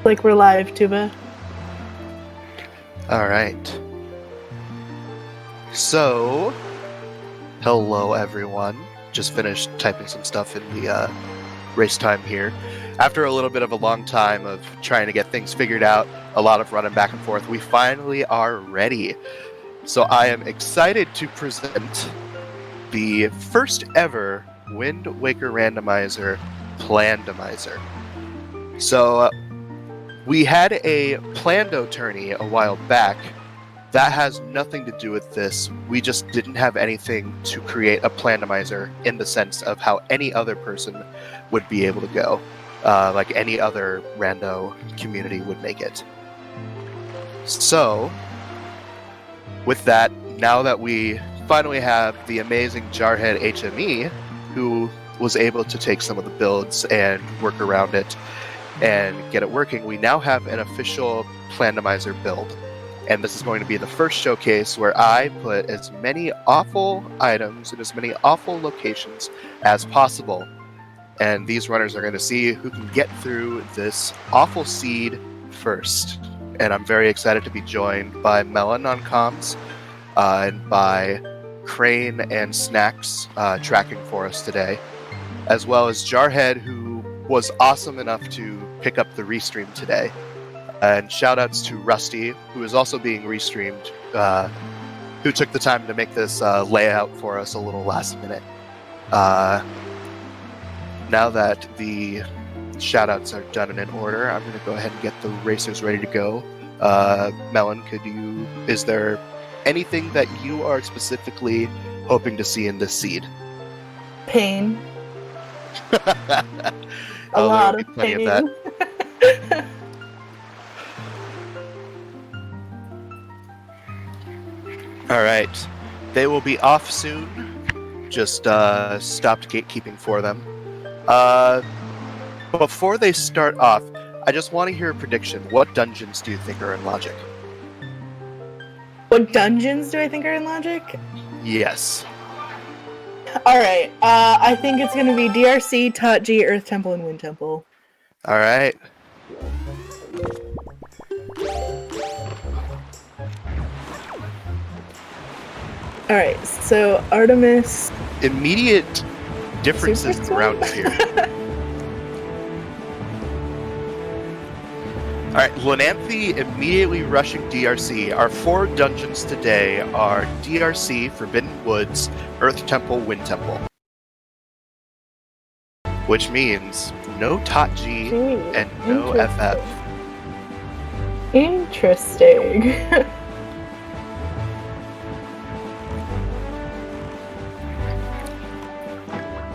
Like we're live, Tuba. Alright. So, hello everyone. Just finished typing some stuff in the race time here. After a little bit of a long time of trying to get things figured out, a lot of running back and forth, we finally are ready. So I am excited to present the first ever Wind Waker Randomizer Plandomizer. So, we had a Plando tourney a while back. That has nothing to do with this. We just didn't have anything to create a Plandomizer in the sense of how any other person would be able to go. Like any other rando community would make it. So, with that, now that we finally have the amazing JarheadHME, who was able to take some of the builds and work around it, and get it working, we now have an official Plandomizer build. And this is going to be the first showcase where I put as many awful items in as many awful locations as possible. And these runners are going to see who can get through this awful seed first. And I'm very excited to be joined by Melon on comms and by Crain and Snacks tracking for us today, as well as Jarhead, who was awesome enough to pick up the restream today. And shoutouts to Rusty, who is also being restreamed, who took the time to make this layout for us a little last minute. Now that the shoutouts are done and in order, I'm going to go ahead and get the racers ready to go. Melon, is there anything that you are specifically hoping to see in this seed? Pain. A Oh, lot there will be of plenty pain. of that. Alright. They will be off soon. Just stopped gatekeeping for them. Before they start off, I just want to hear a prediction. What dungeons do you think are in Logic? What dungeons do I think are in Logic? Yes. Alright, I think it's gonna be DRC, Tatji, Earth Temple, and Wind Temple. Alright. Alright, so Artemis... Immediate differences Super around Swim? here. Alright, Lananthe immediately rushing DRC. Our 4 dungeons today are DRC, Forbidden Woods, Earth Temple, Wind Temple. Which means no Tatji and no FF. Interesting.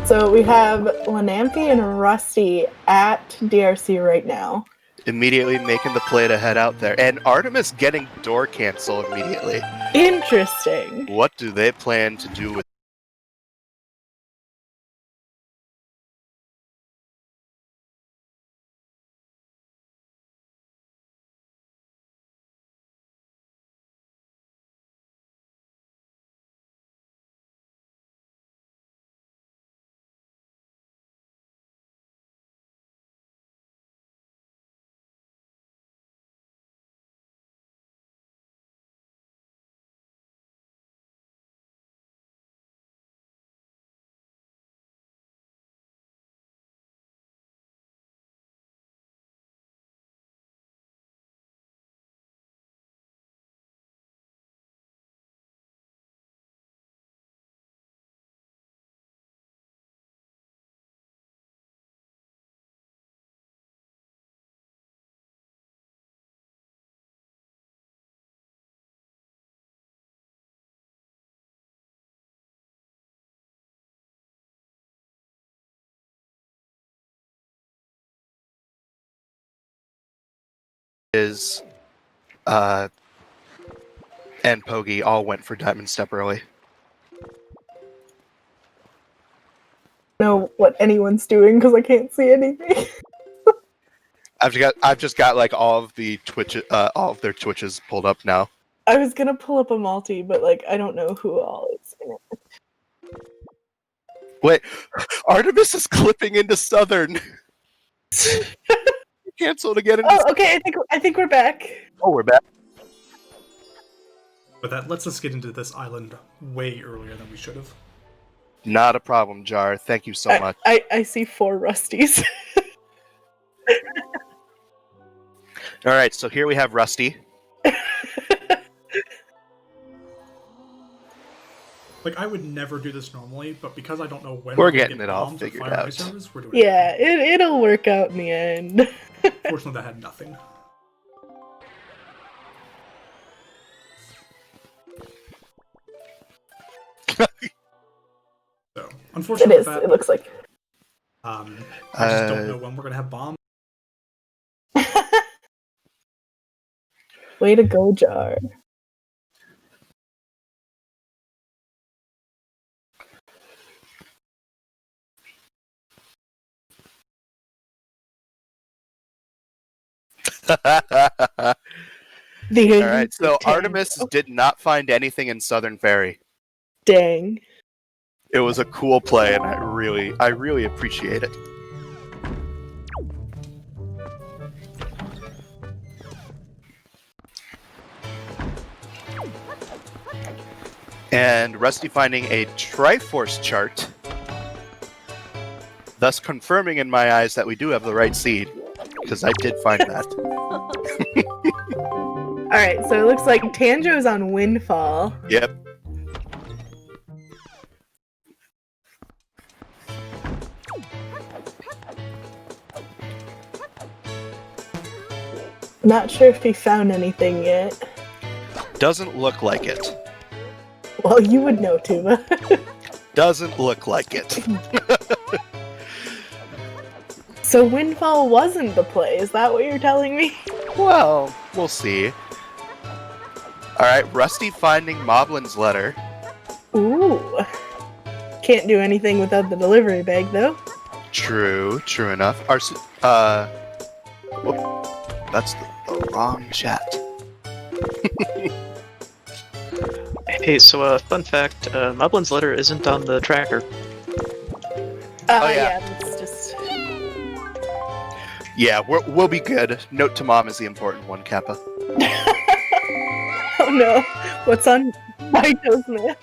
So we have Lananthe and Rusty at DRC right now. Immediately making the play to head out there. And Artemis getting door cancel immediately. Interesting. What do they plan to do with is and Pogi all went for Diamond Step early. Know what anyone's doing because I can't see anything. I've just got like all of the all of their Twitches pulled up now. I was gonna pull up a multi, but like I don't know who all is in it. Wait, Artemis is clipping into Southern. cancel to get into. Oh, okay. I think we're back. Oh, we're back. But that lets us get into this island way earlier than we should have. Not a problem, Jar. Thank you so much. I see 4 Rusties. All right, so here we have Rusty. Like, I would never do this normally, but because I don't know when We're gonna getting get it all bombed at figured Fire out. Ice Service, we're doing it. Yeah, it'll work out in the end. Fortunately, that had nothing. So, It unfortunately, is. It looks like. I just don't know when we're gonna have bombs. Way to go, Jar. All right, so Artemis did not find anything in Southern Ferry. Dang. It was a cool play, and I really appreciate it. And Rusty finding a Triforce chart, thus confirming in my eyes that we do have the right seed, because I did find that. Alright, so it looks like Tanjo's on Windfall. Yep. Not sure if he found anything yet. Doesn't look like it. Well, you would know, Tuba. Doesn't look like it. So Windfall wasn't the play, is that what you're telling me? Well, we'll see. Alright, Rusty finding Moblin's letter. Ooh. Can't do anything without the delivery bag, though. True enough. That's the wrong chat. Hey, so fun fact, Moblin's letter isn't on the tracker. Yeah. That's just... Yeah, we'll be good. Note to mom is the important one, Kappa. Oh no, what's on Maito's mail?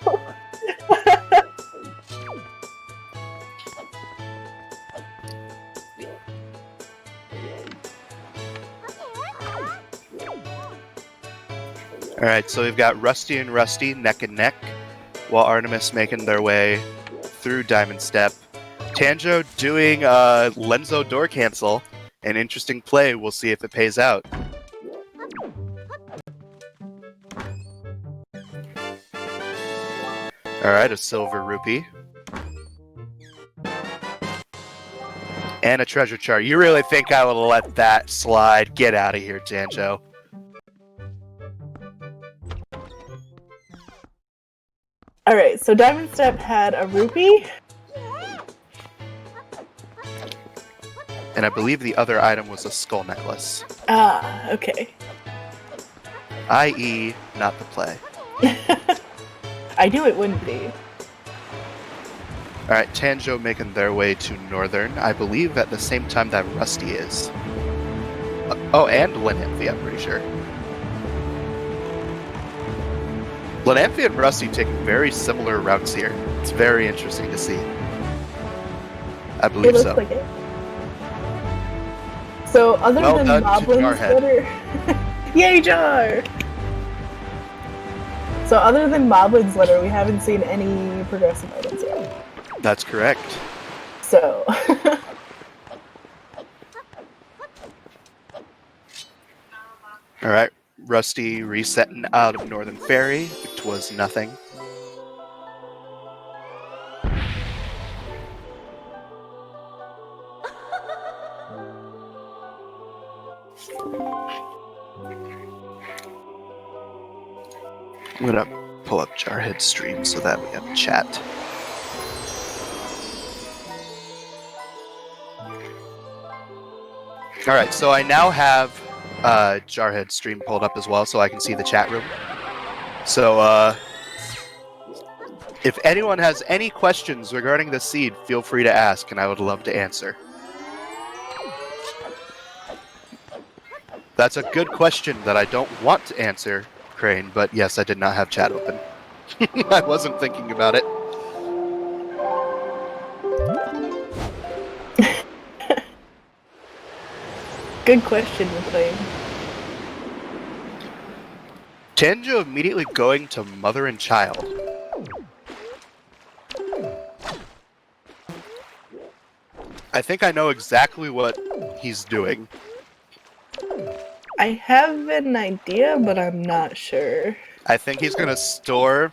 Alright, so we've got Rusty and Rusty neck and neck, while Artemis making their way through Diamond Step. Tanjo doing Lenzo door cancel. An interesting play, we'll see if it pays out. Alright, a silver rupee. And a treasure chart. You really think I would let that slide? Get out of here, Tanjo. Alright, so Diamond Step had a rupee. And I believe the other item was a skull necklace. Ah, okay. I.e., not the play. I knew it wouldn't be. Alright, Tanjo making their way to Northern, I believe at the same time that Rusty is. Oh, and Lenanthe, I'm pretty sure. Lenanthe and Rusty taking very similar routes here. It's very interesting to see. I It believe looks so. like it. So, other Well than done to Moblin's Jarhead. letter... Yay, Jar! So, other than Moblin's letter, we haven't seen any progressive items yet. That's correct. So... Alright, Rusty resetting out of Northern Ferry, which was nothing. I'm gonna pull up Jarhead's stream so that we have a chat. Alright, so I now have Jarhead's stream pulled up as well so I can see the chat room. So, if anyone has any questions regarding the seed, feel free to ask and I would love to answer. That's a good question that I don't want to answer, Crain, but yes, I did not have chat open. I wasn't thinking about it. Good question, McLean. Tanjo immediately going to mother and child. I think I know exactly what he's doing. I have an idea, but I'm not sure. I think he's gonna store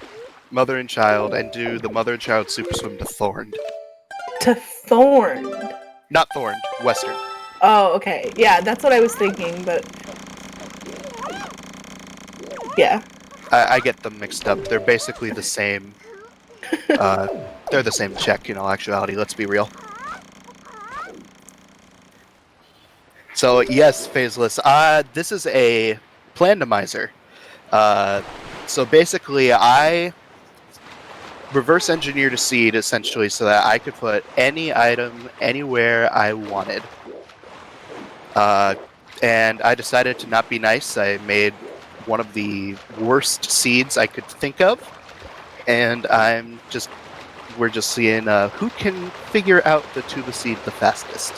mother and child and do the mother and child super swim to Thorned. To Thorned. Not Thorned, Western. Oh, okay. Yeah, that's what I was thinking, but... Yeah. I get them mixed up. They're basically the same. They're the same check in all actuality, let's be real. So, yes, Phaseless. This is a Plandomizer. So basically, I reverse engineered a seed, essentially, so that I could put any item anywhere I wanted. And I decided to not be nice. I made one of the worst seeds I could think of, and we're just seeing who can figure out the Tuba seed the fastest.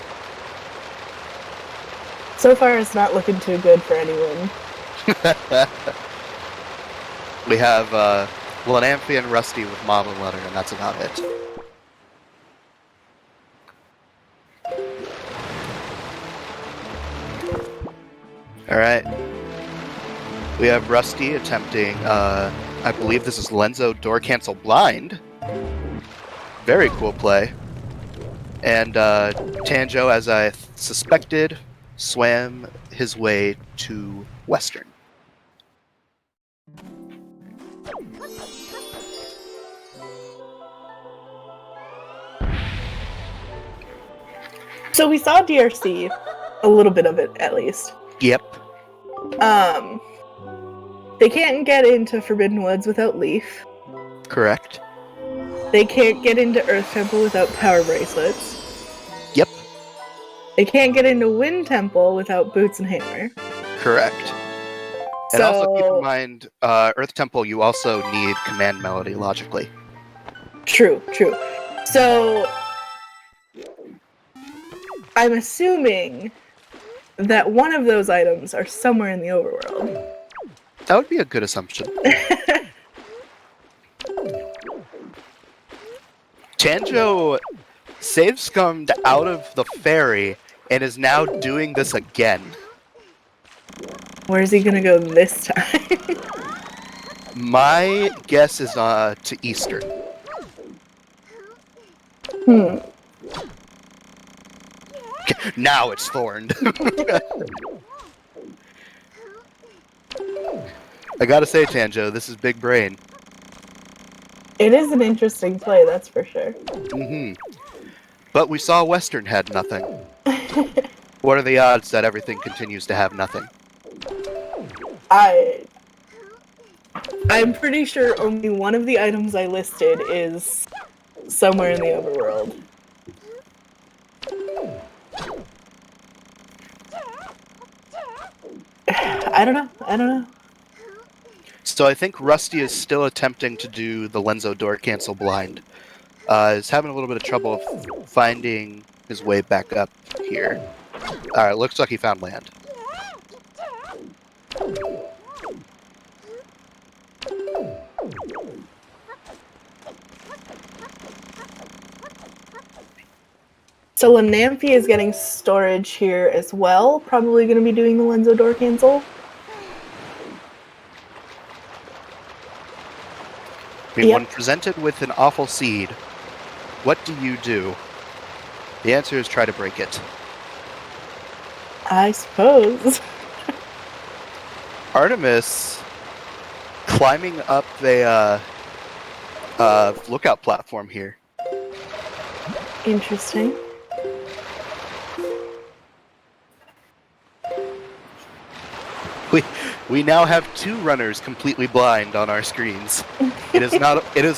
So far, it's not looking too good for anyone. We have Lanamphy and Rusty with Mom and Letter, and that's about it. Alright. We have Rusty attempting, I believe this is Lenzo Door Cancel Blind. Very cool play. And Tanjo, as I suspected, swam his way to Western. So we saw DRC, a little bit of it at least. Yep. They can't get into Forbidden Woods without Leaf. Correct. They can't get into Earth Temple without Power Bracelets. Yep. They can't get into Wind Temple without Boots and Hammer. Correct. And also keep in mind, Earth Temple, you also need Command Melody, logically. True. So, I'm assuming that one of those items are somewhere in the overworld. That would be a good assumption. Tanjo save scummed out of the ferry and is now doing this again. Where's he gonna go this time? My guess is to Eastern. Now it's Thorned. I gotta say, Tanjo, this is big brain. It is an interesting play, that's for sure. But we saw Western had nothing. What are the odds that everything continues to have nothing? I'm pretty sure only one of the items I listed is somewhere in the overworld. I don't know. So I think Rusty is still attempting to do the Lenzo Door Cancel Blind. Is having a little bit of trouble finding his way back up here. Alright, looks like he found land. So Lanamphy is getting storage here as well. Probably going to be doing the Lenzo Door Cancel. I mean, when presented with an awful seed, what do you do? The answer is try to break it. I suppose. Artemis climbing up the lookout platform here. Interesting. We now have two runners completely blind on our screens. It is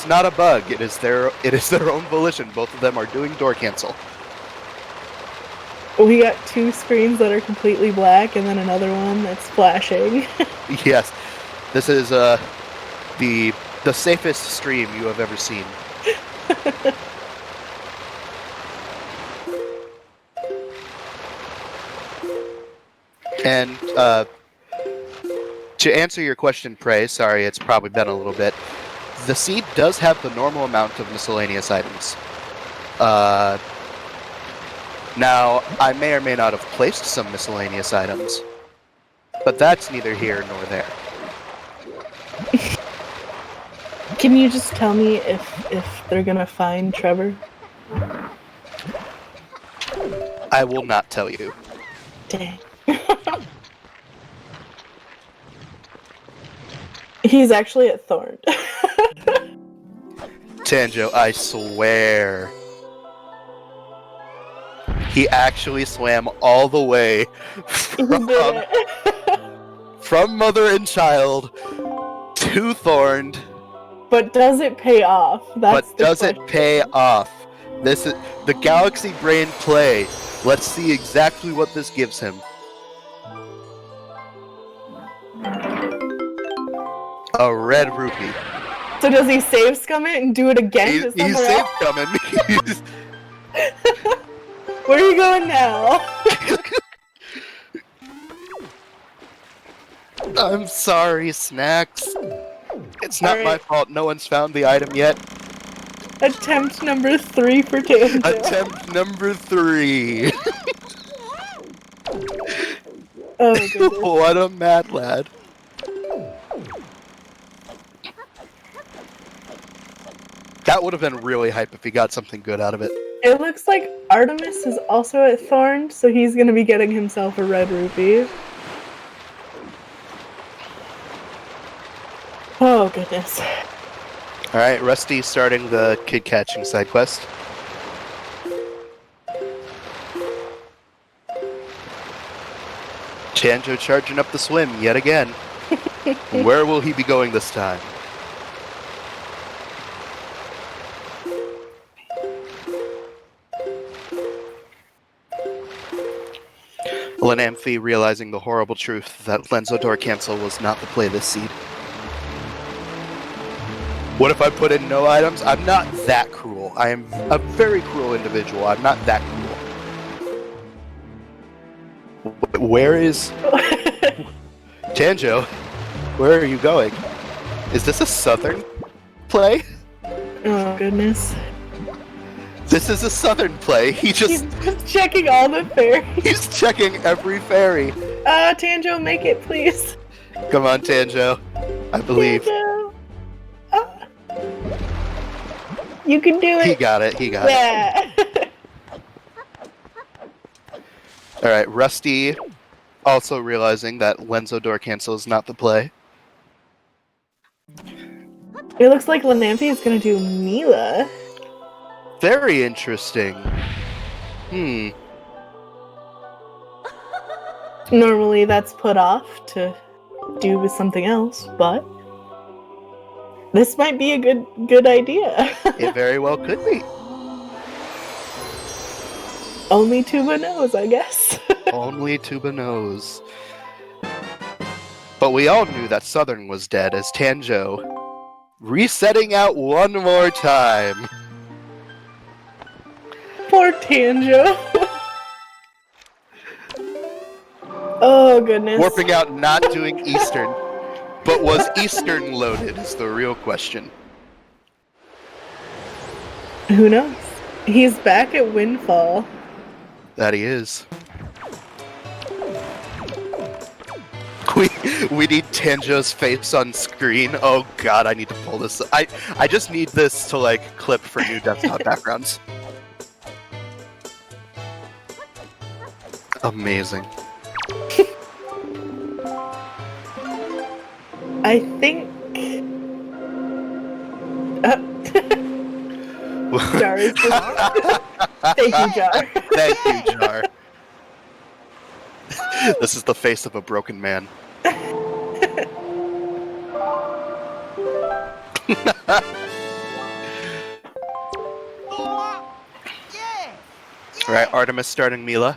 not a bug. It is their own volition. Both of them are doing door cancel. We got 2 screens that are completely black and then another one that's flashing. Yes, this is the safest stream you have ever seen. And to answer your question, Prey, sorry, it's probably been a little bit. The seed does have the normal amount of miscellaneous items. Now, I may or may not have placed some miscellaneous items, but that's neither here nor there. Can you just tell me if they're gonna find Trevor? I will not tell you. Dang. He's actually at Thorn. Tanjo, I swear. He actually swam all the way from mother and child to Thorned. But does it pay off? That's But does it pay off? This is the Galaxy Brain play. Let's see exactly what this gives him. A red rupee. So does he save scum it and do it again to He's somewhere safe else? coming. Where are you going now? I'm sorry, Snacks. It's not my fault no one's found the item yet. Attempt number 3 for Tanjo. Attempt number 3. Oh, goodness. What a mad lad. That would have been really hype if he got something good out of it. It looks like Artemis is also at Thorn, so he's gonna be getting himself a red rupee. Oh, goodness. Alright, Rusty starting the kid catching side quest. Tanjo charging up the swim yet again. Where will he be going this time? Lenamphy realizing the horrible truth that Lenzo Door Cancel was not the play this seed. What if I put in no items? I'm not that cruel. I am a very cruel individual. I'm not that cruel. Where is... Tanjo, where are you going? Is this a southern play? Oh, goodness. This is a southern play. He's just checking all the fairies. He's checking every fairy. Tanjo, make it, please. Come on, Tanjo. I believe. Tanjo. You can do it. He got it. He got it. Alright, Rusty also realizing that Lenzo Door Cancel is not the play. It looks like Lenamphy is gonna do Mila. Very interesting. Normally that's put off to do with something else, but this might be a good idea. It very well could be. Only Tuba knows, I guess. Only Tuba knows. But we all knew that Southern was dead as Tanjo resetting out one more time. Poor Tanjo. Oh, goodness. Warping out not doing Eastern. But was Eastern loaded is the real question. Who knows? He's back at Windfall. That he is. We need Tanjo's face on screen. Oh god, I need to pull this. I just need this to like clip for new desktop backgrounds. Amazing. I think... Jar is just... Thank you, Jar. Thank you, Jar. This is the face of a broken man. Alright, Artemis starting Mila.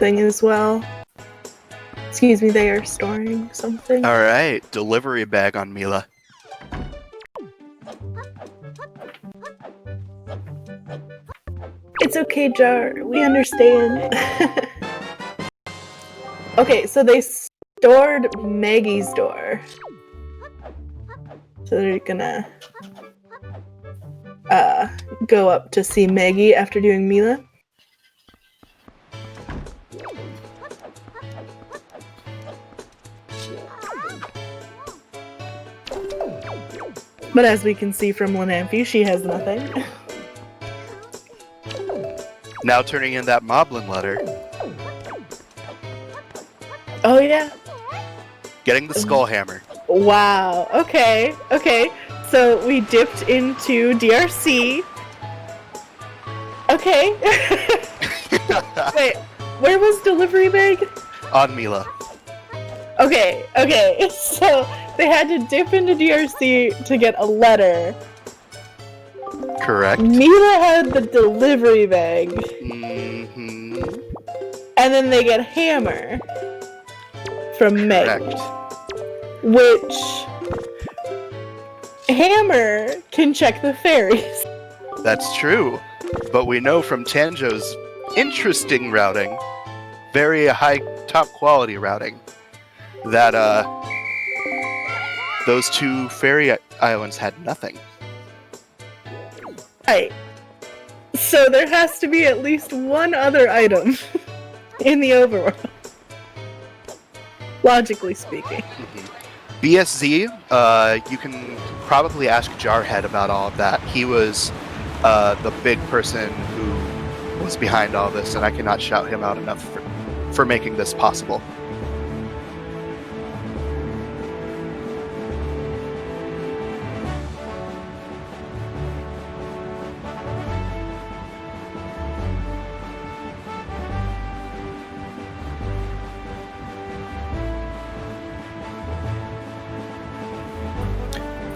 something as well. Excuse me, they are storing something. All right, delivery bag on Mila. It's okay, Jar. We understand. Okay, so they stored Maggie's door. So they're gonna go up to see Maggie after doing Mila. But as we can see from Lanamphy, she has nothing. Now turning in that Moblin letter. Oh yeah. Getting the skull hammer. Wow. Okay. Okay. So we dipped into DRC. Okay. Wait. Where was delivery bag? On Mila. Okay. Okay. So they had to dip into DRC to get a letter. Correct. Mila had the delivery bag. Mm-hmm. And then they get hammer from Meg. Correct. Which hammer can check the fairies. That's true. But we know from Tanjo's interesting routing, very high top quality routing, that those two fairy islands had nothing. Right. So there has to be at least one other item in the overworld. Logically speaking. BSZ, you can probably ask Jarhead about all of that. He was the big person who was behind all this, and I cannot shout him out enough for making this possible.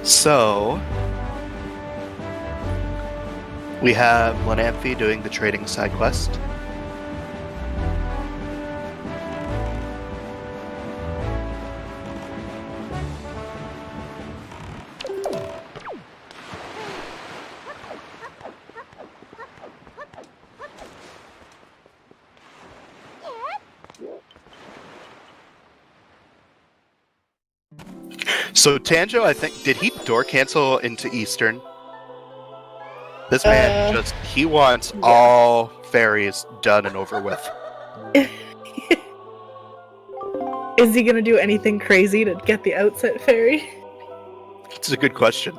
So, we have Lanamphy doing the trading side quest. So Tanjo, I think, did he door cancel into Eastern? This man he wants all fairies done and over with. Is he gonna do anything crazy to get the outset fairy? It's a good question.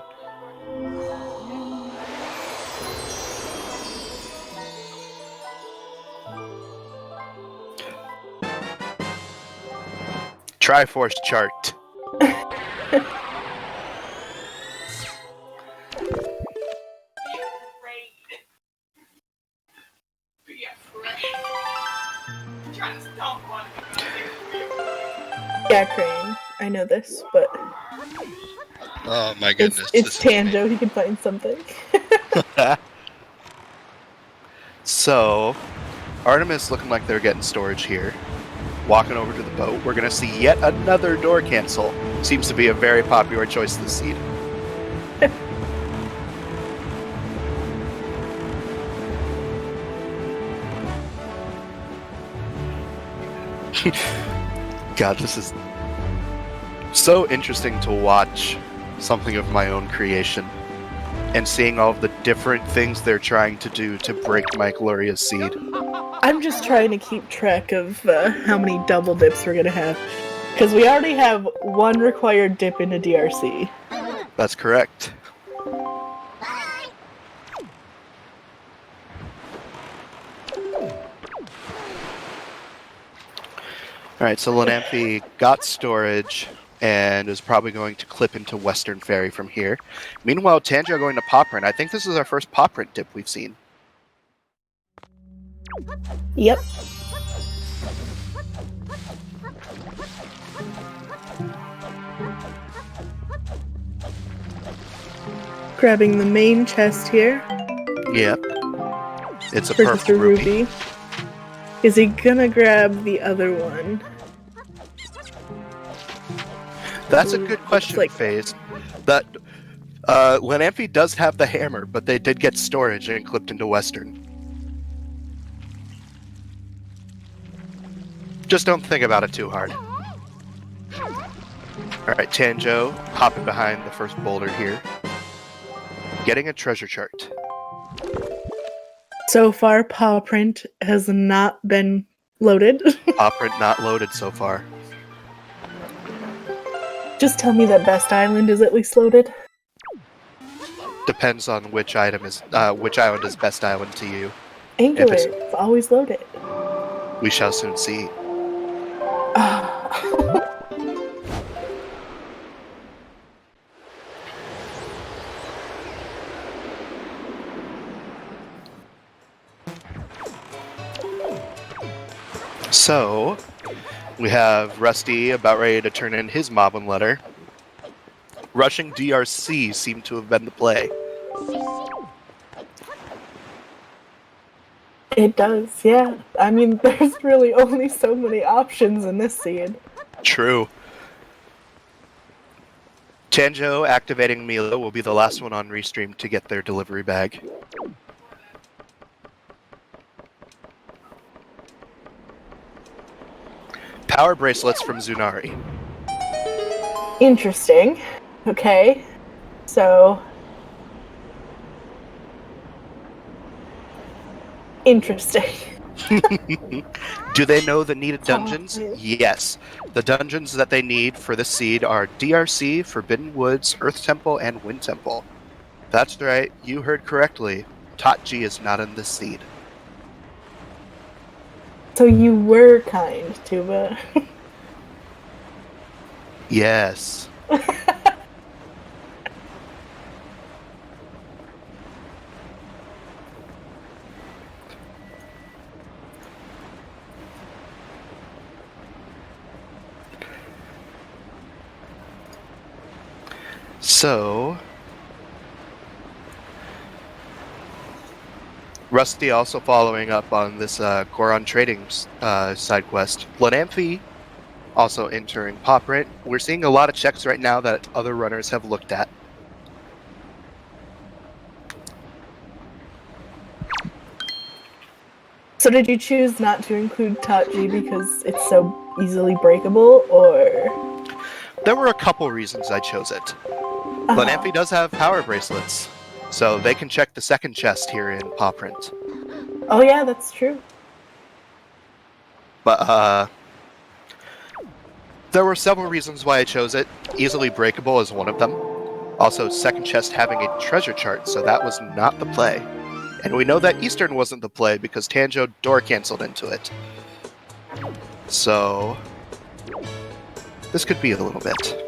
Triforce chart. Yeah, Crain. I know this, but Oh my goodness. it's Tanjo. He can find something. So, Artemis looking like they're getting storage here. Walking over to the boat, we're gonna see yet another door cancel. Seems to be a very popular choice this seed. God, this is so interesting to watch something of my own creation and seeing all of the different things they're trying to do to break my glorious seed. I'm just trying to keep track of how many double dips we're gonna have. Because we already have one required dip into DRC. That's correct. Alright, so Lanamphy got storage and is probably going to clip into Western Ferry from here. Meanwhile, Tanjo going to Popprint. I think this is our first Popprint dip we've seen. Yep. Grabbing the main chest here. Yep. It's a Purchase purple a ruby. Is he gonna grab the other one? That's a good question, like FaZe. That Lanamphy does have the hammer, but they did get storage and clipped into Western. Just don't think about it too hard. Alright, Tanjo, hopping behind the first boulder here. Getting a treasure chart. So far, paw print has not been loaded. Operant not loaded so far. Just tell me that Best Island is at least loaded. Depends on which island is best island to you. Angular, it's- it's always loaded. We shall soon see. So, we have Rusty about ready to turn in his Moblin letter. Rushing DRC seemed to have been the play. It does, yeah. I mean, there's really only so many options in this seed. True. Tanjo activating Mila will be the last one on Restream to get their delivery bag. Power bracelets from Zunari. Interesting. Okay. So... Interesting. Do they know the needed dungeons? Oh, Yes. The dungeons that they need for this seed are DRC, Forbidden Woods, Earth Temple, and Wind Temple. That's right, you heard correctly. Tatji is not in this seed. So you were kind, Tuba. Yes. So, Rusty also following up on this Goron Trading side quest. Lanamphy also entering Pop Rent. We're seeing a lot of checks right now that other runners have looked at. So did you choose not to include Tatji because it's so easily breakable, or...? There were a couple reasons I chose it. Lanamphy does have power bracelets, so they can check the second chest here in Paw Print. Oh yeah, that's true. But there were several reasons why I chose it. Easily breakable is one of them. Also, second chest having a treasure chart, so that was not the play. And we know that Eastern wasn't the play because Tanjo door canceled into it. So this could be a little bit.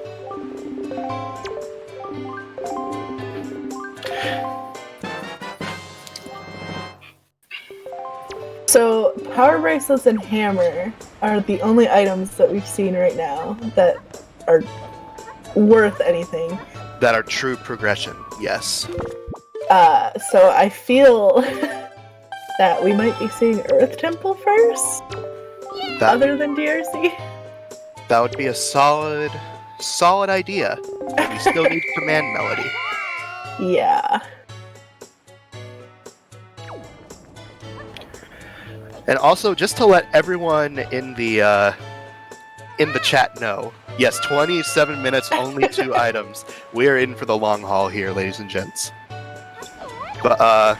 So, power bracelets and hammer are the only items that we've seen right now that are worth anything. That are true progression, yes. So I feel that we might be seeing Earth Temple first, other than DRC. That would be a solid idea. We still need command melody. Yeah. And also, just to let everyone in the chat know, yes, 27 minutes, only 2 items. We are in for the long haul here, ladies and gents. But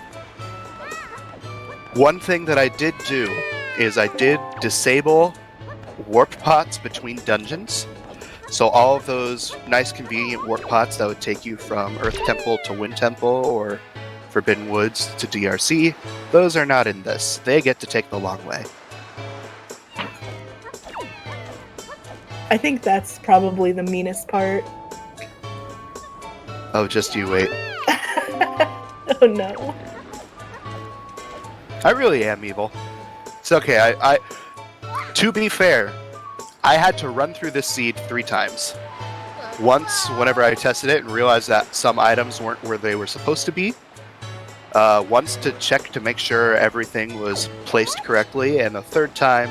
one thing that I did do is I did disable warp pots between dungeons. So all of those nice convenient warp pots that would take you from Earth Temple to Wind Temple or Forbidden Woods to DRC, those are not in this. They get to take the long way. I think that's probably the meanest part. Oh, just you wait. Oh no. I really am evil. It's okay. I to be fair, I had to run through this seed 3 times. Once, whenever I tested it and realized that some items weren't where they were supposed to be. once to check to make sure everything was placed correctly, and a third time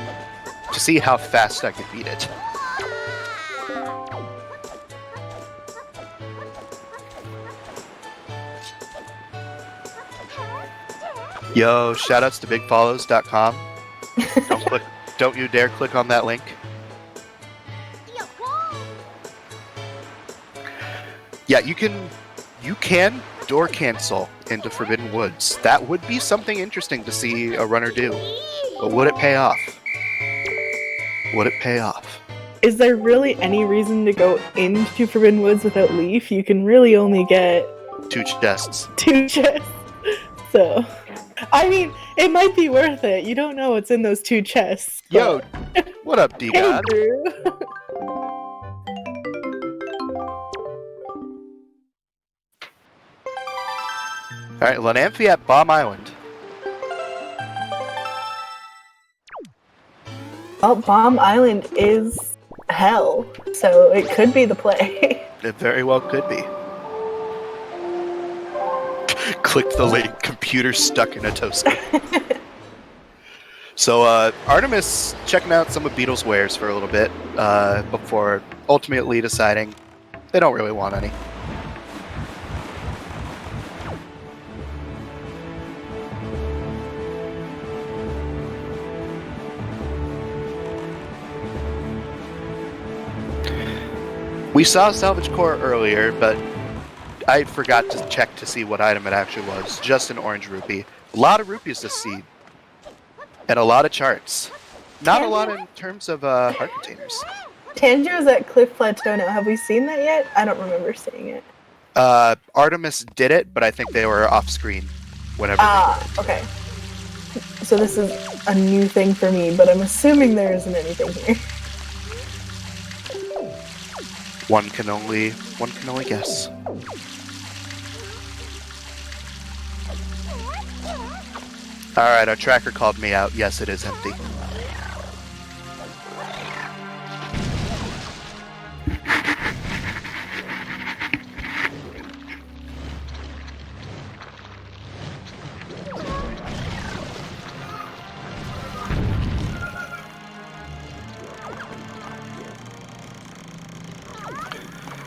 to see how fast I could beat it. Yo, shoutouts to bigfollows.com. Don't you dare click on that link. Yeah, you can door cancel into Forbidden Woods. That would be something interesting to see a runner do. But would it pay off? Would it pay off? Is there really any reason to go into Forbidden Woods without Leaf? You can really only get 2 chests. 2 chests. So, I mean, it might be worth it. You don't know what's in those 2 chests. Yo, what up, D-God? Hey, Drew. Alright, Lanamphy at Bomb Island. Well, Bomb Island is hell, so it could be the play. It very well could be. Clicked the link, computer stuck in a toaster. So, Artemis checking out some of Beetle's wares for a little bit, before ultimately deciding they don't really want any. We saw Salvage Core earlier, but I forgot to check to see what item it actually was. Just an orange rupee. A lot of rupees this seed. And a lot of charts. Not a lot in terms of heart containers. Tangiro's at Cliff Plateau now. Have we seen that yet? I don't remember seeing it. Artemis did it, but I think they were off screen whenever Okay. So this is a new thing for me, but I'm assuming there isn't anything here. One can only guess. Alright, our tracker called me out. Yes, it is empty.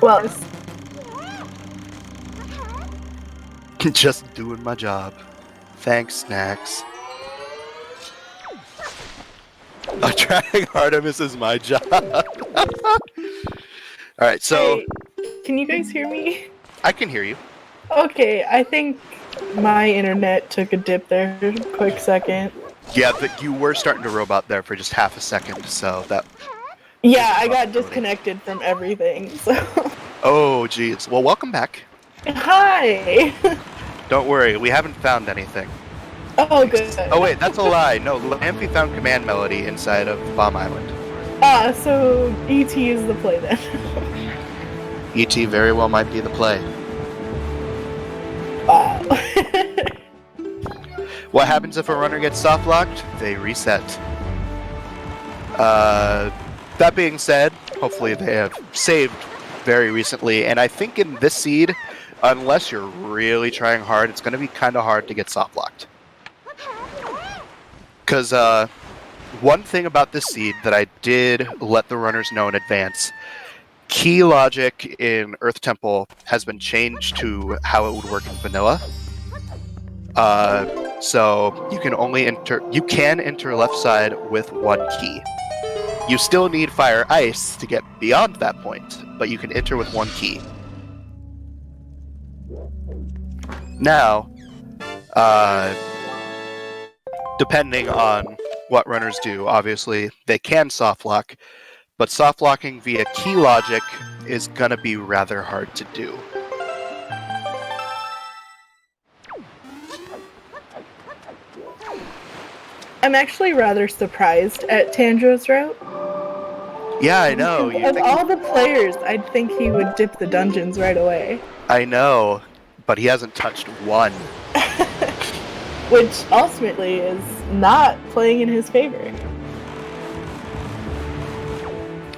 Well, Just doing my job. Thanks, Snacks. Attracting Artemis is my job. Alright, so... hey, can you guys hear me? I can hear you. Okay, I think my internet took a dip there. Quick second. Yeah, but you were starting to robot there for just half a second, so that... Yeah, I got disconnected from everything, so... Oh, geez. Well, welcome back. Hi! Don't worry, we haven't found anything. Oh, good. Oh, wait, that's a lie. No, Lampy found Command Melody inside of Bomb Island. So ET is the play then. ET very well might be the play. Wow. What happens if a runner gets soft locked? They reset. That being said, hopefully they have saved very recently, and I think in this seed, unless you're really trying hard, it's going to be kind of hard to get soft locked. Because one thing about this seed that I did let the runners know in advance, key logic in Earth Temple has been changed to how it would work in vanilla. So you can only enter left side with 1 key. You still need Fire Ice to get beyond that point, but you can enter with 1 key. Now, depending on what runners do, obviously, they can soft lock, but soft locking via key logic is gonna be rather hard to do. I'm actually rather surprised at Tanjiro's route. Yeah, I know. Of all the players, I'd think he would dip the dungeons right away. I know, but he hasn't touched 1. Which ultimately is not playing in his favor.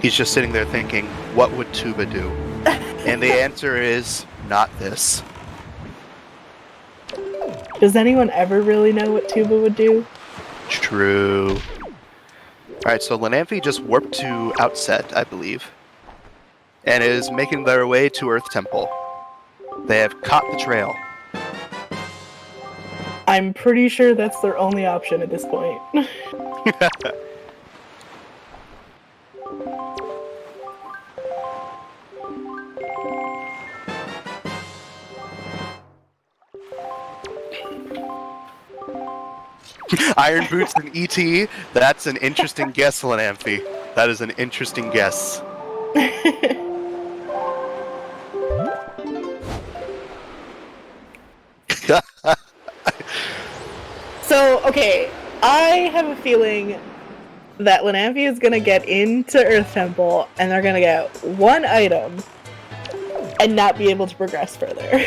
He's just sitting there thinking, what would Tuba do? And the answer is, not this. Does anyone ever really know what Tuba would do? True. Alright, so Lanamphy just warped to Outset, I believe, and is making their way to Earth Temple. They have caught the trail. I'm pretty sure that's their only option at this point. Iron Boots and ET? That's an interesting guess, Lanamphy. That is an interesting guess. So, okay, I have a feeling that Lanamphy is gonna get into Earth Temple and they're gonna get one item and not be able to progress further.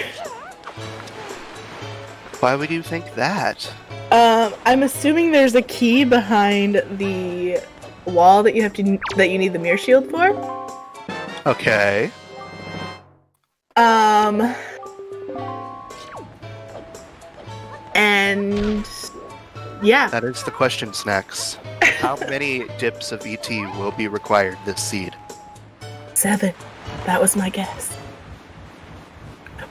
Why would you think that? I'm assuming there's a key behind the wall that you need the mirror shield for. Okay. And yeah. That is the question, Snacks. How many dips of ET will be required this seed? 7. That was my guess.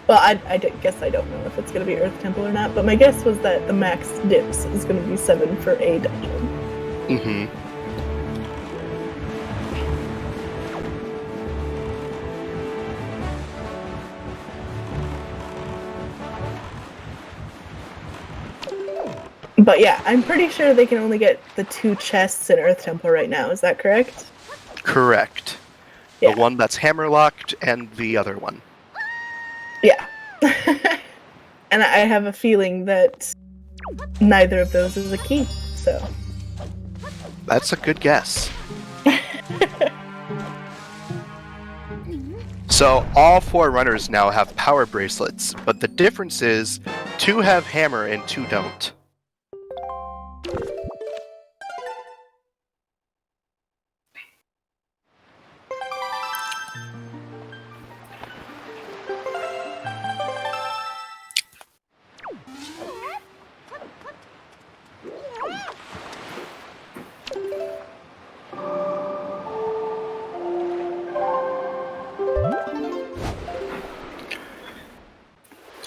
Well, I guess I don't know if it's going to be Earth Temple or not, but my guess was that the max dips is going to be 7 for a dungeon. Mm-hmm. But yeah, I'm pretty sure they can only get the 2 chests in Earth Temple right now. Is that correct? Correct. Yeah. The one that's hammer-locked and the other one. Yeah. And I have a feeling that neither of those is a key, so. That's a good guess. So all 4 runners now have power bracelets, but the difference is 2 have hammer and 2 don't.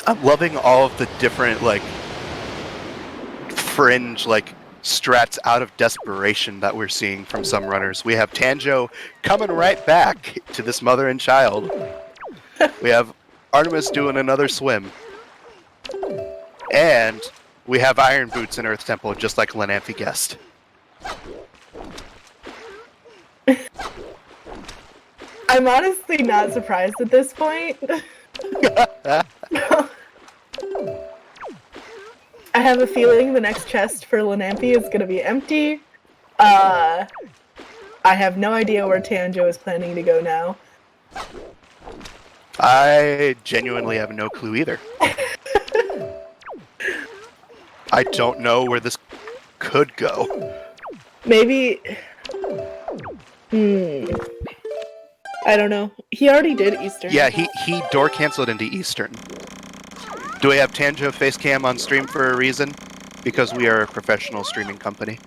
I'm loving all of the different, like, fringe, like, strats out of desperation that we're seeing from some runners. We have Tanjo coming right back to this mother and child. We have Artemis doing another swim. And we have Iron Boots in Earth Temple, just like Lanamphy guessed. I'm honestly not surprised at this point. I have a feeling the next chest for Lanamphy is going to be empty. I have no idea where Tanjo is planning to go now. I genuinely have no clue either. I don't know where this could go. Maybe... I don't know. He already did Eastern. Yeah, he door canceled into Eastern. Do we have Tanjo Facecam on stream for a reason? Because we are a professional streaming company.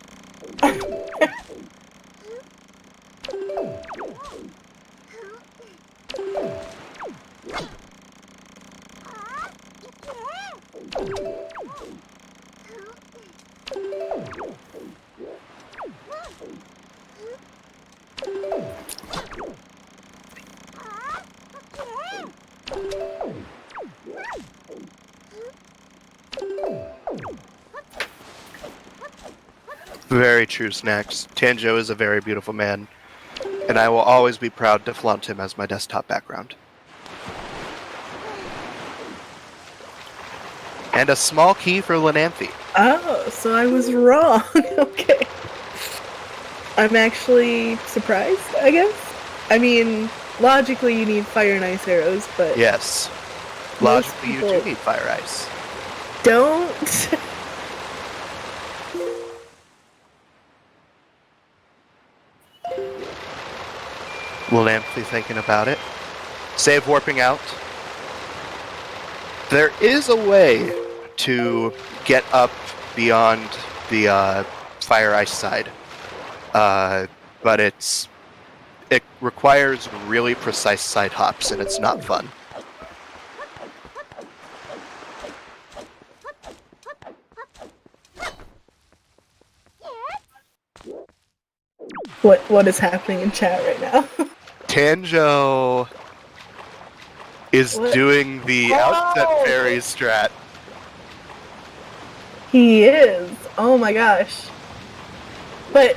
Very true, Snacks. Tanjo is a very beautiful man, and I will always be proud to flaunt him as my desktop background. And a small key for Lanamphy. Oh, so I was wrong. Okay. I'm actually surprised, I guess. I mean, logically you need fire and ice arrows, but... Yes. Most Logically, you people do need fire ice. don't. Lanamphy thinking about it. Save warping out. There is a way to get up beyond the fire ice side, but it requires really precise side hops, and it's not fun. What is happening in chat right now? Tanjo is What? doing the outset Oh! fairy strat. He is. Oh my gosh. But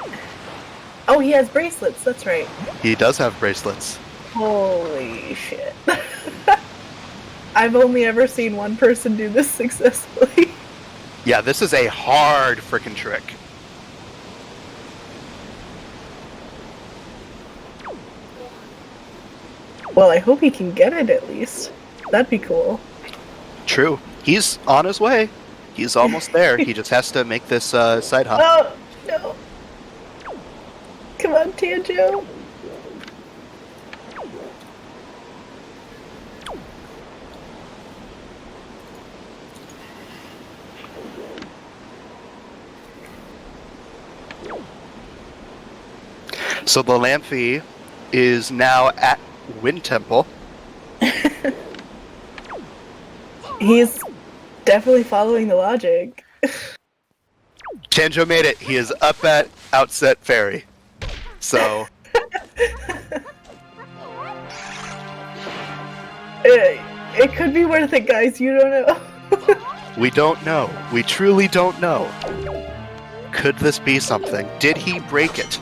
oh, he has bracelets. That's right. He does have bracelets. Holy shit. I've only ever seen one person do this successfully. Yeah, this is a hard frickin' trick. Well, I hope he can get it at least. That'd be cool. True. He's on his way. He's almost there. He just has to make this side hop. Oh, no. Come on, Tanjo. So the Lamphy is now at Wind Temple. He's definitely following the logic. Tanjo made it. He is up at Outset Ferry. So It could be worth it, guys. You don't know. we don't know. We truly don't know. Could this be something? Did he break it?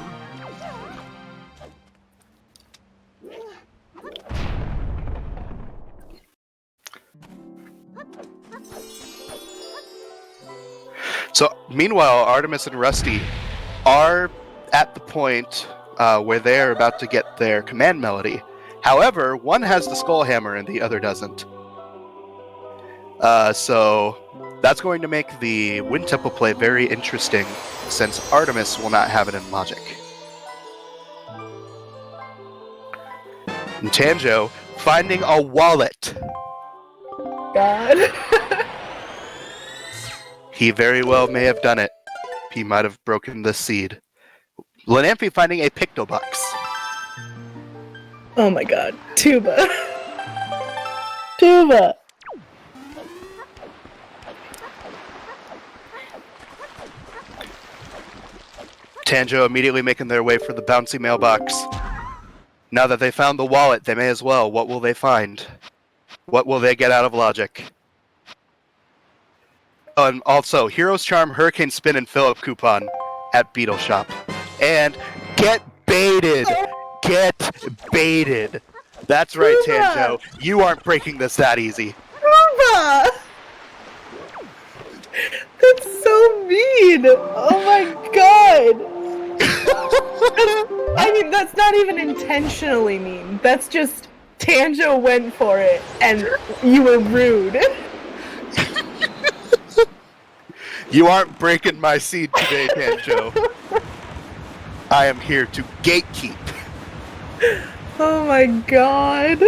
So, meanwhile, Artemis and Rusty are at the point where they're about to get their command melody. However, one has the skull hammer and the other doesn't. So, that's going to make the Wind Temple play very interesting, since Artemis will not have it in logic. And Tanjo finding a wallet. God. He very well may have done it. He might have broken the seed. Lanamphy finding a Pictobox. Oh my god. Tuba. Tuba. Tanjo immediately making their way for the bouncy mailbox. Now that they found the wallet, they may as well. What will they find? What will they get out of logic? Oh, and also, Hero's Charm, Hurricane Spin, and Fill-Up coupon at Beetle Shop. And get baited! Get baited! That's right, Tuba! Tanjo. You aren't breaking this that easy. Tuba! That's so mean! Oh my god! I mean, that's not even intentionally mean. That's just Tanjo went for it, and you were rude. You aren't breaking my seed today, Tanjo. I am here to gatekeep. Oh my god.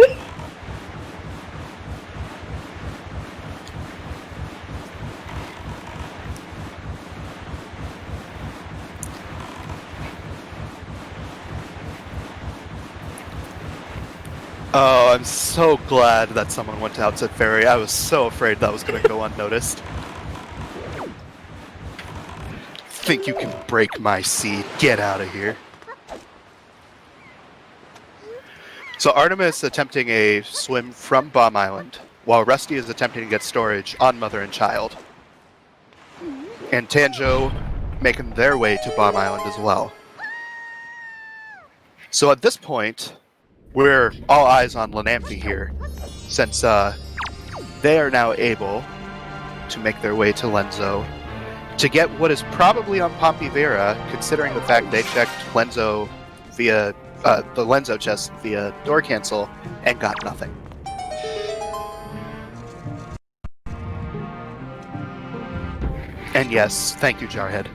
Oh, I'm so glad that someone went to Outset Ferry. I was so afraid that was going to go unnoticed. Think you can break my seed? Get out of here. So Artemis attempting a swim from Bomb Island, while Rusty is attempting to get storage on Mother and Child. And Tanjo making their way to Bomb Island as well. So at this point, we're all eyes on Lanamphy here, since they are now able to make their way to Lenzo to get what is probably on Pompey Vera, considering the fact they checked Lenzo via the Lenzo chest via door cancel and got nothing. And yes, thank you, Jarhead.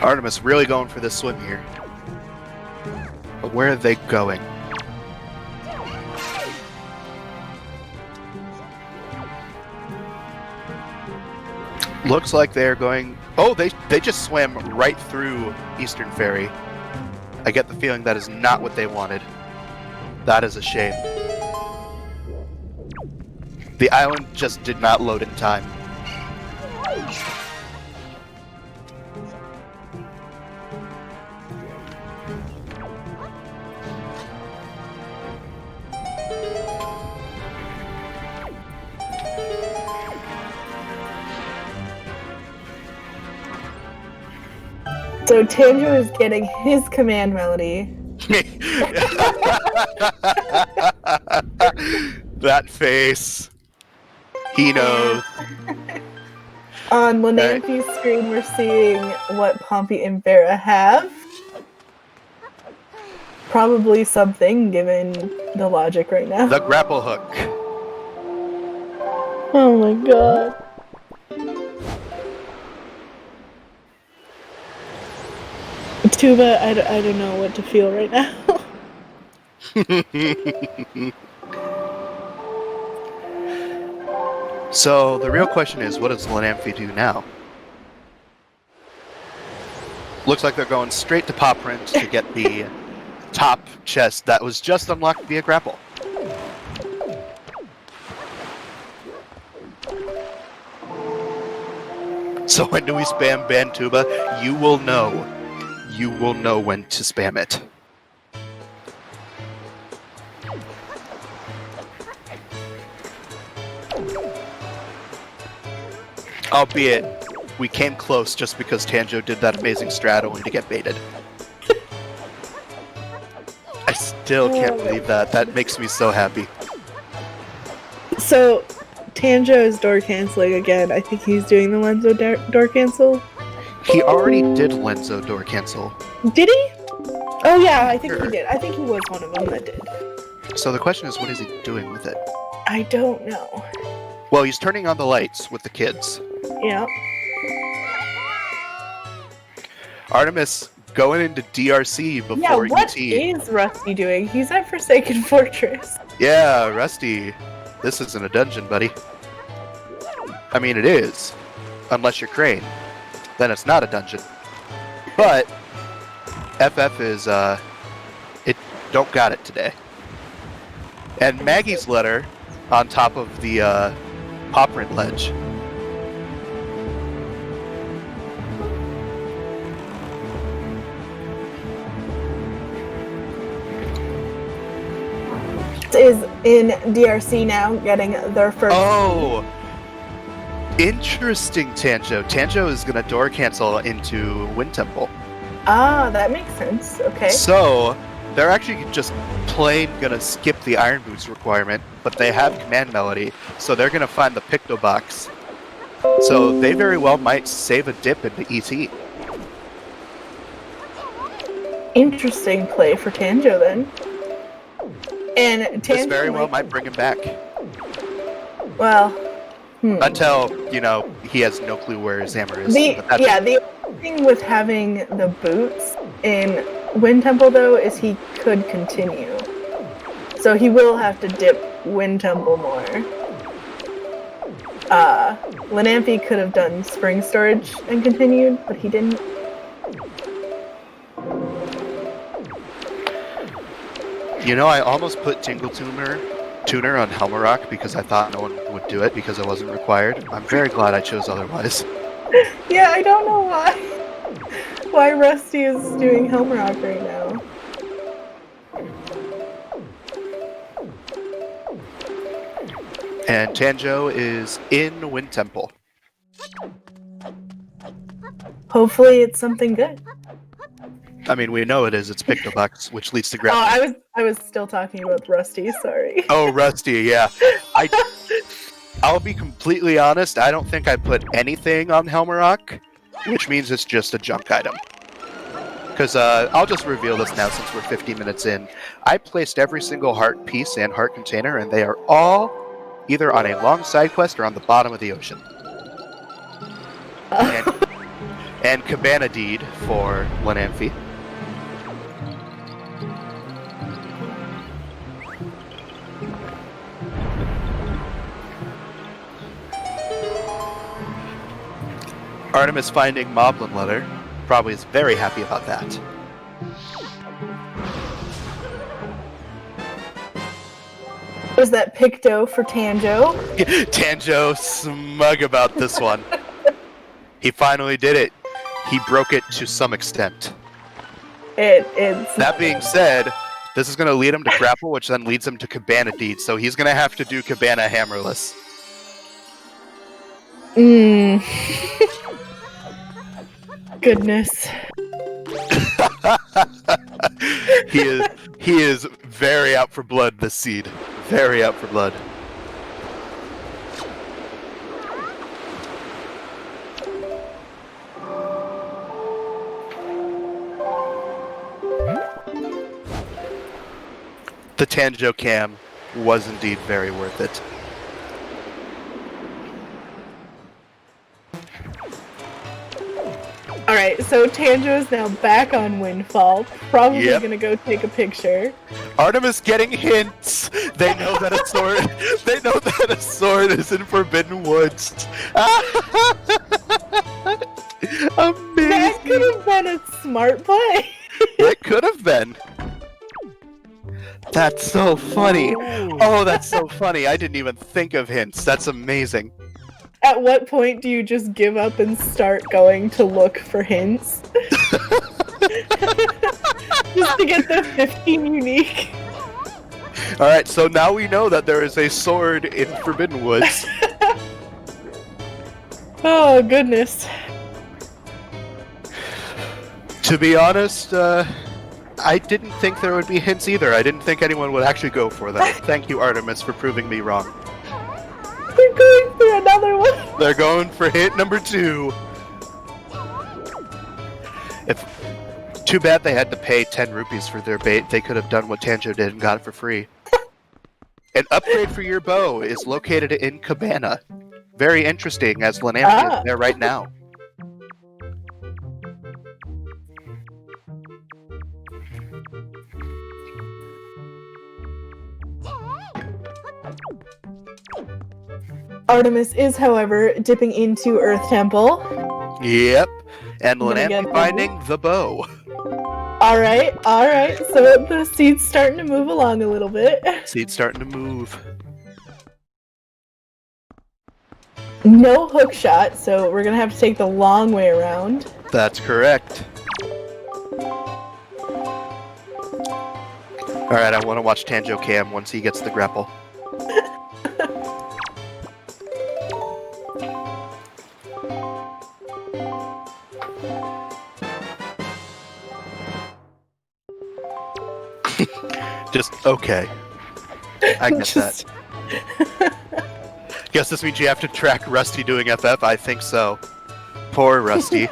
Artemis really going for this swim here. But where are they going? Looks like they're going... Oh, they just swam right through Eastern Ferry. I get the feeling that is not what they wanted. That is a shame. The island just did not load in time. So Tanjo is getting his command melody. That face. He knows. On Lanampy's screen, we're seeing what Pompey and Vera have. Probably something, given the logic right now. The grapple hook. Oh my god. Tuba, I don't know what to feel right now. So, the real question is, what does Lanamphy do now? Looks like they're going straight to Pop Print to get the top chest that was just unlocked via grapple. So when do we spam ban Tuba? You will know. You will know when to spam it. Albeit, we came close just because Tanjo did that amazing strat only to get baited. I still can't believe that. That makes me so happy. So, Tanjo is door canceling again. I think he's doing the Lenzo door cancel. He already did Lenzo door cancel. Did he? Oh yeah, I think Sure. he did. I think he was one of them that did. So the question is, what is he doing with it? I don't know. Well, he's turning on the lights with the kids. Yeah. Artemis going into DRC before Yeah, what ET. is Rusty doing? He's at Forsaken Fortress. Yeah, Rusty. This isn't a dungeon, buddy. I mean, it is. Unless you're Crain. Then it's not a dungeon. But FF is, it don't got it today. And Maggie's letter on top of the, Pop Print ledge. Is in DRC now, getting their first. Oh! Interesting, Tanjo. Tanjo is gonna door cancel into Wind Temple. Ah, that makes sense. Okay. So, they're actually just plain gonna skip the Iron Boots requirement, but they have Command Melody, so they're gonna find the Picto Box. So they very well might save a dip into ET. Interesting play for Tanjo then. And Tanjo This very well might bring him back. Well, Until, you know, he has no clue where his hammer is. the But that's- the thing with having the boots in Wind Temple though is he could continue. So he will have to dip Wind Temple more. Lanamphy could have done Spring Storage and continued, but he didn't. You know, I almost put Tingle Tuner on Helmarock because I thought no one would do it because it wasn't required. I'm very glad I chose otherwise. Yeah, I don't know why. Why Rusty is doing Helmrock right now. And Tanjo is in Wind Temple. Hopefully it's something good. I mean, we know it is. It's Pictobucks, which leads to Oh, grab. I was still talking about Rusty, sorry. Oh, Rusty, yeah. I'll be completely honest. I don't think I put anything on Helmarock, which means it's just a junk item. Because I'll just reveal this now since we're 50 minutes in. I placed every single heart piece and heart container, and they are all either on a long side quest or on the bottom of the ocean. And Cabana Deed for Lanamphy. Artemis finding Moblin letter. Probably is very happy about that. Was that Picto for Tanjo? Tanjo smug about this one. He finally did it. He broke it to some extent. It's That being said, this is going to lead him to grapple, which then leads him to Cabana Deed, so he's going to have to do Cabana hammerless. Goodness. He is very out for blood, this seed. Very out for blood. The Tanjo cam was indeed very worth it. Alright, so Tanjo is now back on Windfall. Probably gonna go take a picture. Artemis getting hints. They know that a sword. They know that a sword is in Forbidden Woods. Amazing. That could have been a smart play. It could have been. That's so funny. Oh, that's so funny. I didn't even think of hints. That's amazing. At what point do you just give up and start going to look for hints? Just to get the 15 unique. Alright, so now we know that there is a sword in Forbidden Woods. Oh, goodness. To be honest, I didn't think there would be hints either. I didn't think anyone would actually go for them. Thank you, Artemis, for proving me wrong. They're going for another one. They're going for hit number 2. Too bad they had to pay 10 rupees for their bait. They could have done what Tanjo did and got it for free. An upgrade for your bow is located in Cabana. Very interesting, as Lanamphy is there right now. Artemis is, however, dipping into Earth Temple. Yep. And Gonna Lanamphy get finding the bow. Alright. So the seed's starting to move along a little bit. Seed's starting to move. No hook shot, so we're gonna have to take the long way around. That's correct. Alright, I want to watch Tanjo Cam once he gets the grapple. Just, okay. I get that. Guess this means you have to track Rusty doing FF? I think so. Poor Rusty.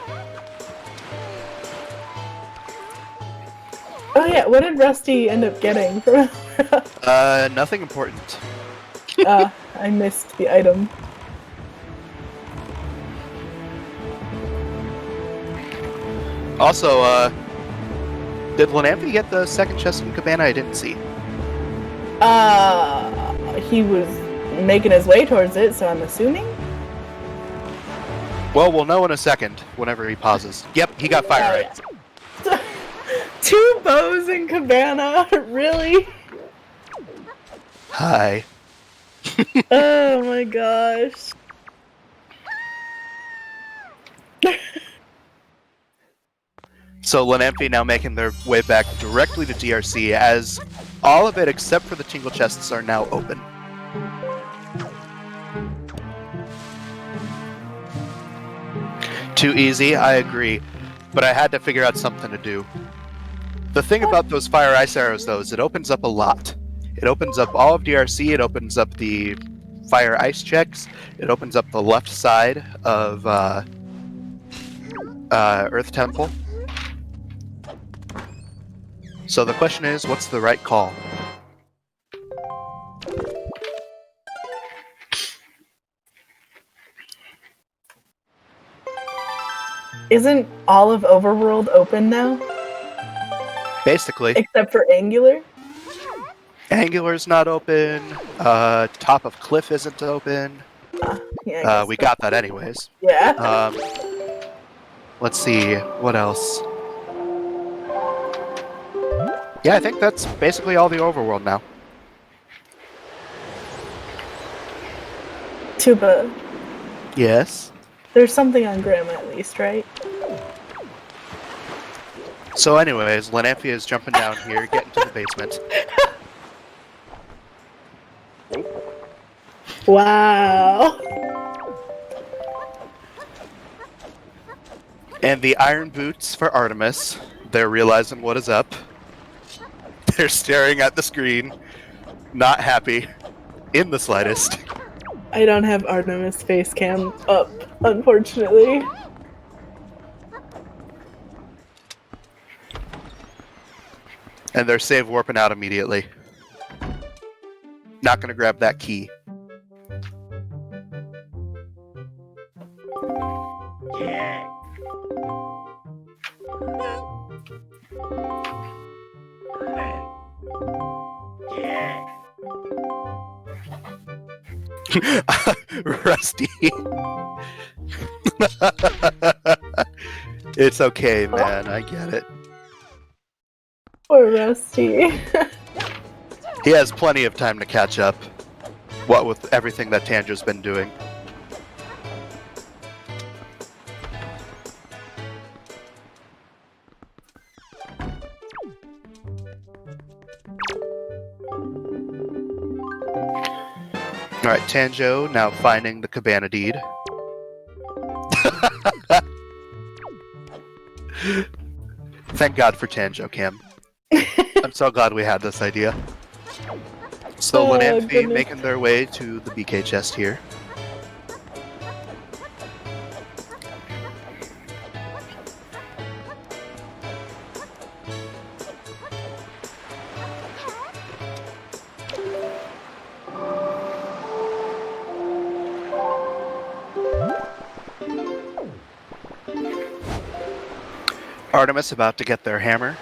Oh yeah, what did Rusty end up getting from Nothing important. I missed the item. Also, did Lanamphy get the second chest in Cabana? I didn't see. He was making his way towards it, so I'm assuming? Well, we'll know in a second, whenever he pauses. Yep, he got fire items. 2 bows in Cabana? Really? Hi. Oh my gosh. So Lanamphy now making their way back directly to DRC, as all of it except for the Tingle chests are now open. Too easy, I agree, but I had to figure out something to do. The thing about those fire ice arrows, though, is it opens up a lot. It opens up all of DRC, it opens up the fire ice checks, it opens up the left side of Earth Temple. So the question is, what's the right call? Isn't all of Overworld open now? Basically, Except for Angular? Angular's not open. Top of Cliff isn't open. Yeah, I guess We so. got that anyways. Yeah. Let's see, what else? Yeah, I think that's basically all the overworld now. Tuba, Yes. there's something on Grandma at least, right? So anyways, Lanamphia is jumping down here, getting to the basement. Wow. And the iron boots for Artemis. They're realizing what is up. They're staring at the screen, not happy in the slightest. I don't have Artemis face cam up, unfortunately. And they're save warping out immediately. Not gonna grab that key. Rusty. It's okay, man. I get it. Poor Rusty. He has plenty of time to catch up. What with everything that Tanjo's been doing. Alright, Tanjo now finding the cabana deed. Thank God for Tanjo, Cam. I'm so glad we had this idea. So Oh, Lanamphie goodness. making their way to the BK chest here. Artemis about to get their hammer,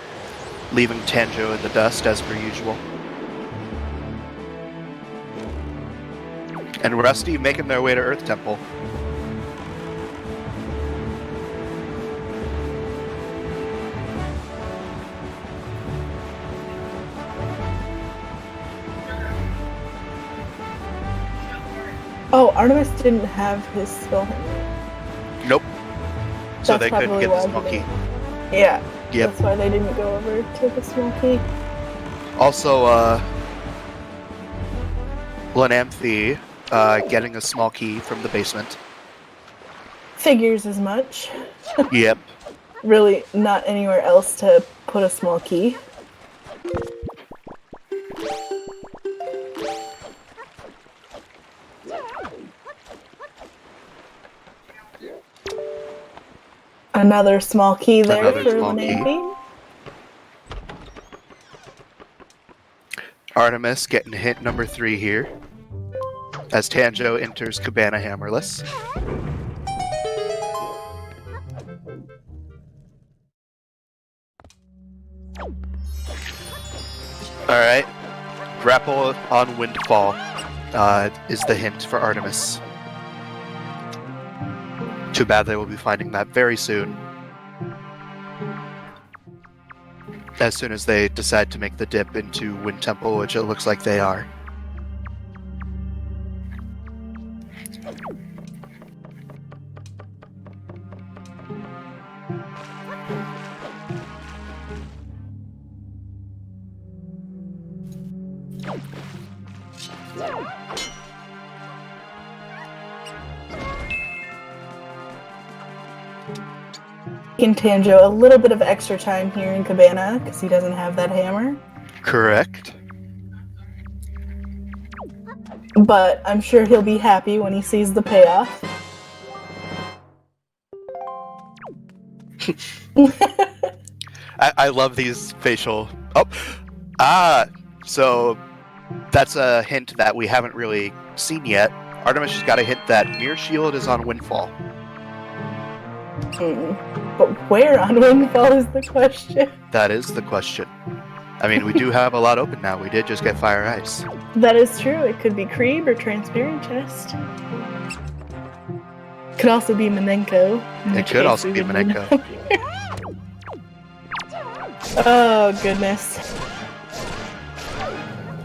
leaving Tanjo in the dust as per usual. And Rusty making their way to Earth Temple. Oh, Artemis didn't have his skill hammer. Nope. So That's they couldn't probably get the why small he key. didn't- Yeah, Yep. that's why they didn't go over to the small key. Also, Lanamphie getting a small key from the basement. Figures as much. Yep. Really not anywhere else to put a small key. Another small key there Another for small key. Lanamphie. Artemis getting hit number 3 here. As Tanjo enters Cabana hammerless. Alright. Grapple on Windfall is the hint for Artemis. Too bad they will be finding that very soon. As soon as they decide to make the dip into Wind Temple, which it looks like they are. Taking Tanjo a little bit of extra time here in Cabana because he doesn't have that hammer. Correct. But I'm sure he'll be happy when he sees the payoff. I love these facial So that's a hint that we haven't really seen yet. Artemis has got a hint that Mirror Shield is on Windfall. But where on Windfall is the question? That is the question. I mean, we do have a lot open now. We did just get Fire Ice. That is true. It could be Creeb or Transparent Chest. Could also be Manenko. It could also be Manenko. Oh, goodness.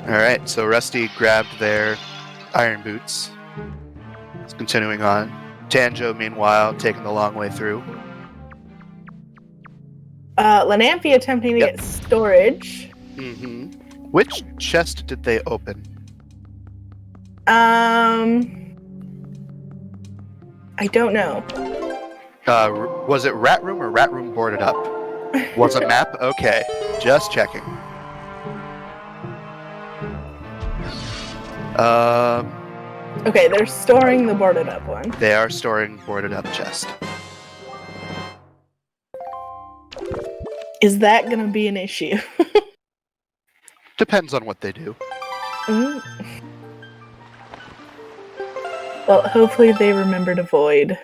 Alright, so Rusty grabbed their Iron Boots. It's continuing on. Tanjo, meanwhile, taking the long way through. Lanamphy attempting to get storage. Mm-hmm. Which chest did they open? I don't know. Was it Rat Room or Rat Room boarded up? Was a map? Okay, just checking. Okay, they're storing the boarded up one. They are storing boarded up chest. Is that gonna be an issue? Depends on what they do. Well, hopefully they remember to void.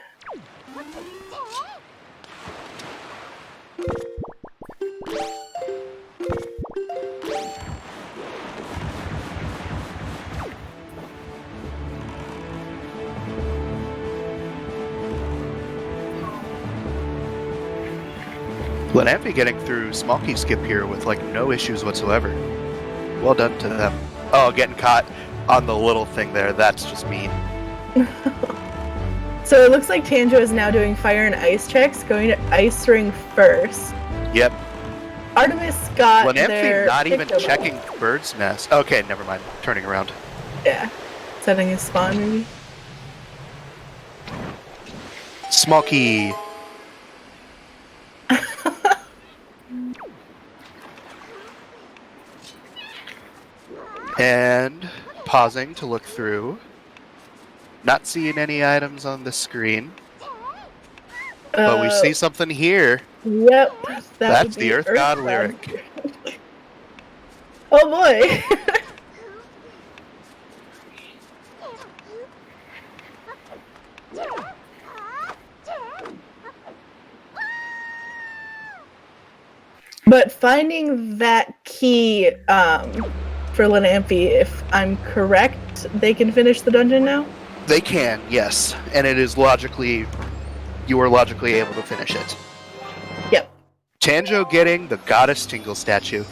Lanamphy getting through Small Key Skip here with like no issues whatsoever. Well done to them. Oh, getting caught on the little thing there. That's just mean. So it looks like Tanjo is now doing fire and ice checks, going to Ice Ring first. Yep. Artemis got Lanamphy not even Pictoball. checking Bird's Nest. Okay, never mind. Turning around. Yeah. Setting his spawn, maybe. Small Key. And pausing to look through. Not seeing any items on the screen. But we see something here. Yep. That's the Earth God lyric. Oh boy. But finding that key for Lanamphy, if I'm correct, they can finish the dungeon now? They can, yes. And it is logically... You are logically able to finish it. Yep. Tanjo getting the Goddess Tingle statue.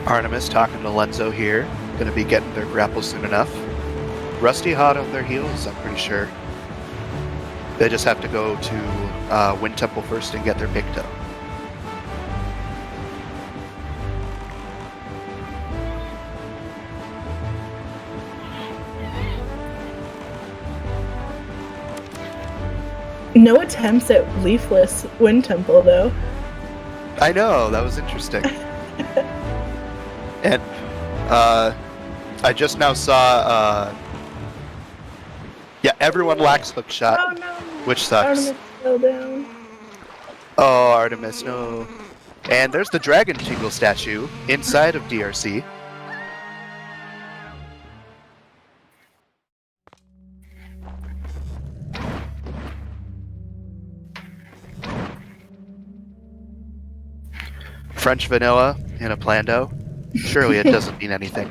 Artemis talking to Lenzo here. Gonna be getting their grapple soon enough. Rusty hot on their heels, I'm pretty sure. They just have to go to Wind Temple first and get their Picto. No attempts at leafless Wind Temple, though. I know, that was interesting. And I just now saw yeah, everyone lacks hook shot, Oh no! which sucks. Artemis fell down. Oh, Artemis, no. And there's the Dragon Tingle statue inside of DRC. French vanilla in a Plando. Surely it doesn't mean anything.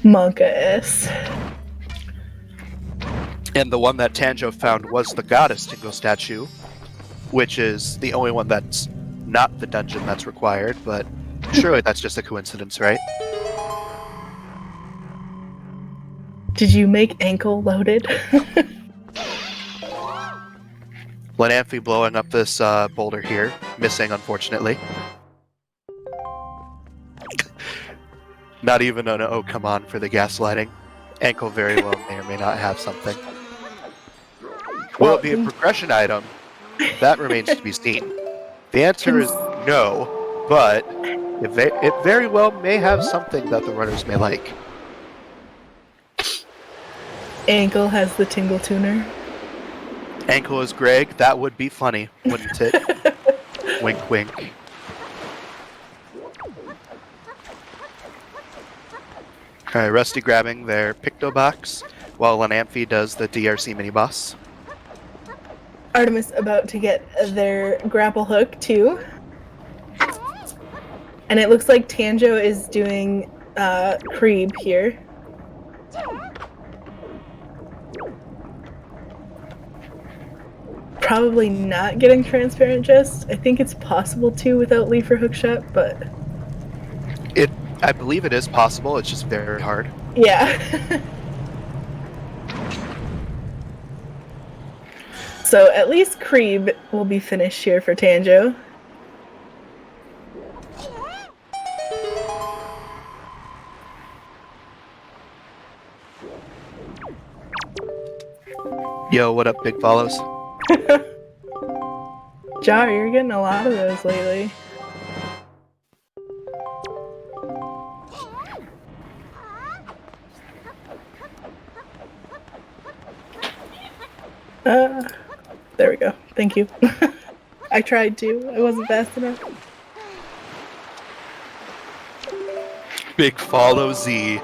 Monka S. And the one that Tanjo found was the Goddess Tingle statue, which is the only one that's not the dungeon that's required, but surely that's just a coincidence, right? Did you make ankle loaded? Lanamphy blowing up this boulder here, missing unfortunately. Not even an oh come on for the gaslighting. Ankle very well may or may not have something. Will it be a progression item? That remains to be seen. The answer is no, but it very well may have something that the runners may like. Ankle has the tingle tuner. Ankle is Greg. That would be funny, wouldn't it? Wink, wink. Alright, Rusty grabbing their Picto box while Lanamphy does the DRC mini boss. Artemis about to get their grapple hook too. And it looks like Tanjo is doing Creeb here. Probably not getting transparent gist. I think it's possible to without leaf or hookshot, but I believe it is possible, it's just very hard. yeah. So at least Creeb will be finished here for Tanjo. Yo, what up, big follows? Jar, you're getting a lot of those lately. There we go. Thank you. I tried to. I wasn't fast enough. Big follow Z.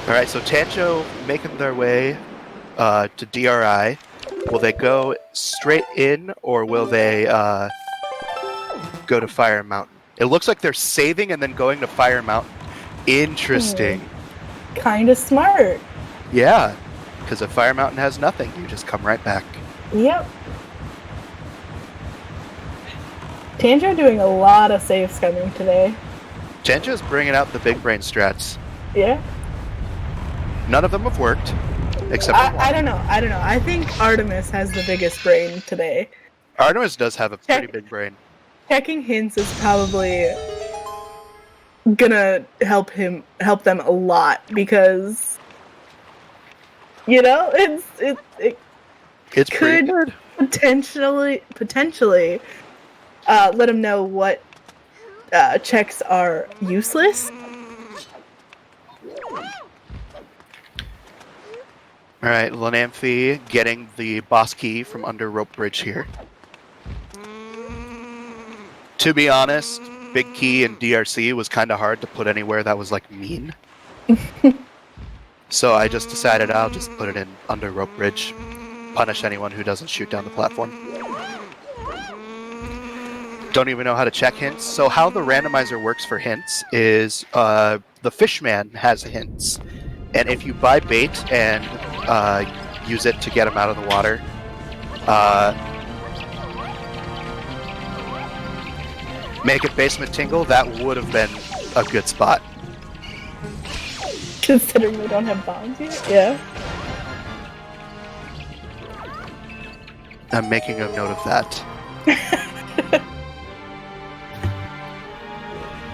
Alright, so Tanjo making their way to DRI. Will they go straight in, or will they go to Fire Mountain? It looks like they're saving and then going to Fire Mountain. Interesting. Kinda smart. Yeah, because if Fire Mountain has nothing, you just come right back. Yep. Tanjo doing a lot of save scumming today. Tanjo's bringing out the big brain strats. Yeah. None of them have worked, except for one. I don't know. I think Artemis has the biggest brain today. Artemis does have a pretty big brain. Checking hints is probably gonna help them a lot because it It's pretty could good. potentially let him know what checks are useless. Alright, Lanamphy getting the boss key from under Rope Bridge here. To be honest, Big Key and DRC was kind of hard to put anywhere that was, like, mean. So I just decided I'll just put it in under Rope Bridge. Punish anyone who doesn't shoot down the platform. Don't even know how to check hints. So how the randomizer works for hints is the Fishman has hints. And if you buy bait and use it to get him out of the water, make it basement tingle, that would have been a good spot. Considering we don't have bombs yet? Yeah. I'm making a note of that.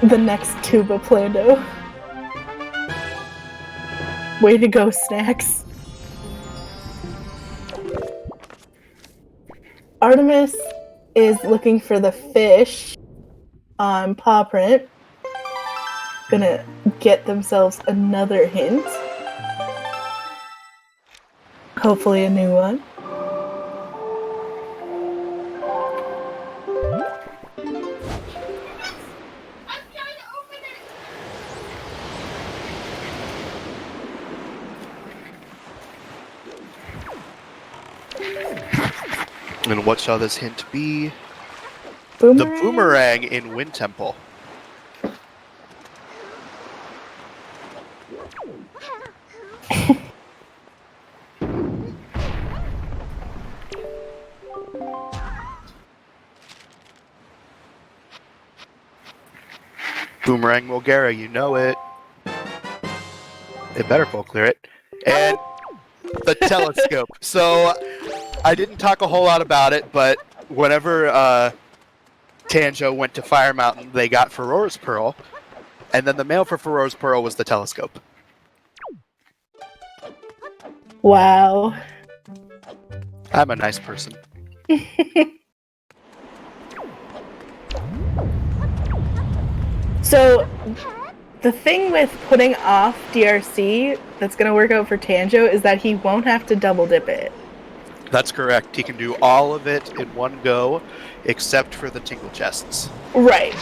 The next Tuba Plando. Way to go, Snacks. Artemis is looking for the fish on paw print. Gonna get themselves another hint. Hopefully a new one. And what shall this hint be? Boomerang? The boomerang in Wind Temple. Boomerang Mulgara, you know it. It better full clear it. And the telescope. So I didn't talk a whole lot about it, but whenever Tanjo went to Fire Mountain, they got Furor's Pearl, and then the mail for Furor's Pearl was the telescope. Wow. I'm a nice person. So, the thing with putting off DRC that's going to work out for Tanjo is that he won't have to double dip it. That's correct. He can do all of it in one go, except for the tingle chests. Right.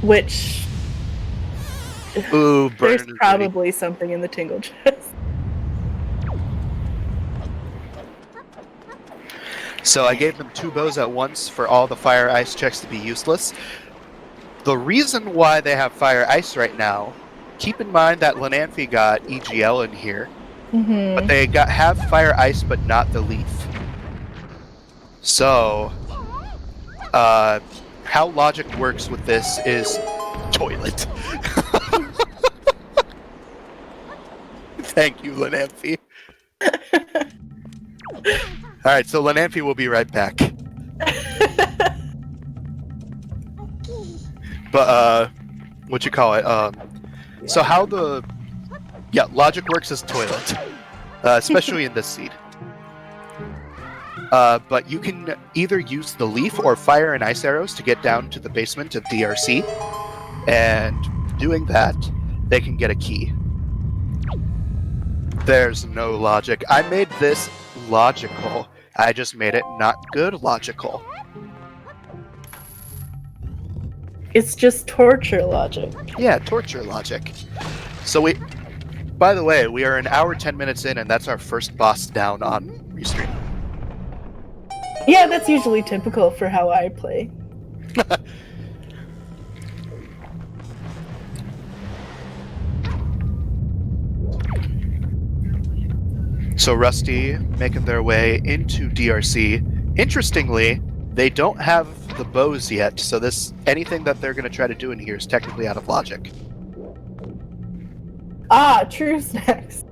Which, Ooh, there's burn. probably something in the tingle chest. So I gave them 2 bows at once for all the fire ice checks to be useless. The reason why they have fire ice right now, keep in mind that Lanamphy got EGL in here, but they have fire ice but not the leaf. So, how logic works with this is toilet. Thank you, Lanamphy. Alright, so Lanamphy will be right back. But, what you call it, so how the, logic works as toilet, especially in this seed. But you can either use the leaf or fire and ice arrows to get down to the basement of DRC, and doing that, they can get a key. There's no logic. I made this logical. I just made it not good logical. It's just torture logic. Yeah, torture logic. So by the way, we are an hour 10 minutes in, and that's our first boss down on Restream. Yeah, that's usually typical for how I play. So Rusty making their way into DRC. Interestingly, they don't have the bows yet, so anything that they're going to try to do in here is technically out of logic. Ah, true snacks.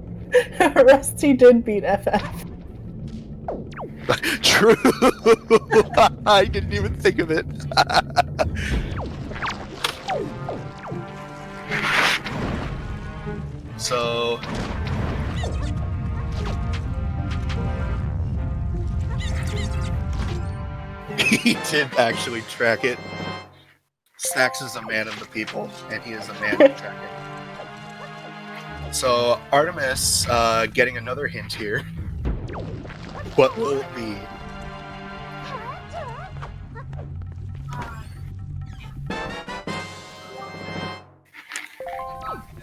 Rusty did beat FF. True. I didn't even think of it. So he did actually track it. Snacks is a man of the people, and he is a man of tracking. So Artemis getting another hint here. What will it be?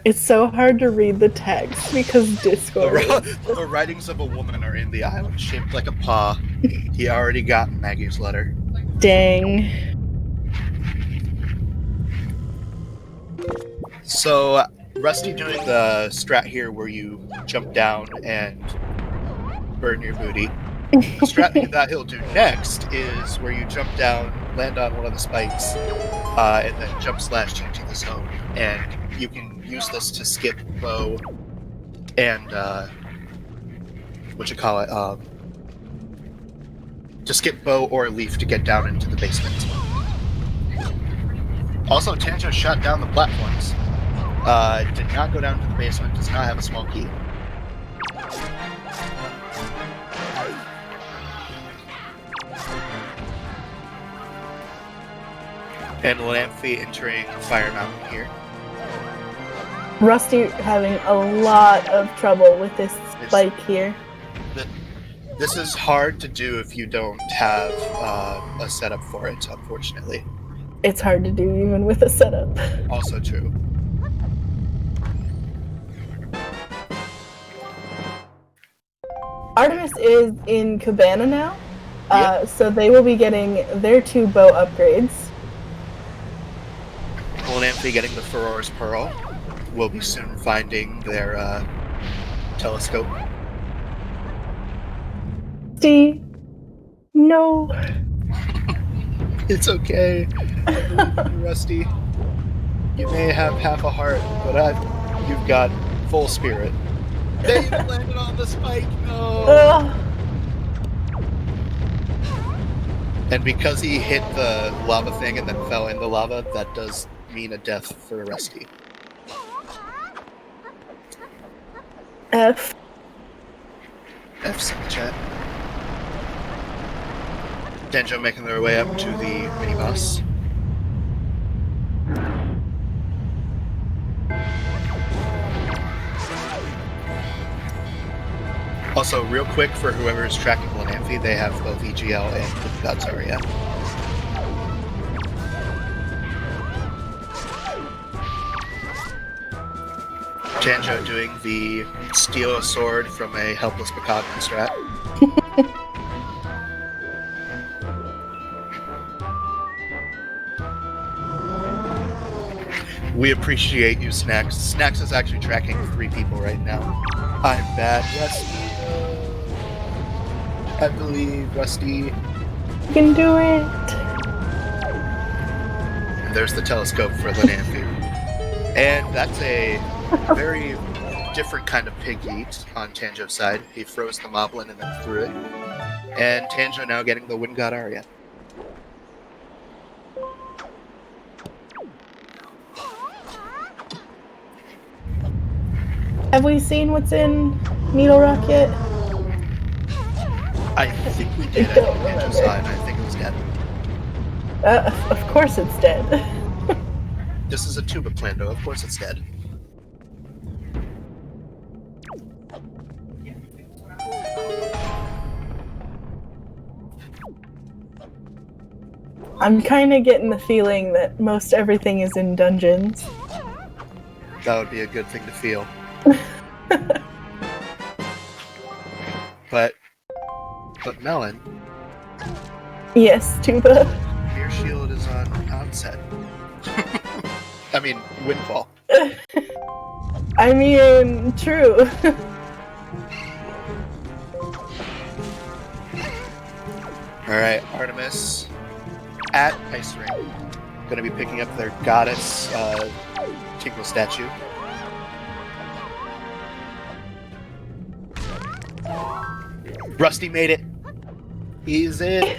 It's so hard to read the text because Discord. The writings of a woman are in the island, shaped like a paw. He already got Maggie's letter. Dang. So, Rusty doing the strat here where you jump down and burn your booty. The strat that he'll do next is where you jump down, land on one of the spikes, and then jump slash into the zone. And you can use this to skip bow and to skip bow or leaf to get down into the basement. Also, Tanjo shot down the platforms. Did not go down to the basement, does not have a small key. And Lamphy entering Fire Mountain here. Rusty having a lot of trouble with this spike here. This is hard to do if you don't have a setup for it, unfortunately. It's hard to do even with a setup. Also true. Artemis is in Cabana now, Yep. so they will be getting their 2 bow upgrades. Lamphy getting the Furor's Pearl. Will be soon finding their telescope. See? No. It's okay, Rusty. You may have half a heart, but you've got full spirit. They even landed on the spike. No. Ugh. And because he hit the lava thing and then fell in the lava, that does mean a death for Rusty. F. F's in the chat. Denjo making their way up to the mini boss. Also, real quick for whoever is tracking Lanamphy, they have both EGL and the Gods Aria. Janjo doing the steal a sword from a helpless Bacogman strat. We appreciate you, Snacks. Snacks is actually tracking 3 people right now. I'm bad, Rusty. I believe, Rusty. You can do it. There's the telescope for Lanamphy. And that's a very different kind of pig eat on Tanjo's side. He froze the Moblin and then threw it. And Tanjo now getting the Wind God Aria. Have we seen what's in Needle Rock yet? I think we did at Tanjo's side, and I think it was dead. Of course it's dead. This is a Tuba Plando, of course it's dead. I'm kind of getting the feeling that most everything is in dungeons. That would be a good thing to feel. But Melon, Yes, Tuba. your shield is on onset. I mean, Windfall. I mean, true. Alright, Artemis at Ice Ring. Gonna be picking up their goddess Tinkle statue. Rusty made it. He's in.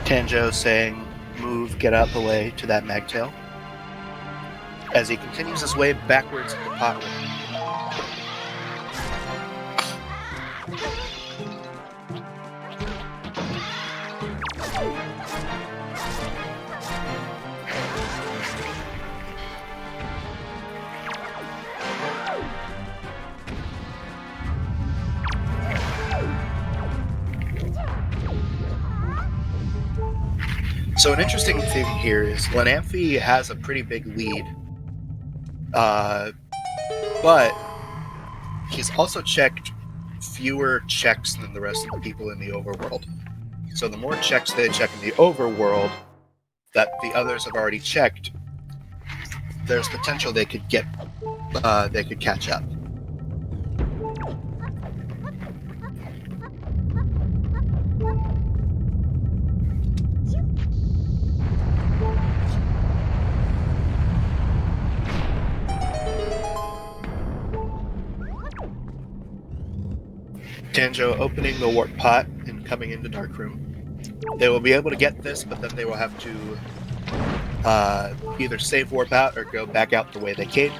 Tanjo saying, move, get out the way to that magtail. As he continues his way backwards into pot room. So an interesting thing here is Lanamphy has a pretty big lead, but he's also checked fewer checks than the rest of the people in the overworld. So the more checks they check in the overworld that the others have already checked, there's potential they could catch up. Tanjo opening the warp pot and coming into Darkroom. They will be able to get this, but then they will have to either save warp out or go back out the way they came,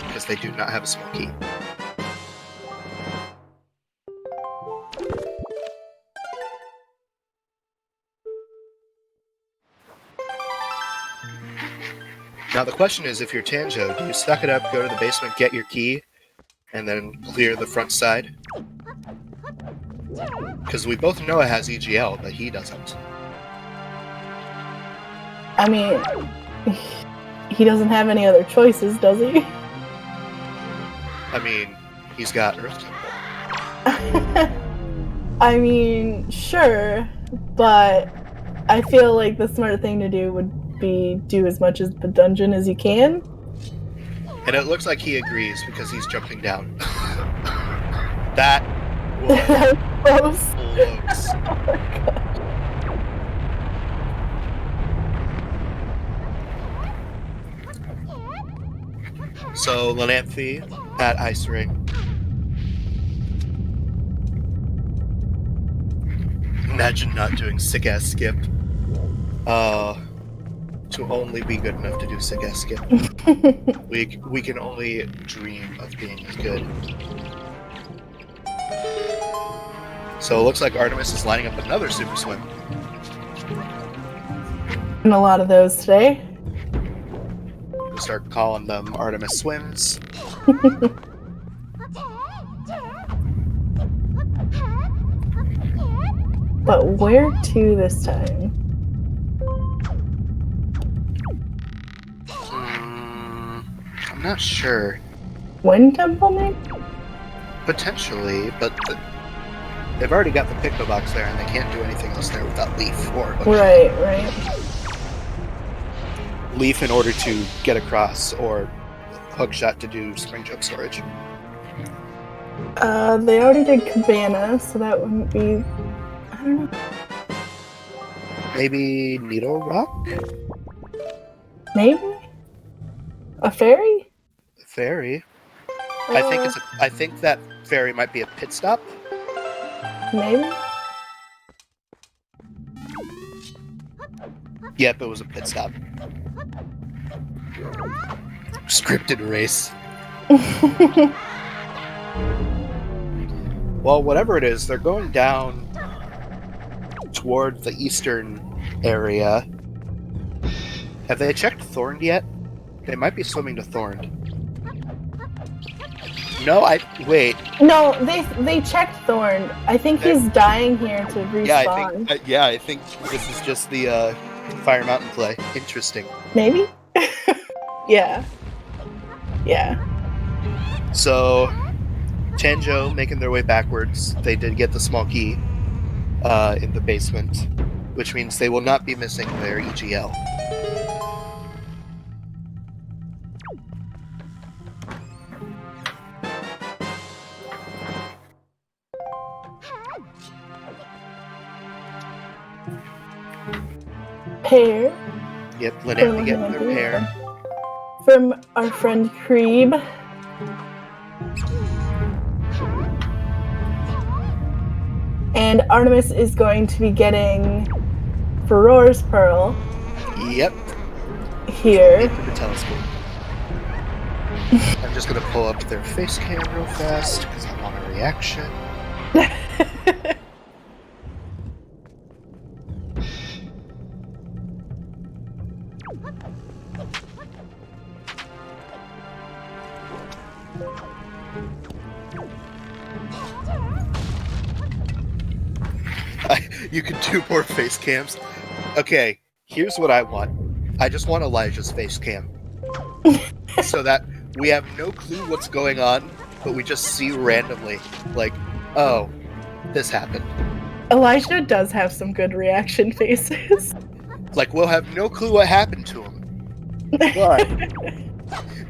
because they do not have a small key. Now the question is, if you're Tanjo, do you suck it up, go to the basement, get your key, and then clear the front side? Because we both know it has EGL, but he doesn't. I mean, he doesn't have any other choices, does he? I mean, he's got Earth Temple. I mean, sure, but I feel like the smart thing to do would be do as much as the dungeon as you can. And it looks like he agrees because he's jumping down. That was That was close. close. So, Lanamphy at Ice Ring. Imagine not doing sick-ass skip. To only be good enough to do sick-ass skip. We can only dream of being as good. So it looks like Artemis is lining up another super swim. And a lot of those today. We'll start calling them Artemis swims. But where to this time? I'm not sure. Wind Temple, maybe? Potentially, but they've already got the Picto Box there, and they can't do anything else there without Leaf or Right. Leaf in order to get across, or Hookshot to do Spring Choke storage. They already did Cabana, so that wouldn't be... I don't know. Maybe Needle Rock? Maybe? A fairy? Fairy. I think that fairy might be a pit stop. Maybe? Yep, it was a pit stop. Scripted race. Well, whatever it is, they're going down toward the eastern area. Have they checked Thorned yet? They might be swimming to Thorned. No, wait. No, they checked Thorn. I think he's dying here to respawn. I think this is just the Fire Mountain play. Interesting. Maybe? Yeah. So, Tanjo making their way backwards. They did get the small key in the basement, which means they will not be missing their EGL. Pear. Yep, Lanamphy getting their pair. From our friend Creeb. And Artemis is going to be getting Furor's Pearl. Yep. Here. Into the telescope. I'm just gonna pull up their face cam real fast because I want a reaction. You can do more face cams. Okay, here's what I want. I just want Elijah's face cam. So that we have no clue what's going on, but we just see randomly, like, oh, this happened. Elijah does have some good reaction faces. Like, we'll have no clue what happened to him. But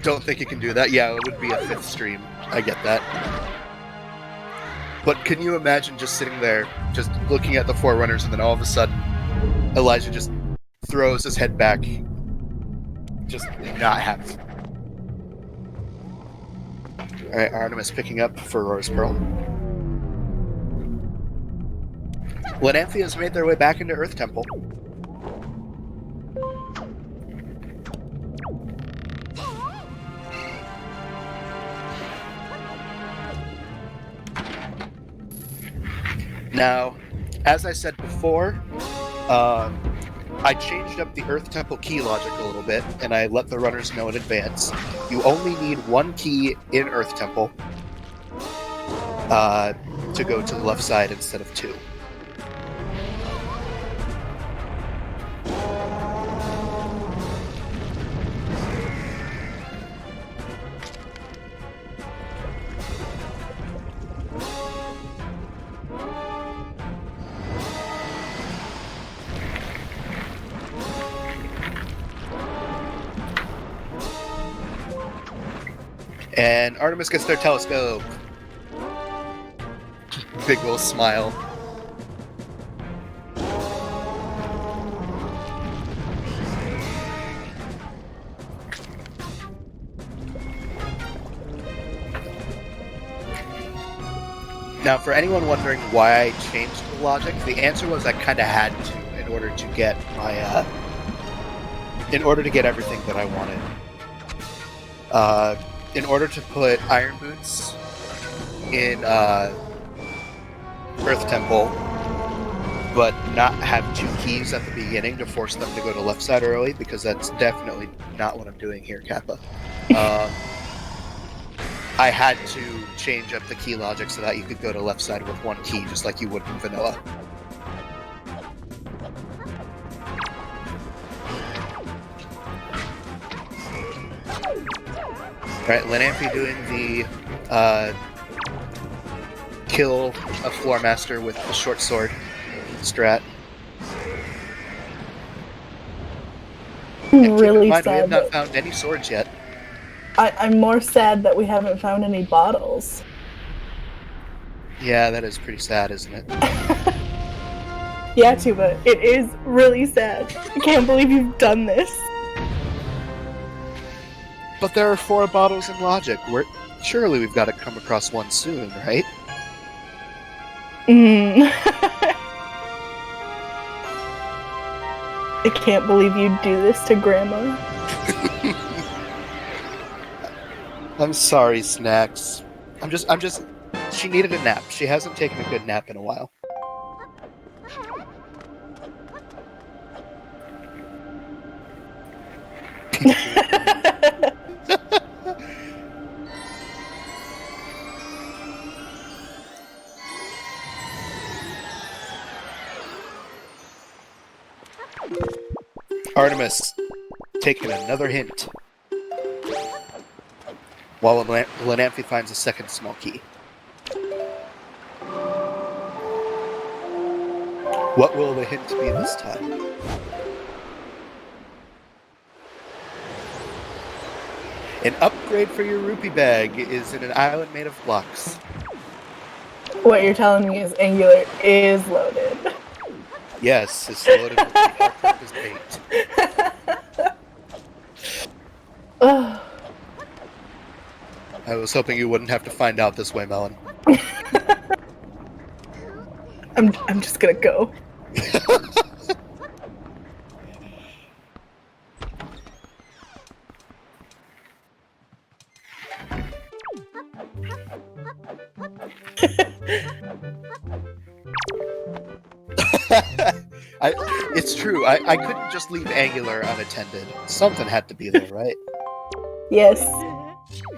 don't think you can do that. Yeah, it would be a fifth stream. I get that. But can you imagine just sitting there, just looking at the Forerunners, and then all of a sudden, Elijah just throws his head back. Just not happy. Alright, Artemis picking up for Rose Pearl. Lanamphy has made their way back into Earth Temple. Now, as I said before, I changed up the Earth Temple key logic a little bit, and I let the runners know in advance. You only need one key in Earth Temple to go to the left side instead of two. And Artemis gets their telescope. Big little smile. Now, for anyone wondering why I changed the logic, the answer was I kind of had to in order to get my, in order to get everything that I wanted. In order to put Iron Boots in Earth Temple, but not have 2 keys at the beginning to force them to go to left side early, because that's definitely not what I'm doing here, Kappa. I had to change up the key logic so that you could go to left side with 1 key, just like you would in vanilla. Alright, Lanampy doing the kill a floor master with a short sword strat. And Really keep in mind, we have sad. not found any swords yet. I'm more sad that we haven't found any bottles. Yeah, that is pretty sad, isn't it? Yeah, Tuba, it is really sad. I can't believe you've done this. But there are 4 bottles in Logic. Surely we've got to come across one soon, right? I can't believe you'd do this to Grandma. I'm sorry, Snacks. I'm just... She needed a nap. She hasn't taken a good nap in a while. Artemis, taking another hint. While Lanamphy finds a second small key. What will the hint be this time? An upgrade for your rupee bag is in an island made of blocks. What you're telling me is Angular is loaded. Yes, it's loaded with the all-purpose bait. Ugh. I was hoping you wouldn't have to find out this way, Melon. I'm just gonna go. It's true. I couldn't just leave Angular unattended. Something had to be there, right? Yes.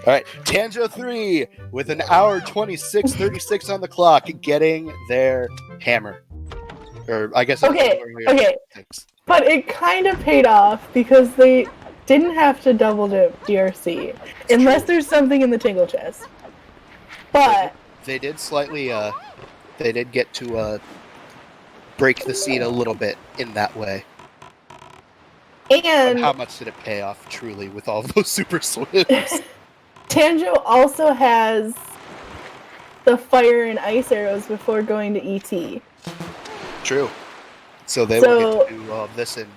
Alright, Tanjo 3 with an hour 26:36 on the clock, getting their hammer. Or I guess Okay, it's okay. 6. But it kind of paid off because they didn't have to double dip DRC. Unless there's something in the tingle chest. But They did slightly, they did get to, break the seed a little bit in that way. and How much did it pay off, truly, with all those super swims? Tanjo also has the fire and ice arrows before going to ET. True. So they will get to do this in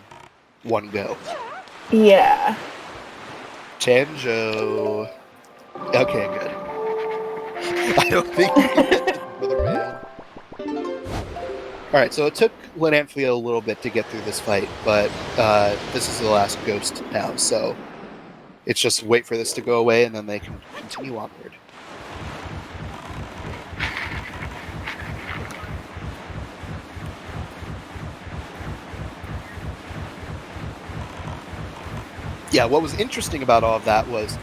one go. Yeah. Tanjo... Okay, good. I don't think we can get to Brother Man. Alright, so it took Lanamphy a little bit to get through this fight, but this is the last ghost now, so it's just wait for this to go away and then they can continue onward. Yeah, what was interesting about all of that was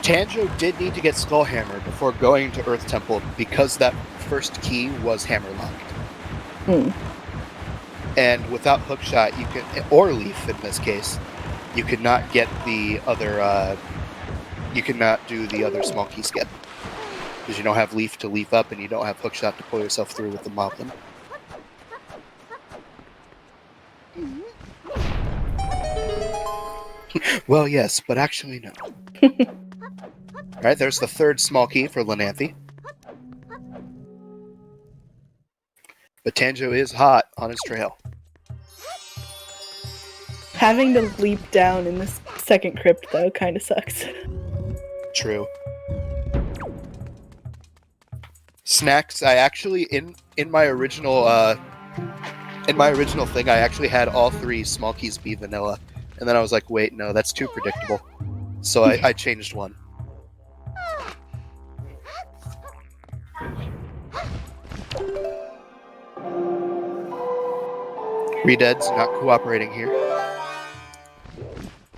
Tanjo did need to get Skullhammer before going to Earth Temple because that first key was hammer locked. And without Hookshot, you can, or Leaf in this case, you could not get the other, you could not do the other small key skip. Because you don't have Leaf to leaf up and you don't have Hookshot to pull yourself through with the Moblin. Well, yes, but actually no. Alright, there's the third small key for Lanamphy. But Tanjo is hot on his trail. Having to leap down in this second crypt, though, kind of sucks. True. Snacks, I actually in my original thing, I actually had all 3 small keys be vanilla, and then I was like, wait, no, that's too predictable. So I changed one. Redead's not cooperating here.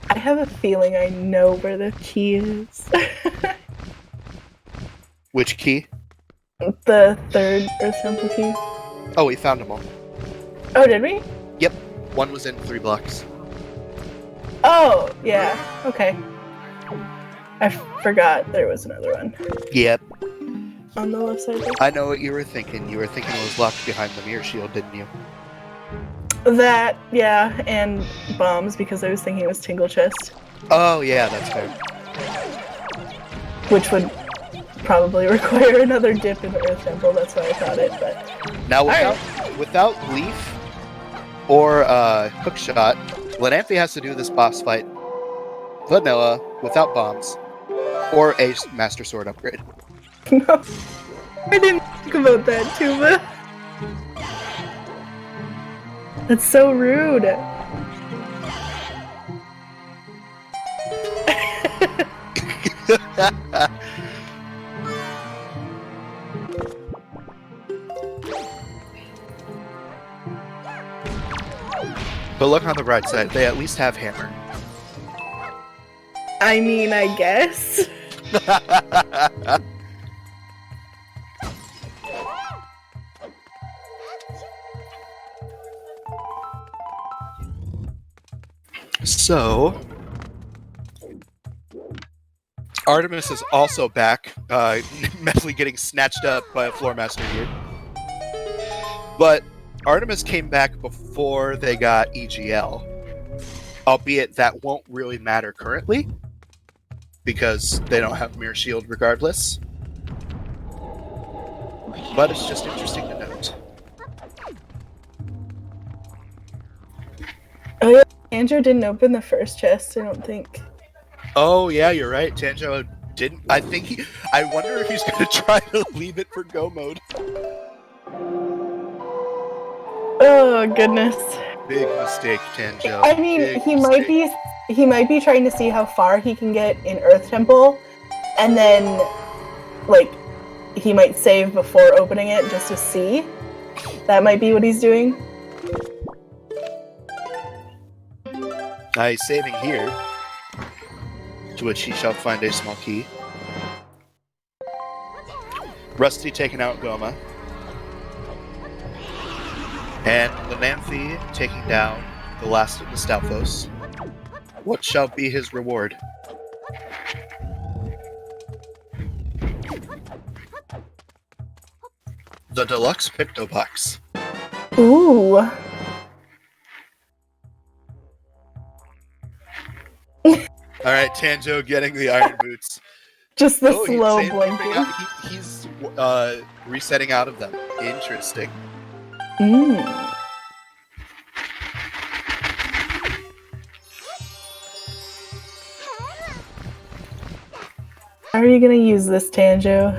I have a feeling I know where the key is. Which key? The third Earth Temple key. Oh, we found them all. Oh, did we? Yep, one was in 3 blocks. Oh, yeah. Okay. I forgot there was another one Yep, on the left side there. I know what you were thinking. You were thinking it was locked behind the mirror shield, didn't you? That, yeah, and bombs because I was thinking it was Tingle Chest, Oh, yeah, that's fair. which would probably require another dip in the Earth Temple. That's why I thought it, but Now, without Leaf or Hookshot, Lanamphy has to do this boss fight vanilla without bombs or a Master Sword upgrade. no, I didn't think about that, Tuba. That's so rude. But look on the bright side, they at least have Hammer. I mean, I guess. So, Artemis is also back, mentally getting snatched up by a Floor Master here. But Artemis came back before they got EGL, albeit that won't really matter currently, because they don't have Mirror Shield regardless. But it's just interesting to note. Oh yeah, Andrew didn't open the first chest, I don't think. Oh yeah, you're right. Tanjo didn't. I wonder if he's gonna try to leave it for go mode. Oh goodness. Big mistake, Tanjo. I mean, Big he mistake. might be trying to see how far he can get in Earth Temple, and then, like, he might save before opening it just to see. That might be what he's doing. He's saving here, to which he shall find a small key. Rusty taking out Goma. And Lanamphy taking down the last of the Stalfos. What shall be his reward? The Deluxe Picto Box. Ooh. Alright, Tanjo getting the Iron Boots. Just the Oh, slow he's blinking. he's resetting out of them. Interesting. How are you gonna use this, Tanjo?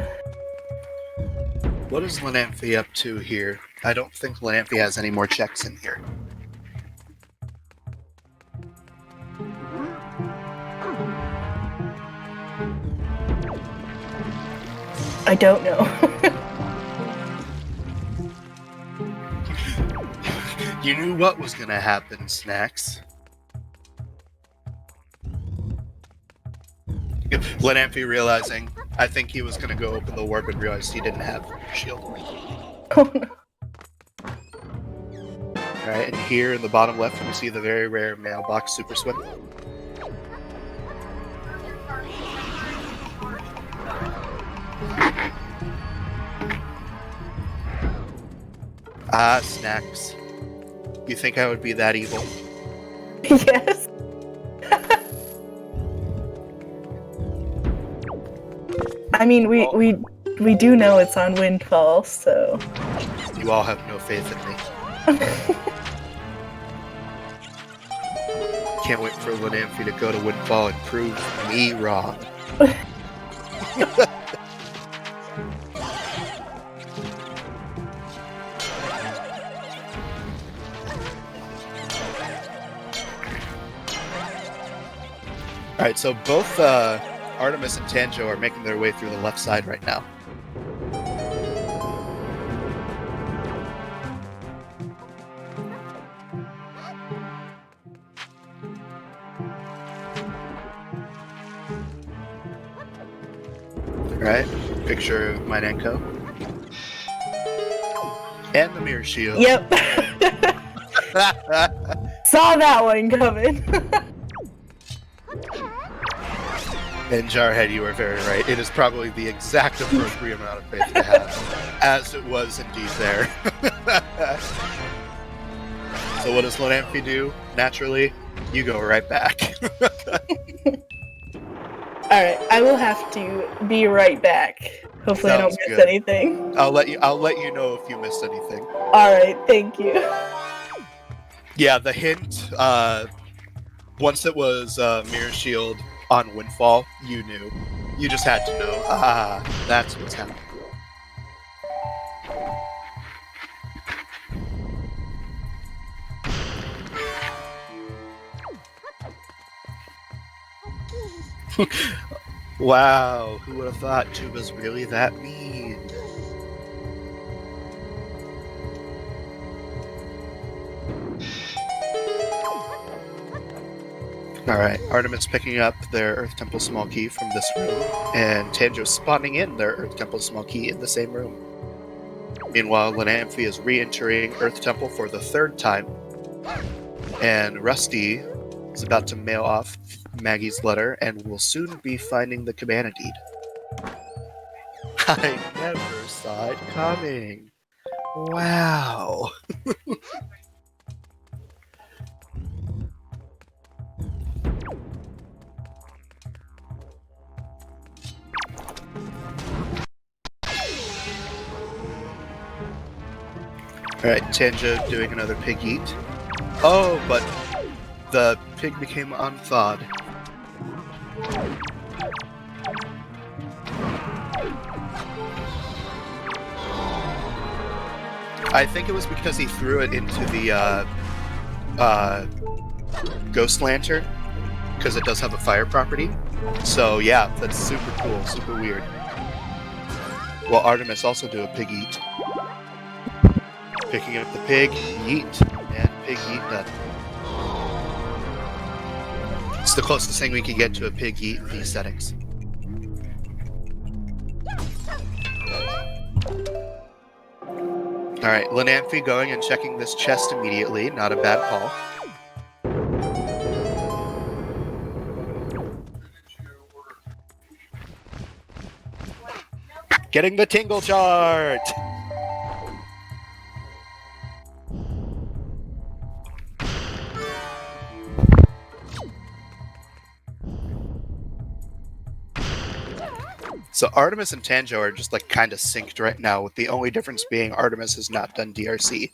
What is Lanamphy up to here? I don't think Lanamphy has any more checks in here. I don't know. You knew what was gonna happen, Snacks. Lanamphy realizing, I think he was gonna go open the warp and realized he didn't have a shield. Oh no. Alright, and here in the bottom left, we see the very rare mailbox super swim. Ah, Snacks. You think I would be that evil? Yes. I mean, we do know it's on Windfall, so. You all have no faith in me. Can't wait for Lanamphy to go to Windfall and prove me wrong. Alright, so both Artemis and Tanjo are making their way through the left side right now. Alright, picture of my Nenko. And the mirror shield. Yep. Saw that one coming. And Jarhead, you are very right. It is probably the exact appropriate amount of faith to have, as it was indeed there. So what does Lonamphy do? Naturally, you go right back. Alright, I will have to be right back. Hopefully I don't Sounds miss good. anything. I'll let you know if you missed anything. Alright, thank you. Yeah, the hint, once it was Mirror Shield on Windfall, you knew. You just had to know. Ah, that's what's happening. Wow, who would have thought Tuba's really that mean? Alright, Artemis picking up their Earth Temple Small Key from this room, and Tanjo spawning in their Earth Temple Small Key in the same room. Meanwhile, Lonamphy is re-entering Earth Temple for the third time, and Rusty is about to mail off Maggie's letter and will soon be finding the Cabana deed. I never saw it coming. Wow. Alright, Tanjo doing another pig eat. Oh, but the pig became unthawed. I think it was because he threw it into the ghost lantern, because it does have a fire property. So yeah, that's super cool, super weird. Well, Artemis also do a pig eat. Picking up the pig, yeet, and pig yeet done. It's the closest thing we can get to a pig yeet in these settings. Alright, Lonamphy going and checking this chest immediately, not a bad call. Getting the tingle chart! So Artemis and Tanjo are just like kind of synced right now, with the only difference being Artemis has not done DRC.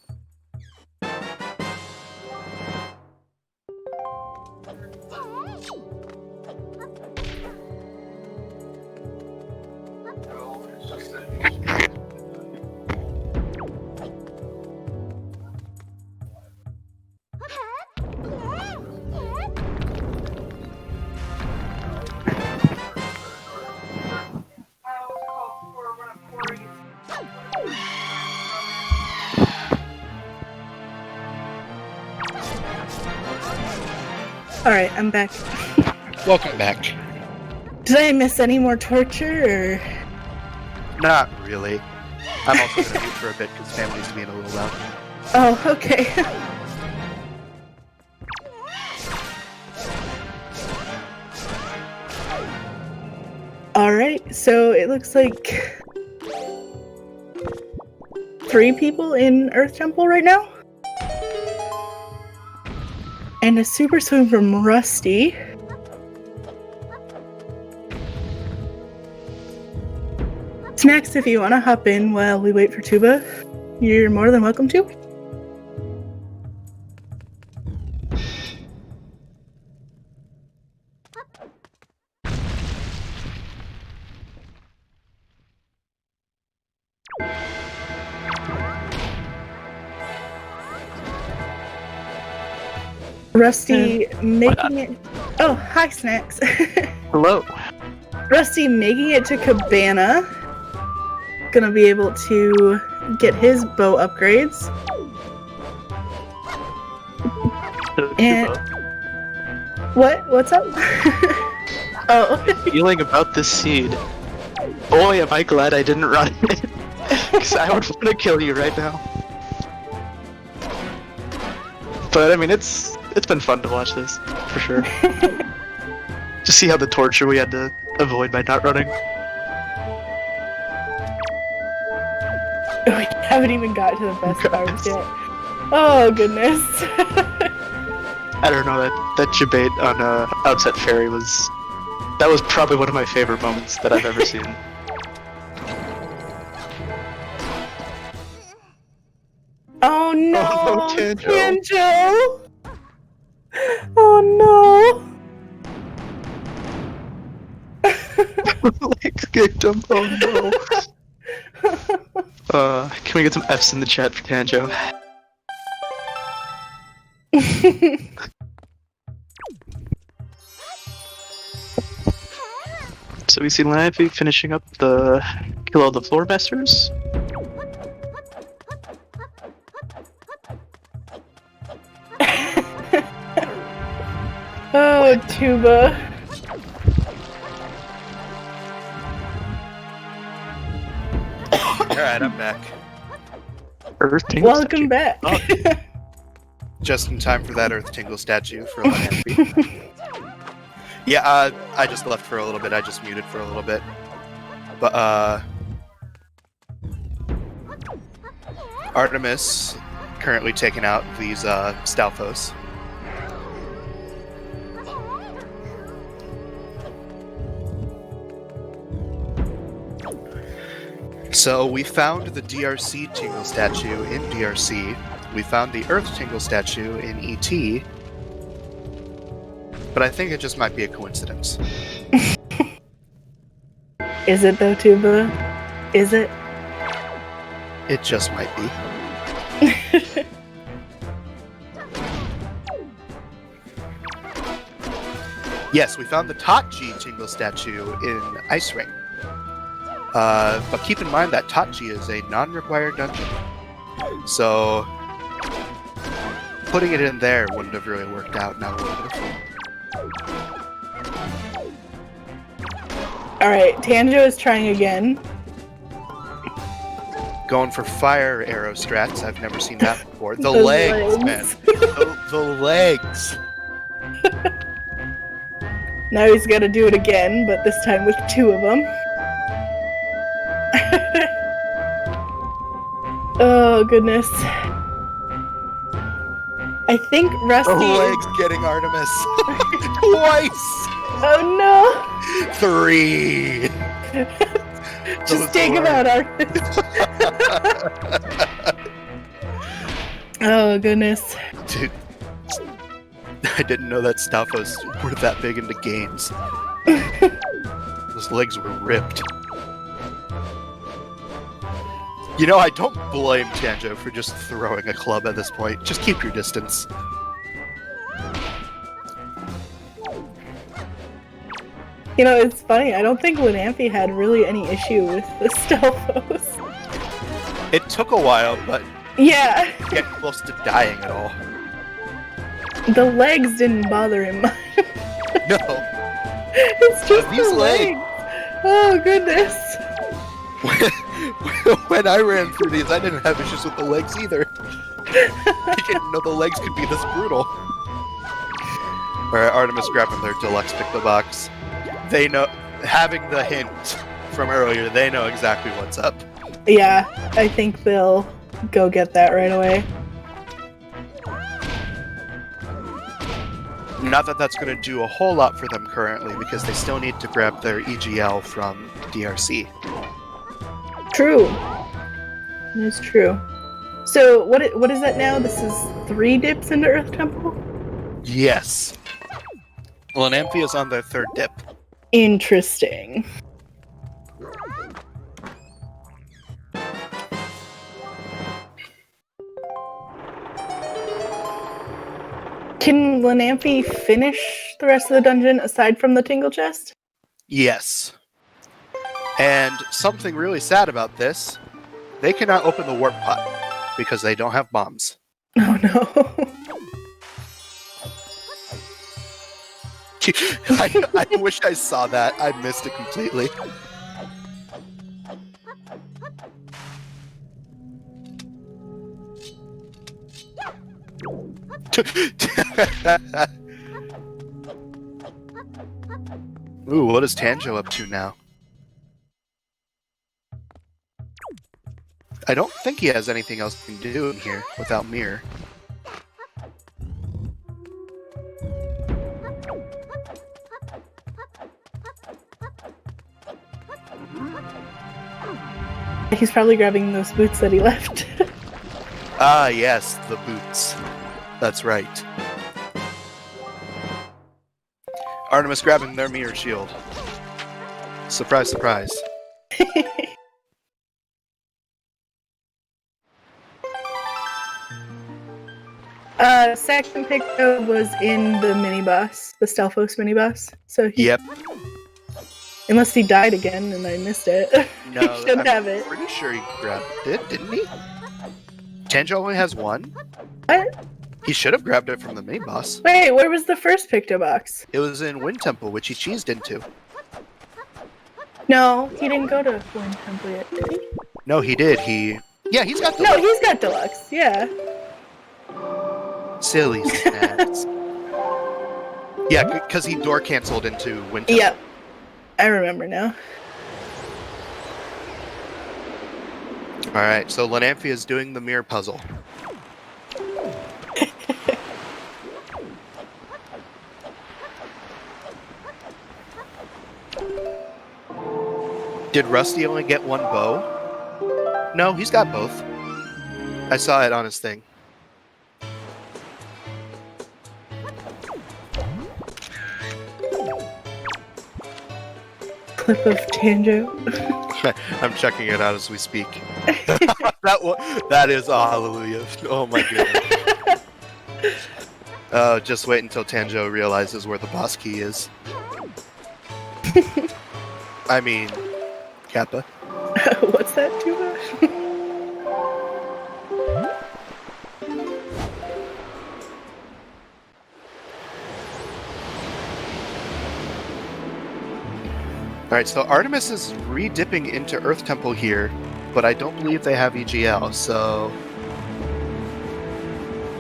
Alright, I'm back. Welcome back. Did I miss any more torture, or...? Not really. I'm also going to mute for a bit because family's being a little loud. Oh, okay. Alright, so it looks like 3 people in Earth Temple right now. And a super swim from Rusty. Snacks, if you want to hop in while we wait for Tuba, you're more than welcome to. Rusty making it Oh, hi, Snacks. Hello. Rusty making it to Cabana. Gonna be able to get his bow upgrades. And what? What's up? Oh. Feeling about this seed. Boy, am I glad I didn't run it. Because I would want to kill you right now. But I mean, it's been fun to watch this, for sure. Just see how the torture we had to avoid by not running. We haven't even got to the best parts yet. Oh, goodness. I don't know, that debate on Outset Ferry was... That was probably one of my favorite moments that I've ever seen. Oh no! Oh, Tanjo. Tanjo! Oh no! Legs kicked him, oh no. Can we get some F's in the chat for Tanjo? So we see Lampy finishing up the kill all the floor masters. Oh, Tuba. Alright, I'm back. Earth Tingle Welcome back. Oh. Just in time for that Earth Tingle statue for Lampy. Yeah, I just left for a little bit. I just muted for a little bit. But, Artemis currently taking out these, Stalfos. So, we found the DRC Tingle statue in DRC. We found the Earth Tingle statue in ET. But I think it just might be a coincidence. Is it though, Tuba? Is it? It just might be. Yes, we found the Tachi Tingle statue in Ice Ring. But keep in mind that Tachi is a non-required dungeon. So, putting it in there wouldn't have really worked out now, would it? Alright, Tanjo is trying again. Going for fire arrow strats. I've never seen that before. The Those legs, man. The legs. Now he's gotta do it again, but this time with two of them. Oh, goodness. I think Rusty The is... legs getting Artemis. Twice. Oh no! 3. Just take him out, Artemis. Oh, goodness. Dude, I didn't know that Stalfos were that big into games. Those legs were ripped. You know, I don't blame Tanjo for just throwing a club at this point. Just keep your distance. You know, it's funny. I don't think Linampy had really any issue with the Stalfos. It took a while, but Yeah. get close to dying at all. The legs didn't bother him much. No. It's just These the legs. Oh, goodness. When I ran through these, I didn't have issues with the legs either. I didn't know the legs could be this brutal. Alright, Artemis grabbing their deluxe pick the box. They know, having the hint from earlier, they know exactly what's up. Yeah, I think they'll go get that right away. Not that that's going to do a whole lot for them currently, because they still need to grab their EGL from DRC. True. It is true. So, what is that now? This is 3 dips into Earth Temple? Yes. Well, an Amphi is on their 3rd dip. Interesting. Can Lanamphy finish the rest of the dungeon aside from the tingle chest? Yes. And something really sad about this, they cannot open the warp pot because they don't have bombs. Oh no. I wish I saw that. I missed it completely. Ooh, what is Tanjo up to now? I don't think he has anything else he can do in here without Mirror. He's probably grabbing those boots that he left. Ah, yes, the boots. That's right. Artemis grabbing their mirror shield. Surprise, surprise. Second picture was in the mini boss, the Stelphos mini boss. So he, Yep. unless he died again and I missed it, No, he should have I'm it. pretty sure he grabbed it, didn't he? Tanjo only has one? What? He should have grabbed it from the main boss. Wait, where was the first picto box? It was in Wind Temple, which he cheesed into. No, he didn't go to Wind Temple yet, did he? No, he did. Yeah, he's got the No, he's got deluxe. Yeah. silly snaps. Yeah, because he door canceled into Wind Temple. Yep. I remember now. Alright, so Lanamphy is doing the mirror puzzle. Did Rusty only get one bow? No, he's got both. I saw it on his thing. Clip of Tanjo. I'm checking it out as we speak. That is a hallelujah. Oh my goodness. Just wait until Tanjo realizes where the boss key is. I mean, Kappa. What's that, Tuba? Alright, so Artemis is re-dipping into Earth Temple here, but I don't believe they have EGL, so...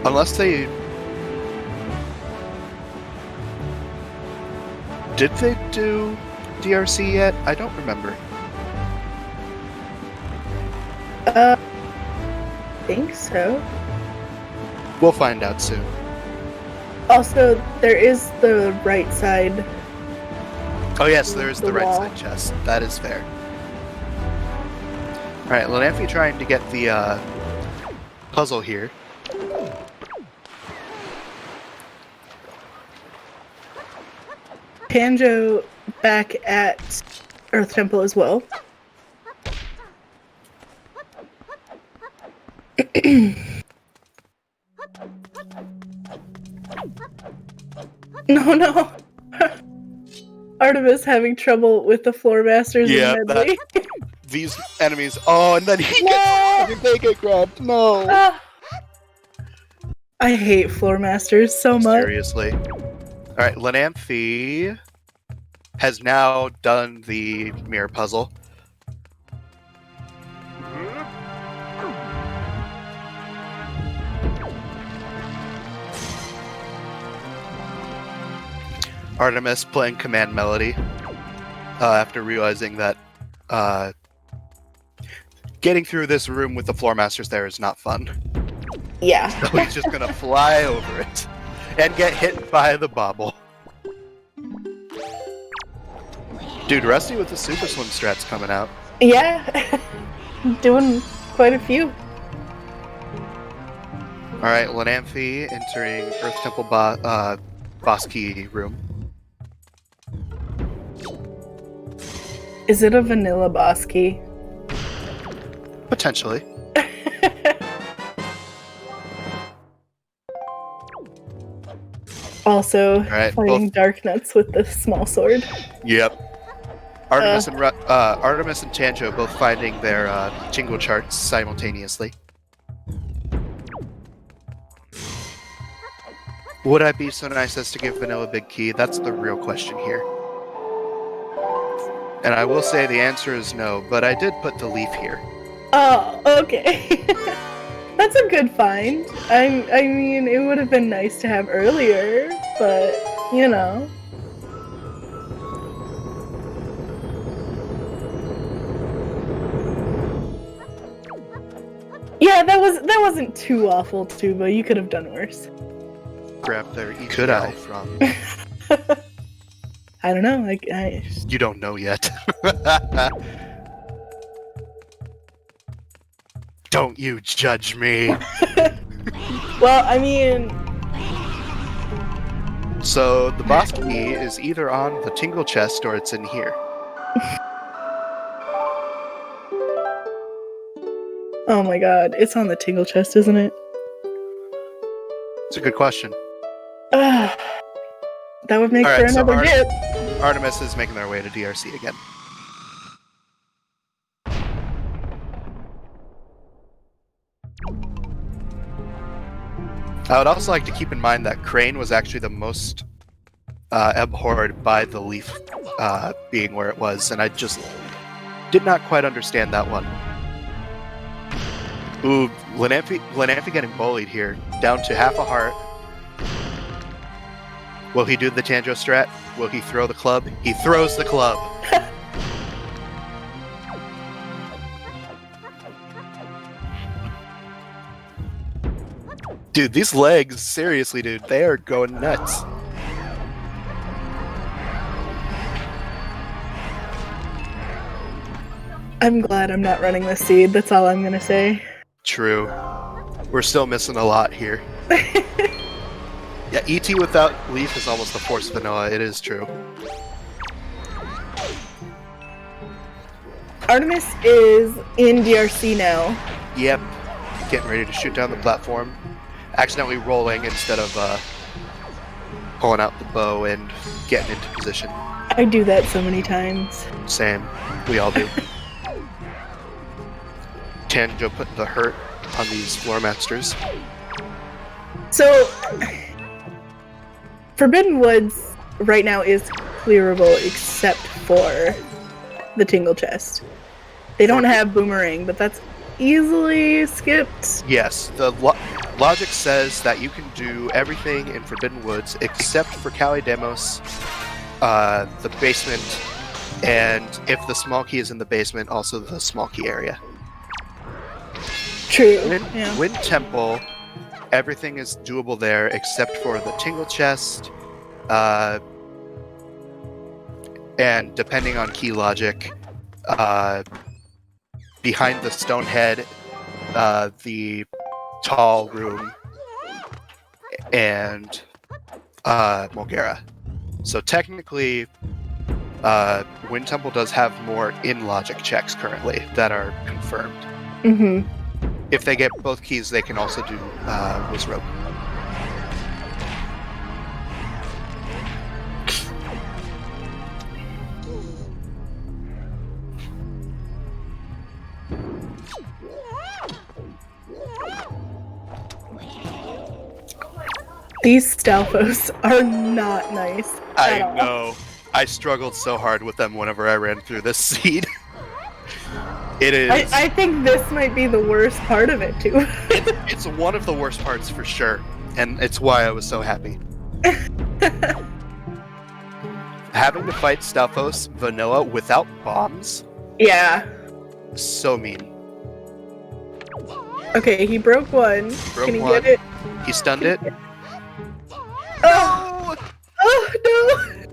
Unless they... Did they do DRC yet? I don't remember. Think so. We'll find out soon. Also, there is the right side. Oh yes, there's The the right wall. side chest. That is fair. Alright, Lanamphy trying to get the puzzle here. Tanjo back at Earth Temple as well. No. Artemis having trouble with the floor masters Yeah, in Medley. These enemies. Oh, and then they get grabbed. No. Ah. I hate floor masters so much. Seriously. Alright, Lanamphy has now done the mirror puzzle. Artemis playing Command Melody after realizing that getting through this room with the floor masters there is not fun. Yeah. So he's just gonna fly over it and get hit by the bobble. Dude, Rusty with the Super Swim strats coming out. Yeah. Doing quite a few. Alright, Lanamphy entering Earth Temple boss key room. Is it a vanilla boss key? Potentially. Also, right, fighting dark nuts with the small sword. Yep. Artemis and Tanjo both finding their jingle charts simultaneously. Would I be so nice as to give Vanilla Big Key? That's the real question here. And I will say the answer is no, but I did put the leaf here. Oh, okay. That's a good find. I mean, it would have been nice to have earlier, but, you know. Yeah, that wasn't too awful, Tuba. You could have done worse. Grab their ETL from... I don't know. You don't know yet. Don't you judge me. Well, I mean... So, the boss key is either on the tingle chest or it's in here. Oh my god, it's on the tingle chest, isn't it? It's a good question. That would make for another dip. Artemis is making their way to DRC again. I would also like to keep in mind that Crain was actually the most abhorred by the leaf being where it was, and I just did not quite understand that one. Ooh, Lanamphy getting bullied here, down to half a heart. Will he do the Tanjo strat? Will he throw the club? He throws the club! Dude, these legs, seriously, dude, they are going nuts. I'm glad I'm not running this seed, that's all I'm gonna say. True. We're still missing a lot here. Yeah, ET without Leaf is almost a forced vanilla, it is true. Artemis is in DRC now. Yep. Getting ready to shoot down the platform. Accidentally rolling instead of pulling out the bow and getting into position. I do that so many times. Same. We all do. Tanjo put the hurt on these floor masters. So, Forbidden Woods right now is clearable except for the Tingle Chest. They don't have Boomerang, but that's easily skipped. Yes, the logic says that you can do everything in Forbidden Woods except for Cali Demos, the basement, and if the small key is in the basement, also the small key area. True. Wind Temple, everything is doable there except for the Tingle Chest, and depending on key logic, behind the Stonehead, the Tall Room, and Mulgara. So technically, Wind Temple does have more in-logic checks currently that are confirmed. Mm-hmm. If they get both keys, they can also do Wizrope. These Stalfos are not nice. I know. I struggled so hard with them whenever I ran through this seed. It is. I think this might be the worst part of it, too. It's one of the worst parts for sure, and it's why I was so happy. Having to fight Stalfos vanilla without bombs? Yeah. So mean. Okay, he broke one. Can he get it? He stunned it. Oh! Oh, no!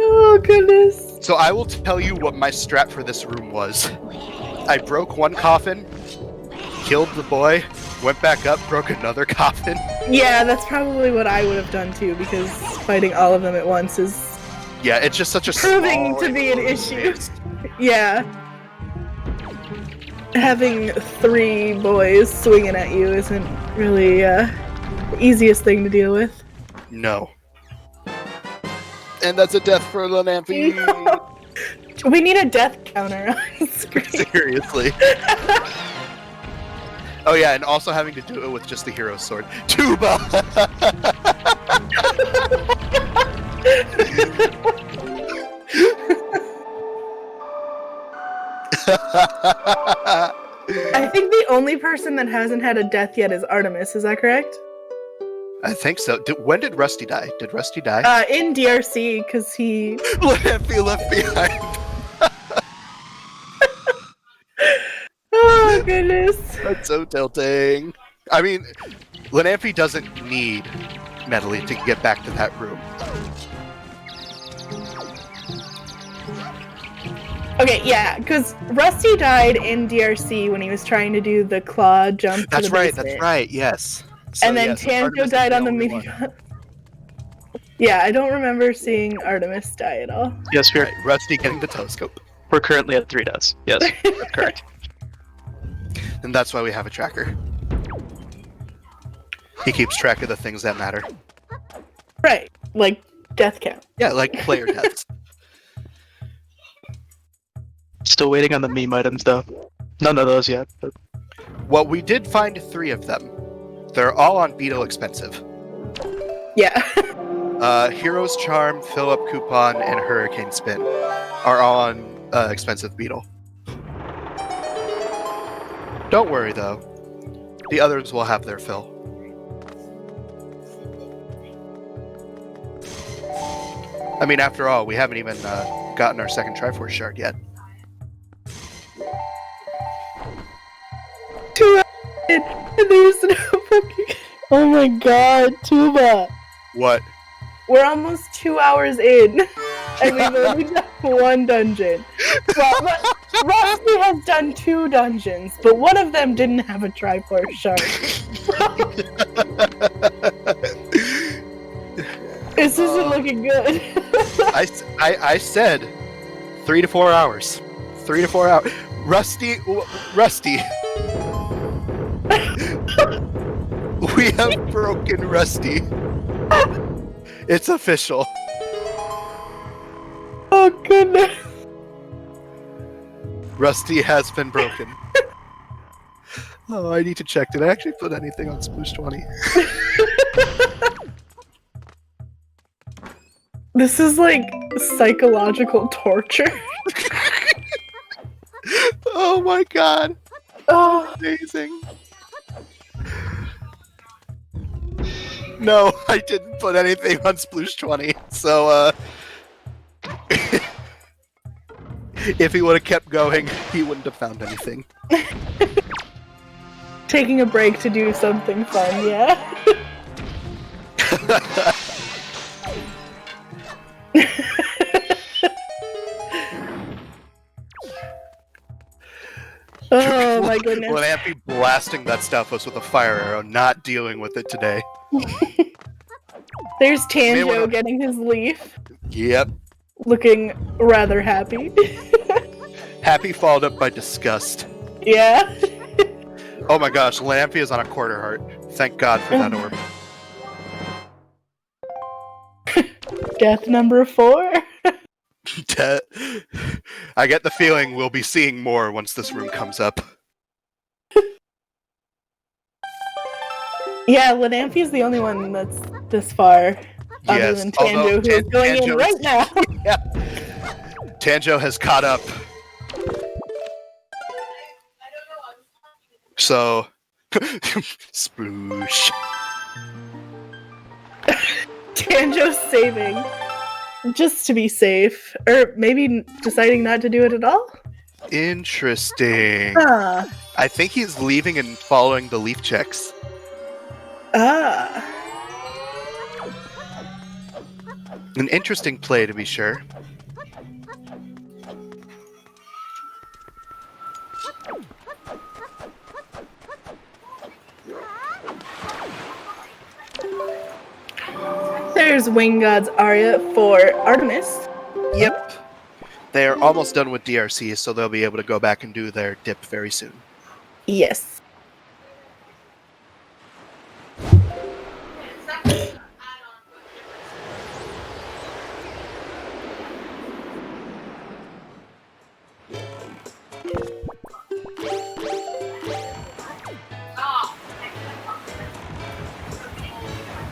Oh, goodness. So I will tell you what my strat for this room was. I broke one coffin, killed the boy, went back up, broke another coffin. Yeah, that's probably what I would have done too, because fighting all of them at once is... Yeah, it's just such a proving to be an issue. Yeah. Having 3 boys swinging at you isn't really the easiest thing to deal with. No. And that's a death for Lanampy. We need a death counter on screen. Seriously. Oh yeah, and also having to do it with just the hero sword. Tuba! I think the only person that hasn't had a death yet is Artemis. Is that correct? I think so. When did Rusty die? Did Rusty die? In DRC, because he... Lanampy left behind. Oh, goodness. That's so tilting. I mean, Lanampy doesn't need Medley to get back to that room. Okay, yeah, because Rusty died in DRC when he was trying to do the claw jump to the basement. That's right, yes. So, and then yes, Tanjo Artemis is died on the only mini. one. Yeah, I don't remember seeing Artemis die at all. Yes, Right, Rusty getting the telescope. we're currently at 3 deaths. Yes, that's correct. And that's why we have a tracker. He keeps track of the things that matter. Right, like death count. Yeah, like player deaths. Still waiting on the meme items though. None of those yet. But Well, we did find 3 of them. They're all on Beetle Expensive. Yeah. Hero's Charm, Fill Up Coupon, and Hurricane Spin are all on Expensive Beetle. Don't worry though. The others will have their fill. I mean, after all, we haven't even gotten our second Triforce shard yet. And there's no fucking... Oh my god, Tuba. What? We're almost 2 hours in, and we've only done 1 dungeon. Rusty has done 2 dungeons, but one of them didn't have a Triforce shard. This isn't looking good. I said 3 to 4 hours. 3 to 4 hours. Rusty. We have broken Rusty. It's official. Oh goodness. Rusty has been broken. Oh, I need to check. Did I actually put anything on Sploosh 20? This is like psychological torture. Oh my god. Oh, Amazing. No, I didn't put anything on Sploosh 20. So, if he would have kept going, he wouldn't have found anything. taking a break to do something fun, yeah. Oh my goodness. Lanampy blasting that Stalfos with a fire arrow, not dealing with it today. There's Tanjo getting his leaf, Yep. looking rather happy. Happy followed up by disgust. Yeah. Oh my gosh, Lanampy is on a quarter heart. Thank God for that orb. Death number 4. I get the feeling we'll be seeing more once this room comes up. Yeah, Lanampy's the only one that's this far. Other Yes, than although Tanjo, who's going in Tanjo right is- now. Yeah. Tanjo has caught up. So, sploosh. Tanjo's saving. Just to be safe. Or maybe deciding not to do it at all? Interesting. Ah. I think he's leaving and following the leaf checks. Ah. An interesting play, to be sure. There's Wing God's Aria for Artemis. Yep. They are almost done with DRC, so they'll be able to go back and do their dip very soon. Yes.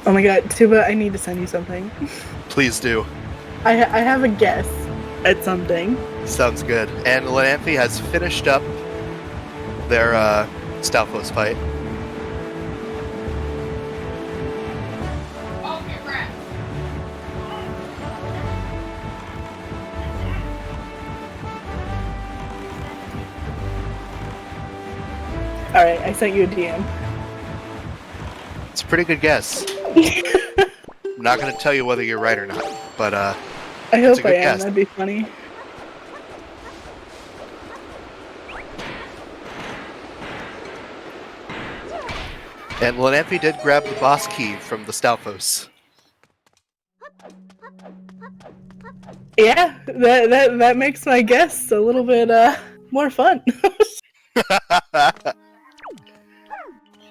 Oh my god, Tuba, I need to send you something. Please do. I have a guess at something. Sounds good. And Lanamphy has finished up their Stalfos fight. Alright, I sent you a DM. It's a pretty good guess. I'm not going to tell you whether you're right or not, but I it's a hope I good am, guess. that'd be funny. And Lanamphy did grab the boss key from the Stalfos. Yeah, that makes my guess a little bit more fun.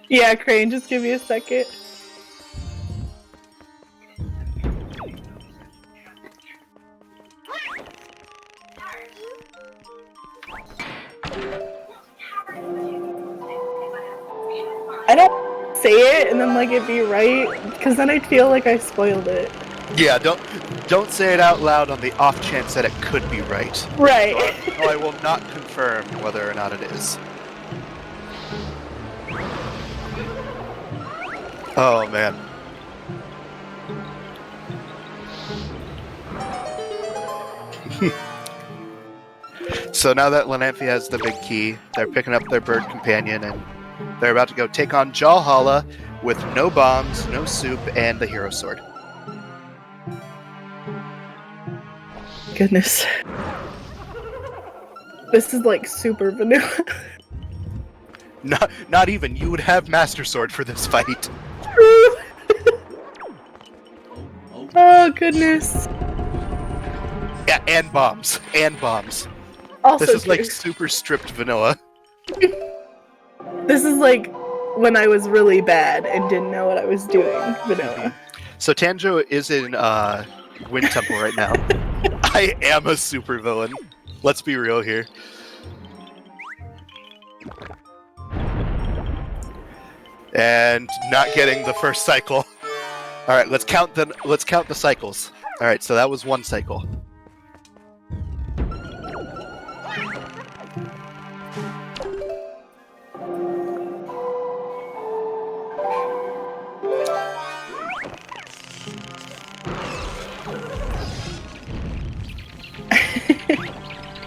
Yeah, Crain, just give me a second. I don't say it and then like it be right, because then I feel like I spoiled it. Yeah, don't say it out loud on the off chance that it could be right. Right. No, I will not confirm whether or not it is. Oh man. So now that Lanamphy has the big key, they're picking up their bird companion and they're about to go take on Jalhala with no bombs, no soup, and the hero sword. Goodness. This is like super vanilla. Not even. You would have Master Sword for this fight. True. Oh goodness. Yeah, and bombs. And bombs. Also This is true. like super stripped vanilla. This is like when I was really bad and didn't know what I was doing. Vanilla. So Tanjo is in Wind Temple right now. I am a super villain. Let's be real here. And not getting the first cycle. All right, let's count the cycles. All right, so that was one cycle.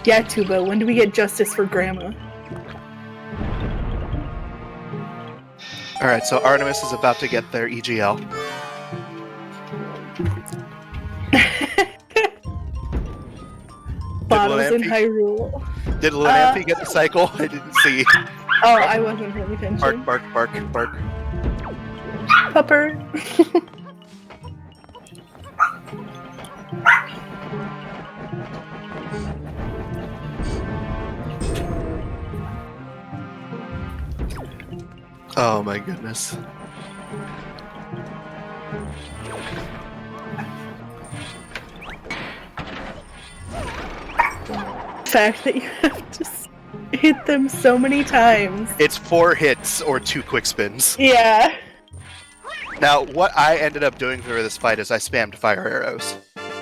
Yeah, Tuba, when do we get justice for Grandma? All right, so Artemis is about to get their EGL. Bottles in Lanamphy- Hyrule. Did Lanamphy get the cycle? I didn't see. Oh, I wasn't paying attention. Bark, bark, bark, bark. Pupper. Oh my goodness. The fact that you have to hit them so many times. It's 4 hits or 2 quick spins. Yeah. Now, what I ended up doing for this fight is I spammed fire arrows,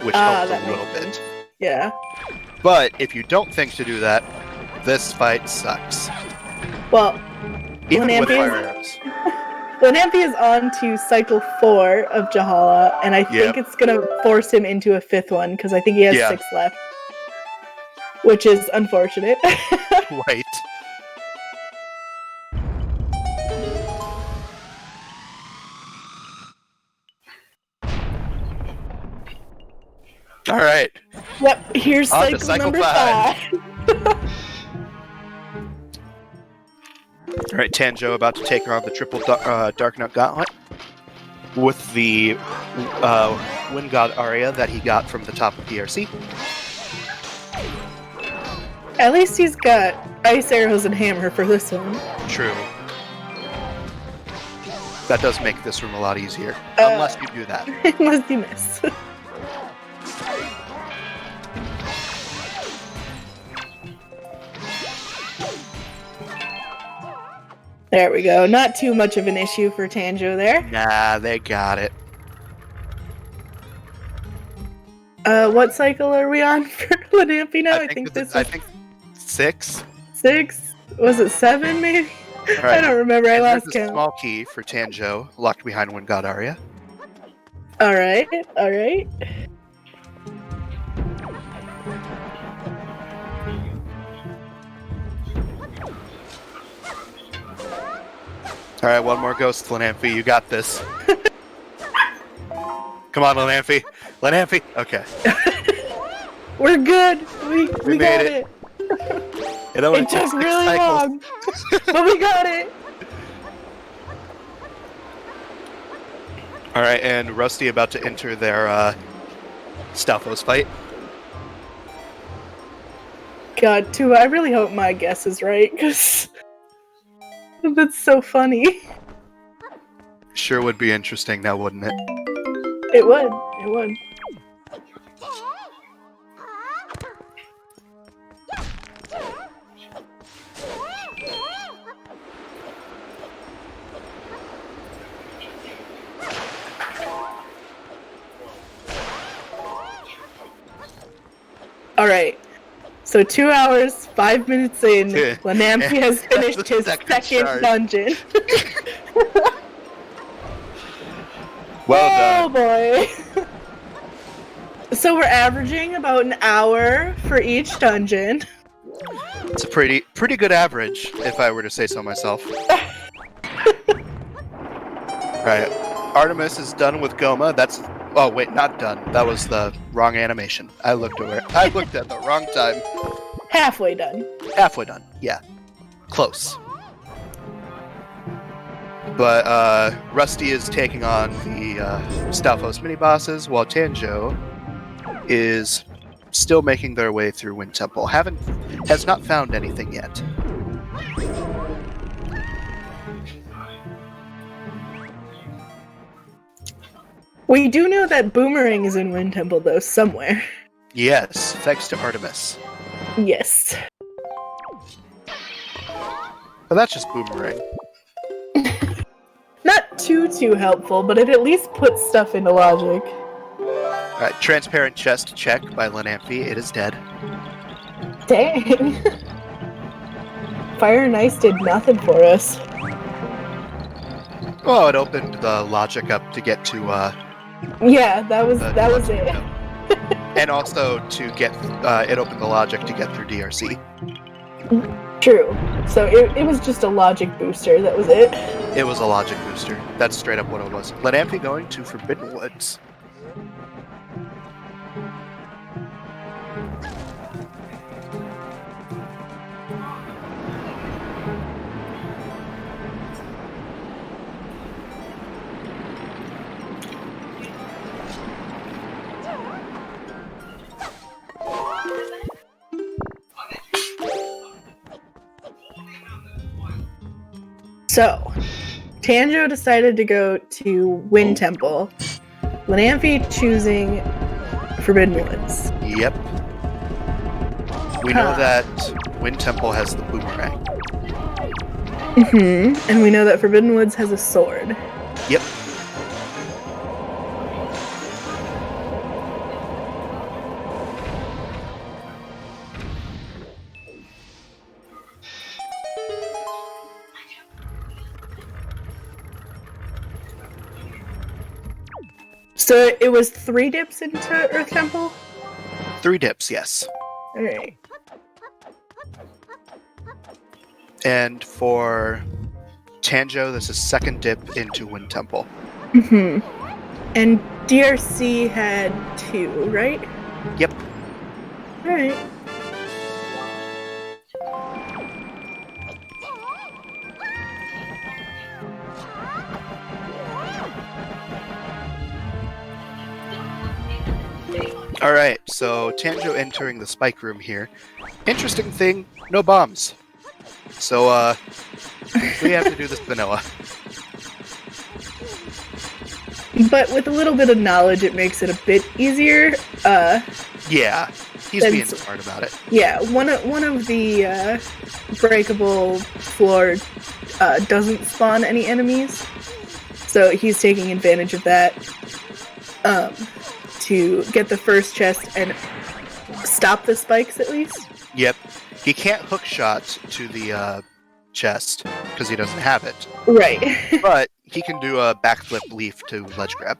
which helped that a little makes bit. sense. Yeah. But if you don't think to do that, this fight sucks. Well, Even with Lanamphy fire is- arrows. Lanamphy is on to cycle 4 of Jalhala, and I think it's gonna force him into a 5th one, because I think he has 6 left. Which is unfortunate. Right. All right. Yep, here's On to cycle cycle number 5. 5. All right, Tanjo about to take on the triple Dark Knight Gauntlet with the Wind God Aria that he got from the top of DRC. At least he's got ice arrows and hammer for this one. True. That does make this room a lot easier. Unless you do that. Unless you miss. There we go. Not too much of an issue for Tanjo there. Nah, they got it. What cycle are we on for Lanampi now? I think this I is think 6. 6. Was it 7 maybe? All right. I don't remember. I And lost there's a count. small key for Tanjo, locked behind Wind God Aria. Alright, alright. All right, one more ghost, Lanampi. You got this. Come on, Lanampi. Lanampi. Okay. We're good. We got made it. It only It took six really cycles. long, but we got it. All right, and Rusty about to enter their Stalfos fight. God, Tuba, I really hope my guess is right, because that's so funny. Sure would be interesting now, wouldn't it? It would. It would. Alright. So 2 hours, 5 minutes in, Lanampi has finished his second shard. dungeon. Well Oh boy. So we're averaging about an hour for each dungeon. done. It's a pretty good average, if I were to say so myself. Alright, Artemis is done with Goma. That's... Oh, wait, not done. That was the wrong animation. I looked at the wrong time. Halfway done. Halfway done, yeah. Close. But Rusty is taking on the Stalfos mini-bosses, while Tanjo is still making their way through Wind Temple. Has not found anything yet. We do know that Boomerang is in Wind Temple, though, somewhere. Yes, thanks to Artemis. Yes. But that's just Boomerang. Not too helpful, but it at least puts stuff into logic. Alright, Transparent Chest check by Lanampi. It is dead. Dang. Fire and Ice did nothing for us. Oh, it opened the logic up to get to Yeah, that was it. and also to get it opened the logic to get through DRC. True. So it was just a logic booster, that was it. It was a logic booster. That's straight up what it was. Lanampi going to Forbidden Woods. So, Tanjo decided to go to Wind Temple. Lanampi choosing Forbidden Woods. Yep. We know that Wind Temple has the boomerang. And we know that Forbidden Woods has a sword. Yep. So it was 3 dips into Earth Temple? 3 dips, yes. Alright. And for Tanjo, this is 2nd dip into Wind Temple. And DRC had 2, right? Yep. Alright. Alright, so Tanjo entering the spike room here. Interesting thing, no bombs. So, we have to do this vanilla. But with a little bit of knowledge, it makes it a bit easier. Yeah, he's Then being s- smart about it. Yeah, one of the breakable floor doesn't spawn any enemies, so he's taking advantage of that. to get the first chest and stop the spikes at least? Yep. He can't hook shot to the chest because he doesn't have it. Right. But he can do a backflip leaf to ledge grab.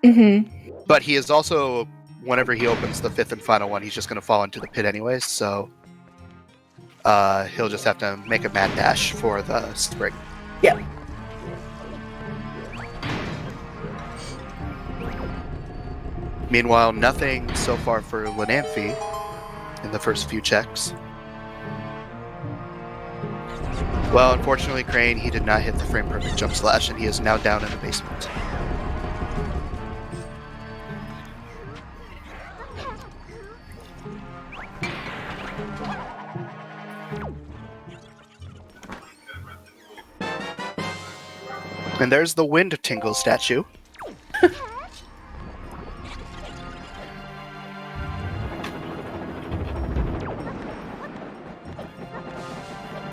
Mm-hmm. But he is also, whenever he opens the 5th and final one, he's just going to fall into the pit anyways, so he'll just have to make a mad dash for the spring. Yep. Meanwhile, nothing so far for Lanamphy in the first few checks. Well, unfortunately, Crain, he did not hit the frame perfect jump slash, and he is now down in the basement. And there's the Wind Tingle statue.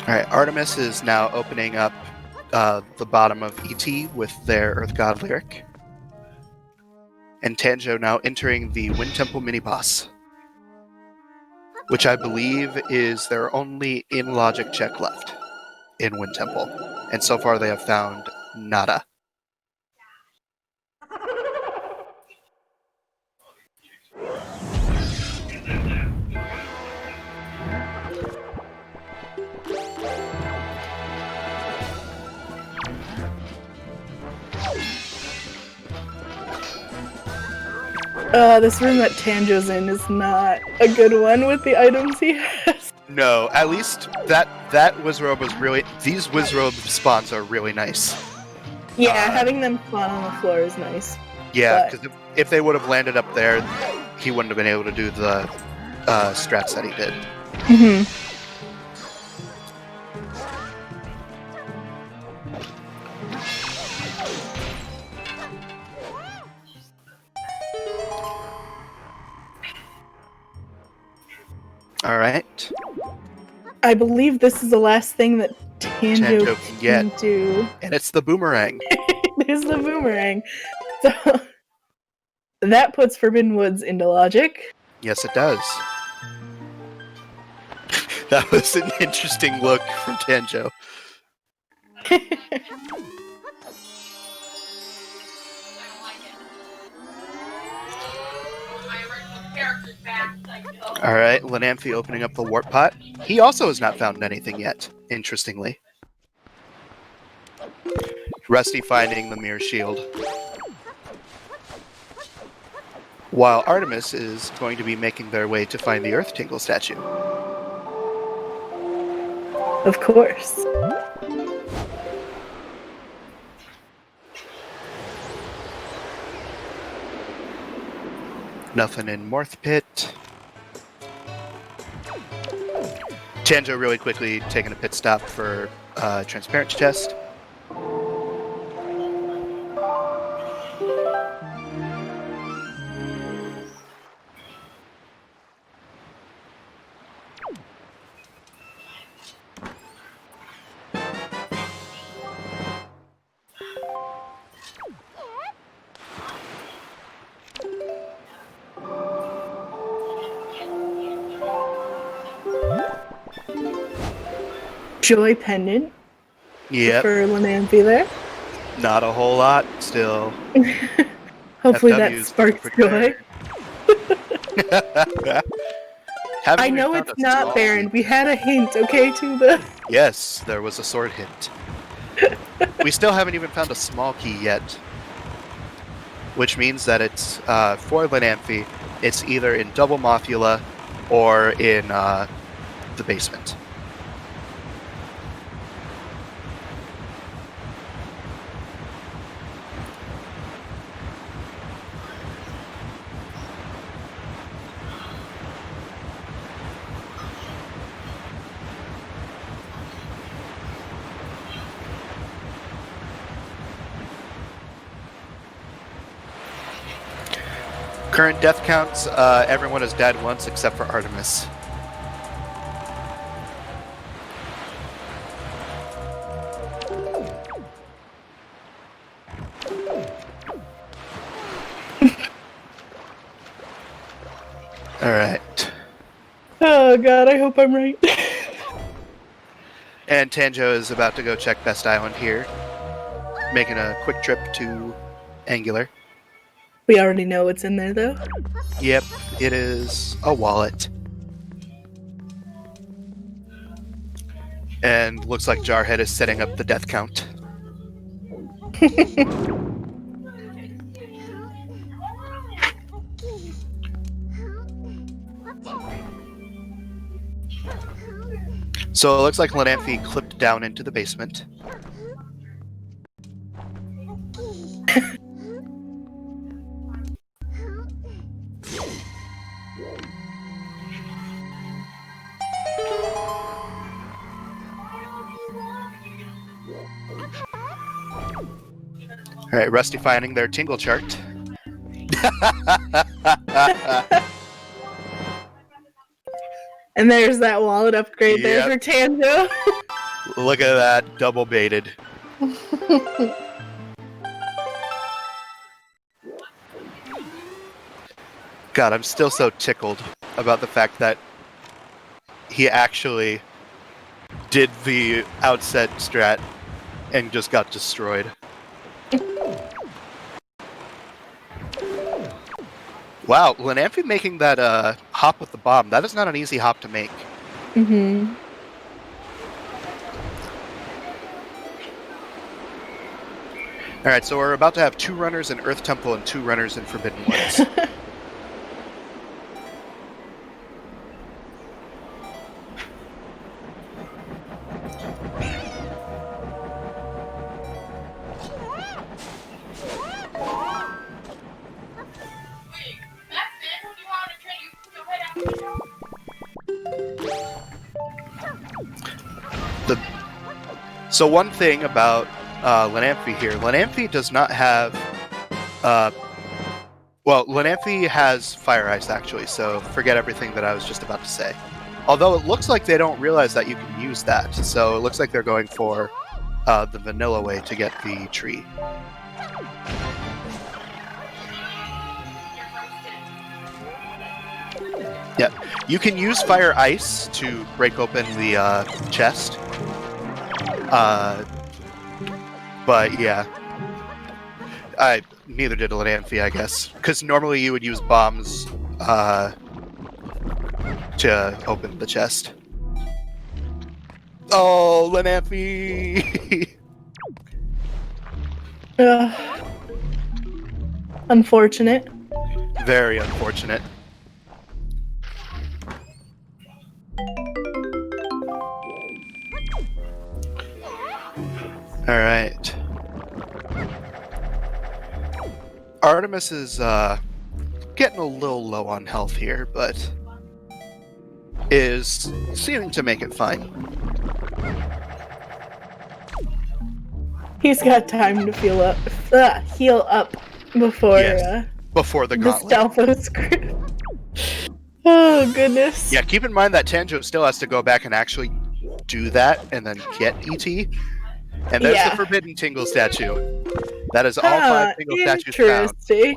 Alright, Artemis is now opening up the bottom of ET with their Earth God lyric. And Tanjo now entering the Wind Temple mini-boss, which I believe is their only in-logic check left in Wind Temple. And so far they have found nada. This room that Tanjo's in is not a good one with the items he has. No, at least that Wizrobe was really... These Wizrobe spawns are really nice. Yeah, having them spawn on the floor is nice. Yeah, But- because if they would have landed up there, he wouldn't have been able to do the strats that he did. Mm-hmm. Alright. I believe this is the last thing that Tanjo Tanjo can get. can do. And it's the boomerang. It is the boomerang. So that puts Forbidden Woods into logic. Yes, it does. That was an interesting look from Tanjo. Alright, Lanamphy opening up the warp pot. He also has not found anything yet, interestingly. Rusty finding the mirror shield. While Artemis is going to be making their way to find the Earth Tingle statue. Of course. Nothing in Morth Pit. Tanjo really quickly taking a pit stop for transparent chest. Joy pendant Yep, for Lanamphy there. not a whole lot still. Hopefully FW that is sparks pretty joy. bad. Haven't I we know found it's a not small Baron. key? We had a hint, okay, Tuba? Yes, there was a sword hint. We still haven't even found a small key yet. Which means that it's, for Lanamphy, it's either in Double Mothula or in the basement. Current death counts, everyone has died once except for Artemis. Alright. Oh god, I hope I'm right. And Tanjo is about to go check Best Island here, making a quick trip to Angular. We already know what's in there, though. Yep, it is a wallet. And looks like Jarhead is setting up the death count. So it looks like Lanamphy clipped down into the basement. Alright, Rusty finding their tingle chart. And there's that wallet upgrade there Yep. for Tanjo. Look at that, double baited. God, I'm still so tickled about the fact that he actually did the outset strat and just got destroyed. Wow, Lanamphy making that hop with the bomb, that is not an easy hop to make. Mm-hmm. Alright, so we're about to have 2 runners in Earth Temple and 2 runners in Forbidden Woods. So one thing about Lanamphy here, Lanamphy does not have, well, Lanamphy has Fire Ice actually, so forget everything that I was just about to say. Although it looks like they don't realize that you can use that, so it looks like they're going for the vanilla way to get the tree. Yeah, you can use Fire Ice to break open the chest. But yeah, neither did Lanamphy, I guess, because normally you would use bombs to open the chest. Oh, Lanamphy! Unfortunate. Very unfortunate. Alright. Artemis is getting a little low on health here, but is seeming to make it fine. He's got time to heal up before Yes, before the the gauntlet. Stalfo script. Oh goodness. Yeah, keep in mind that Tanjo still has to go back and actually do that and then get ET. And there's Yeah. the Forbidden Tingle statue. That is all 5 Tingle statues found. Interesting.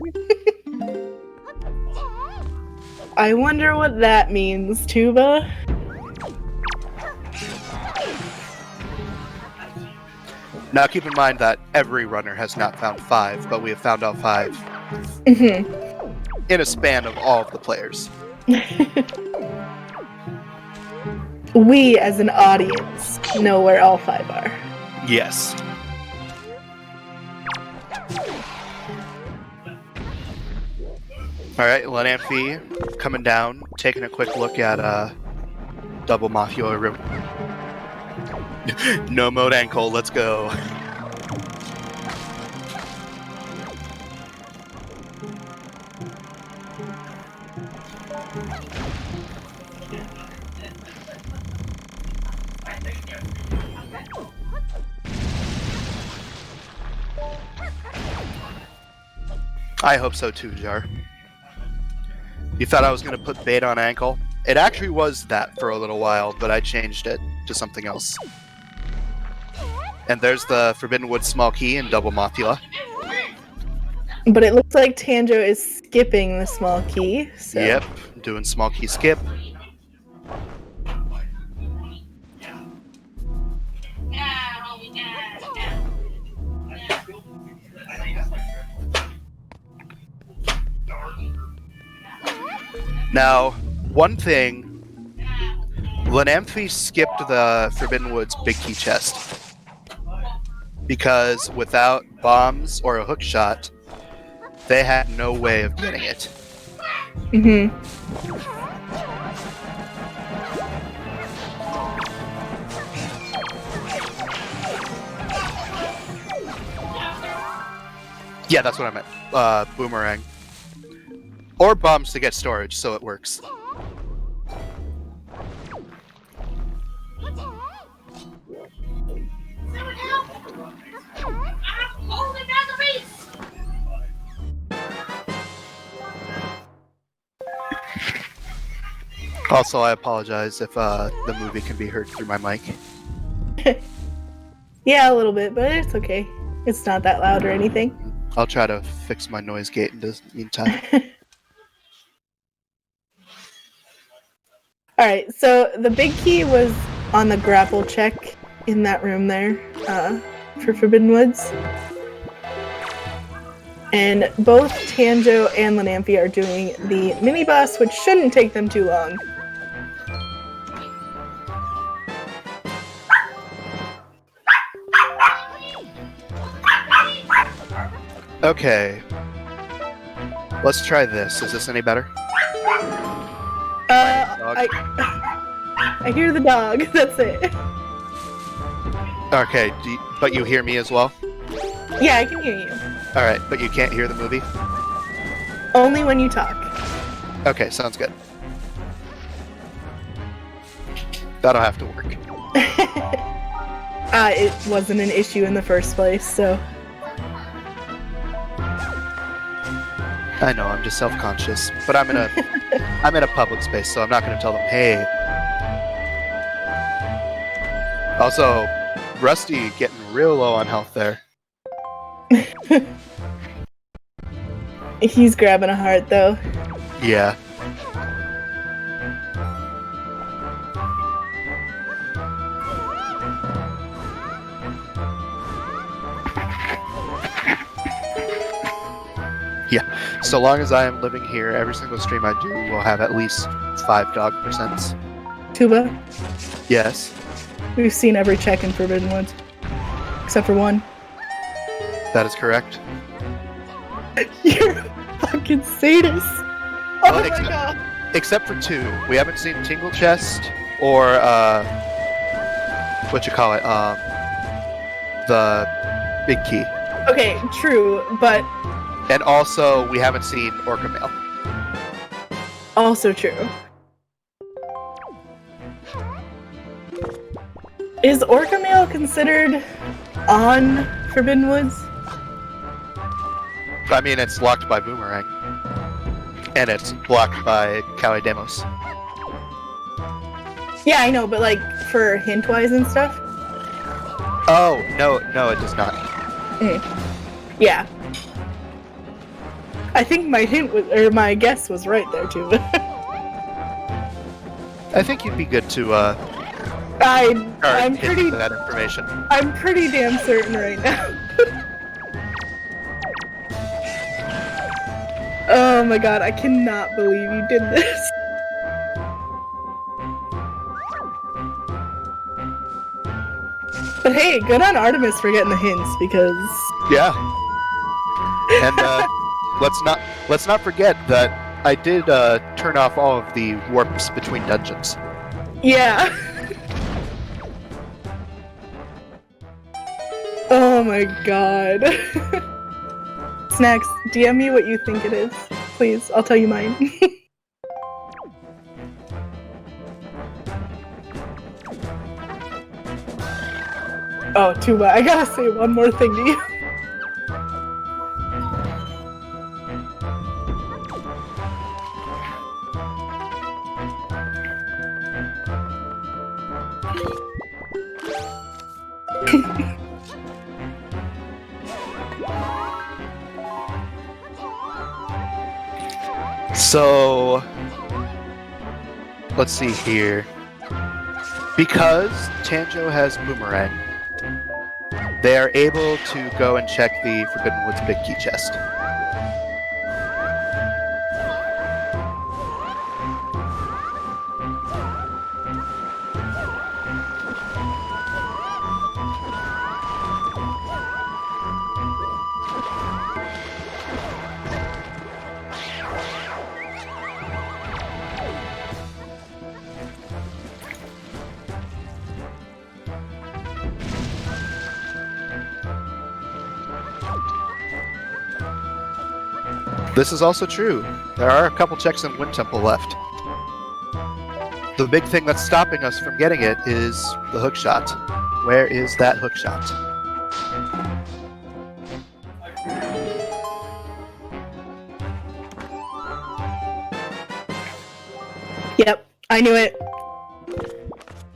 I wonder what that means, Tuba. Now keep in mind that every runner has not found 5, but we have found all 5 Mhm. in a span of all of the players. We, as an audience, know where all 5 are. Yes. Alright, Lanamphy coming down, taking a quick look at Double Mafia room. No mode ankle, let's go. I hope so too, Jar. You thought I was going to put bait on ankle? It actually was that for a little while, but I changed it to something else. And there's the Forbidden Woods small key in Double Mafia. But it looks like Tanjo is skipping the small key. So. Yep, doing small key skip. Now, one thing, Lanamphy skipped the Forbidden Woods big key chest because without bombs or a hook shot, they had no way of getting it. Mm-hmm. Yeah, that's what I meant. Boomerang. Or bombs to get storage, so it works. Also, I apologize if the movie can be heard through my mic. Yeah, a little bit, but it's okay. It's not that loud or anything. I'll try to fix my noise gate in the meantime. Alright, so the big key was on the grapple check in that room there for Forbidden Woods. And both Tanjo and Lanamphy are doing the mini-boss, which shouldn't take them too long. Okay. Let's try this. Is this any better? I hear the dog. That's it. Okay, but you hear me as well? Yeah, I can hear you. Alright, but you can't hear the movie? Only when you talk. Okay, sounds good. That'll have to work. It wasn't an issue in the first place, so... I know, I'm just self-conscious, but I'm in a public space, so I'm not going to tell them, hey. Also, Rusty getting real low on health there. He's grabbing a heart, though. Yeah. Yeah. So long as I am living here, every single stream I do will have at least 5 dog percents. Tuba, Yes. we've seen every check in Forbidden Woods. Except for one. That is correct. You're a fucking sadist. Oh Well, my god. Except for 2. We haven't seen Tingle Chest or, what you call it, the Big Key. Okay, true, but And also, we haven't seen Orca Mail. also true. Is Orca Mail considered on Forbidden Woods? I mean, it's locked by Boomerang. And it's blocked by Kali Demos. Yeah, I know, but like for hint-wise and stuff? Oh, no, it does not. Yeah. I think my hint was, or my guess was right there too. I think you'd be good to, I'm pretty that information. I'm pretty damn certain right now. Oh my god, I cannot believe you did this. But hey, good on Artemis for getting the hints because Yeah. And let's not forget that I did turn off all of the warps between dungeons. yeah. Oh my god. Snacks, DM me what you think it is. Please, I'll tell you mine. Oh, Tuba, I gotta say one more thing to you. So, let's see here. Because Tanjo has Boomerang, they are able to go and check the Forbidden Woods Big Key Chest. This is also true. There are a couple checks in Wind Temple left. The big thing that's stopping us from getting it is the hook shot. Where is that hook shot? Yep, I knew it.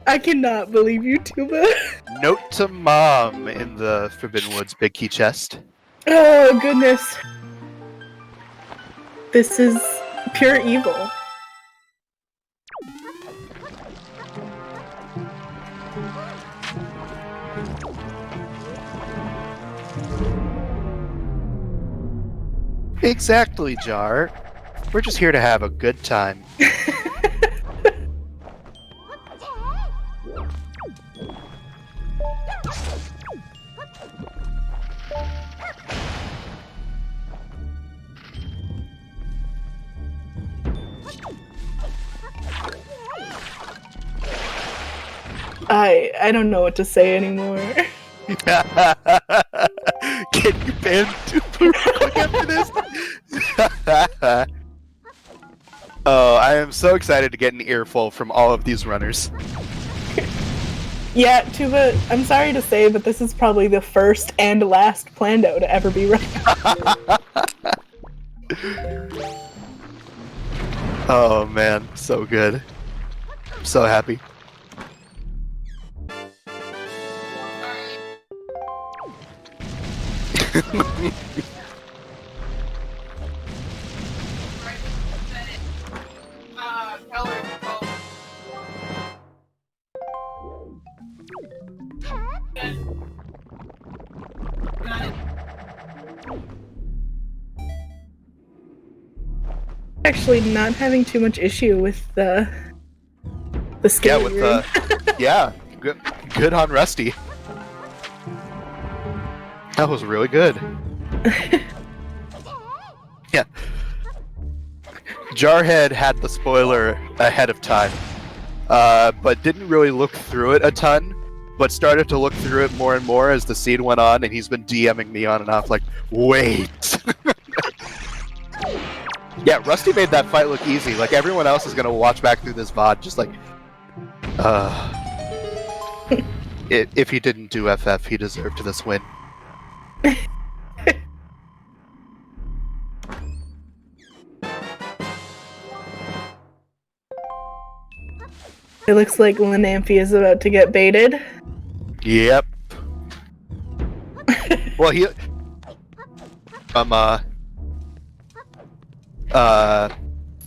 I cannot believe you, Tuba. Note to Mom in the Forbidden Woods Big Key Chest. Oh, goodness. This is pure evil. Exactly, Jar. We're just here to have a good time. I don't know what to say anymore. Can you ban Tuba real quick after this? Oh, I am so excited to get an earful from all of these runners. Yeah, Tuba, I'm sorry to say, but this is probably the first and last Plando to ever be run. Oh man, so good. I'm so happy. Actually, not having too much issue with the Yeah, skill with room. yeah, good on Rusty. That was really good. Yeah. Jarhead had the spoiler ahead of time, but didn't really look through it a ton, but started to look through it more and more as the scene went on, and he's been DMing me on and off like, wait. Yeah, Rusty made that fight look easy. Like, everyone else is gonna watch back through this VOD just like, if he didn't do FF, he deserved this win. It looks like Linamphy is about to get baited. Yep. Well, he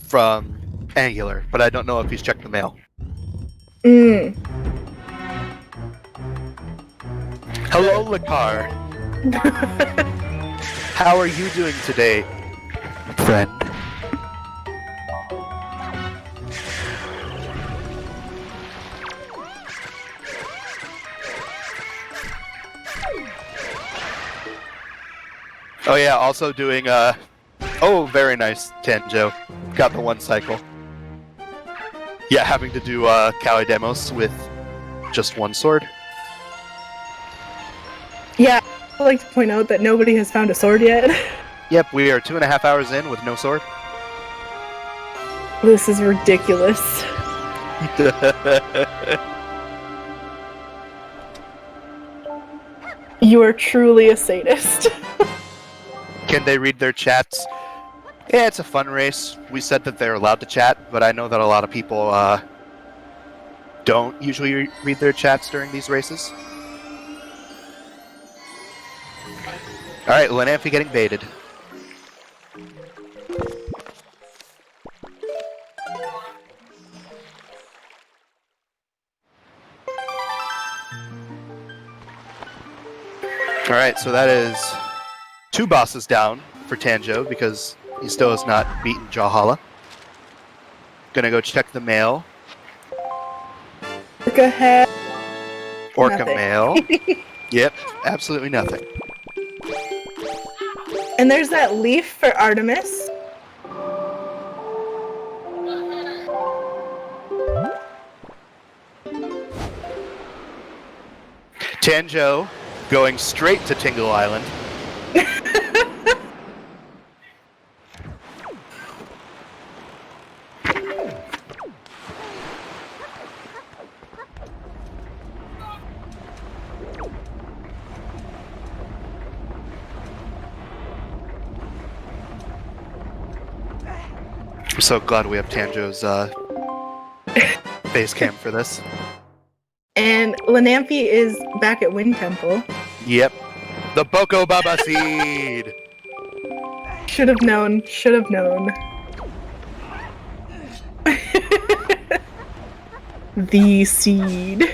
from Angular, but I don't know if he's checked the mail. Hello, Lakar. How are you doing today, friend? Oh yeah, also doing oh, very nice, Tanjo. Got the one cycle. Yeah, having to do Kali demos with just one sword. Yeah, I'd like to point out that nobody has found a sword yet. Yep, we are 2.5 hours in with no sword. This is ridiculous. You are truly a sadist. Can they read their chats? Yeah, it's a fun race. We said that they're allowed to chat, but I know that a lot of people don't usually read their chats during these races. Alright, Linamphy getting baited. Alright, so that is 2 bosses down for Tanjo because he still has not beaten Jahala. Gonna go check the mail. Orca hat. Orca Nothing. mail. Yep, absolutely nothing. And there's that leaf for Artemis. Tanjo going straight to Tingle Island. I'm so glad we have Tanjo's face cam for this. And Lanampy is back at Wind Temple. Yep. The Boko Baba Seed! Should have known. Should have known. The seed.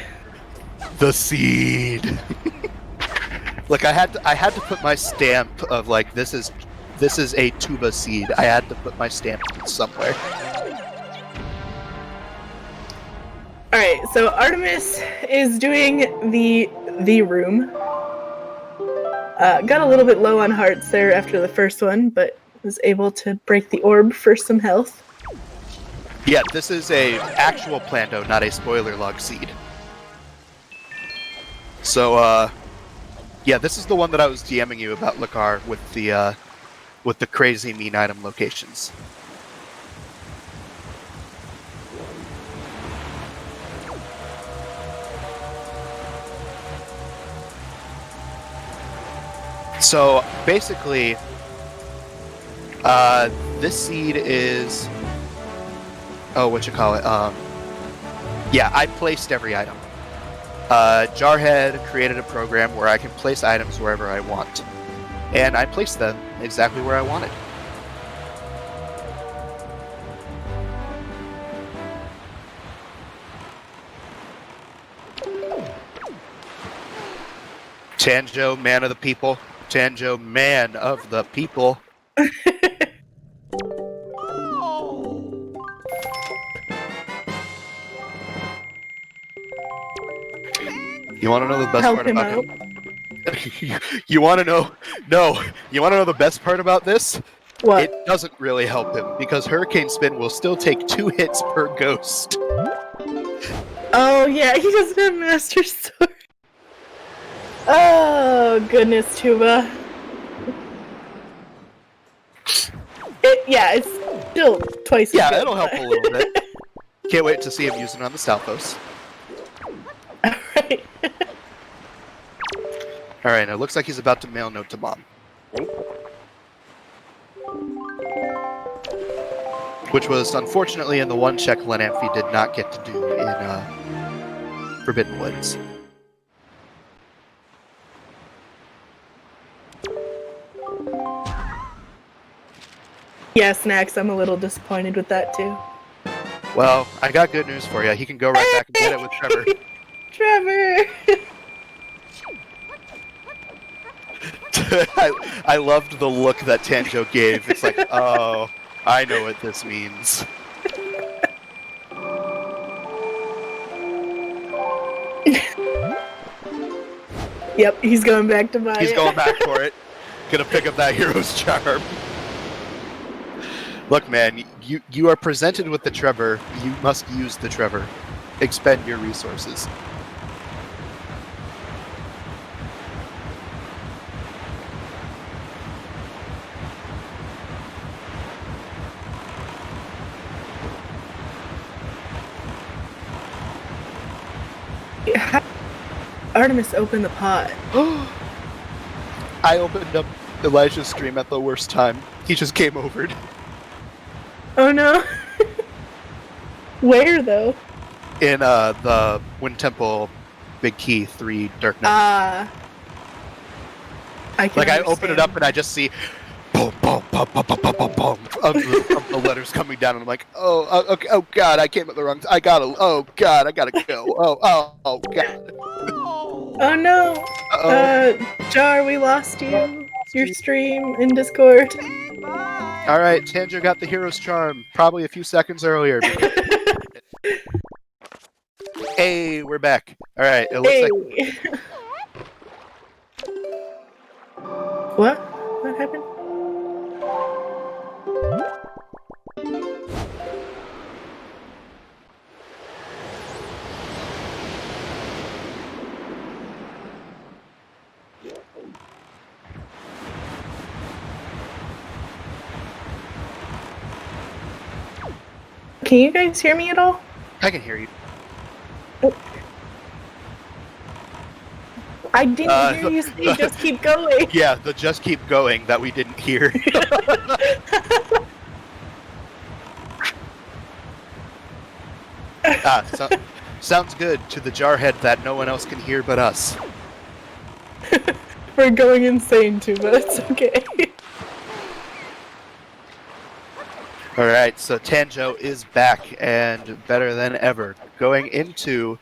The seed. Look, I had to put my stamp of like this is a tuba seed. I had to put my stamp somewhere. All right, so Artemis is doing the room. Got a little bit low on hearts there after the first one, but was able to break the orb for some health. Yeah, this is a actual Plando, not a spoiler log seed. So, yeah, this is the one that I was DMing you about, Lakar, with the crazy mean item locations. So basically, this seed is, yeah, I placed every item. Jarhead created a program where I can place items wherever I want, and I placed them exactly where I wanted. Tanjo, man of the people. Tanjo, man of the people. You want to know the best Help part him about out. him? You want to know? No. You want to know the best part about this? What? It doesn't really help him because Hurricane Spin will still take 2 hits per ghost. Oh yeah, he doesn't have Master Sword. Oh goodness, Tuba. It's still twice as Yeah, good, it'll help but- a little bit. Can't wait to see him using it on the Stalfos. Alright. Alright, it looks like he's about to mail note to Mom. Which was unfortunately in the one check Lenamphy did not get to do in Forbidden Woods. Yeah, Snacks, I'm a little disappointed with that too. Well, I got good news for you. He can go right back and get it with Trevor. Trevor! I loved the look that Tanjo gave. It's like, oh, I know what this means. Yep, he's going back to buy He's it. going back for it. Gonna pick up that hero's charm. Look, man, you are presented with the Trevor. You must use the Trevor. Expend your resources. Artemis opened the pot. I opened up Elijah's stream at the worst time. He just came over. Oh no. Where though? In the Wind Temple Big Key 3 Dark Knight. I can Like I open it understand. up and I just see boom, boom, boom, boom, boom, boom, boom, boom of the letters coming down, and I'm like, okay, oh god, I came at the wrong. Oh god, I gotta go. Oh god. Oh no! Uh-oh. Jar, we lost you. Your stream in Discord. All right, Tanjo got the hero's charm probably a few seconds earlier. Hey, we're back. All right, it looks Hey. like What? What happened? Can you guys hear me at all? I can hear you. I didn't hear you say just keep going. Yeah, the just keep going that we didn't hear. Sounds good to the jarhead that no one else can hear but us. We're going insane too, but it's okay. Alright, so Tanjo is back and better than ever. Going into...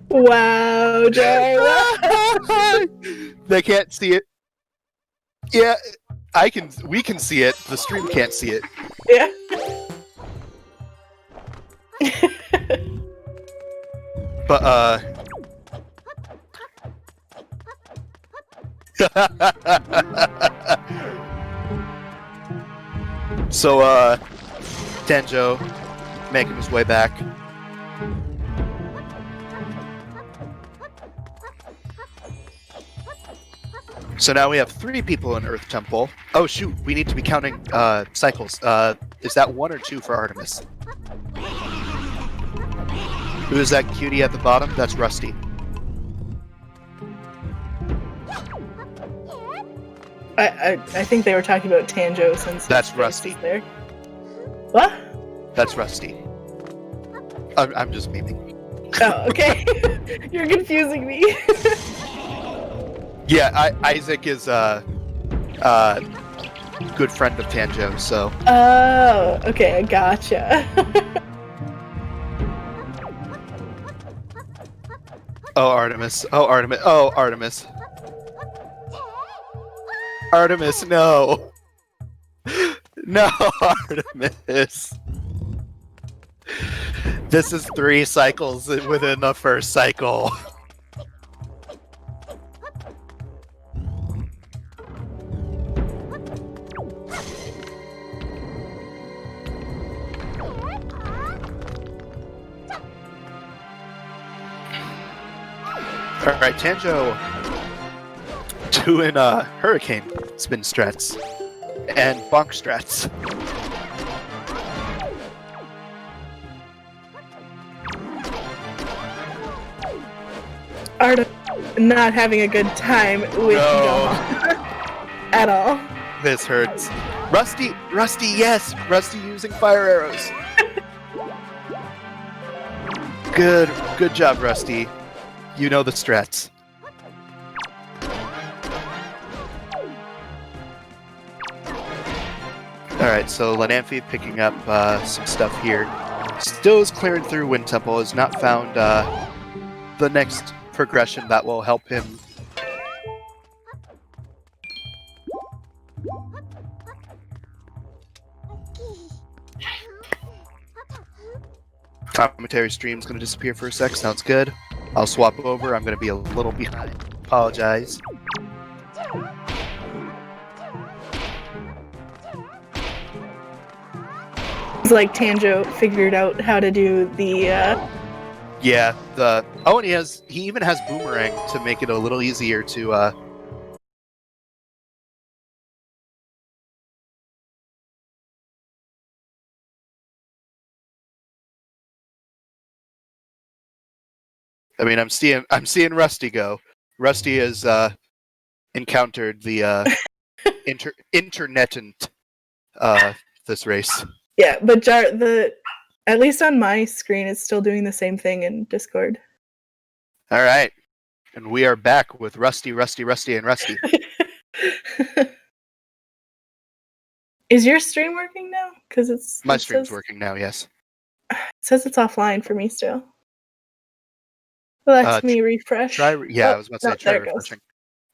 Wow, Jar. Wow. They can't see it. Yeah, we can see it. The stream can't see it. Yeah. But, so, Tanjo making his way back. So now we have 3 people in Earth Temple. Oh shoot, we need to be counting cycles. Is that 1 or 2 for Artemis? Who is that cutie at the bottom? That's Rusty. I think they were talking about Tanjo since That's his face Rusty. is there. What? That's Rusty. I'm just memeing. Oh, okay. You're confusing me. Yeah, Isaac is good friend of Tanjo, so. Oh, okay, I gotcha. Oh, Artemis. Oh, Artemis. Oh, Artemis. Artemis, no. No, Artemis. This is 3 cycles within the first cycle. Alright, Tanjo doing hurricane spin strats and bonk strats. Arda not having a good time with at all. This hurts. Rusty, yes! Rusty using fire arrows. Good job, Rusty. You know the strats. Alright, so Lanamphy picking up some stuff here. Still is clearing through Wind Temple, has not found the next progression that will help him. Commentary stream's gonna disappear for a sec, sounds good. I'll swap over, I'm gonna be a little behind. Apologize. It's like Tanjo figured out how to do the Yeah, and he even has Boomerang to make it a little easier to I mean, I'm seeing Rusty go. Rusty has encountered the internetant this race. yeah, but Jar at least on my screen it's still doing the same thing in Discord. All right, and we are back with Rusty, and Rusty. Is your stream working now? Because My stream's working now. Yes. It says it's offline for me still. Let me refresh. I was about to say no, try there it goes. refreshing.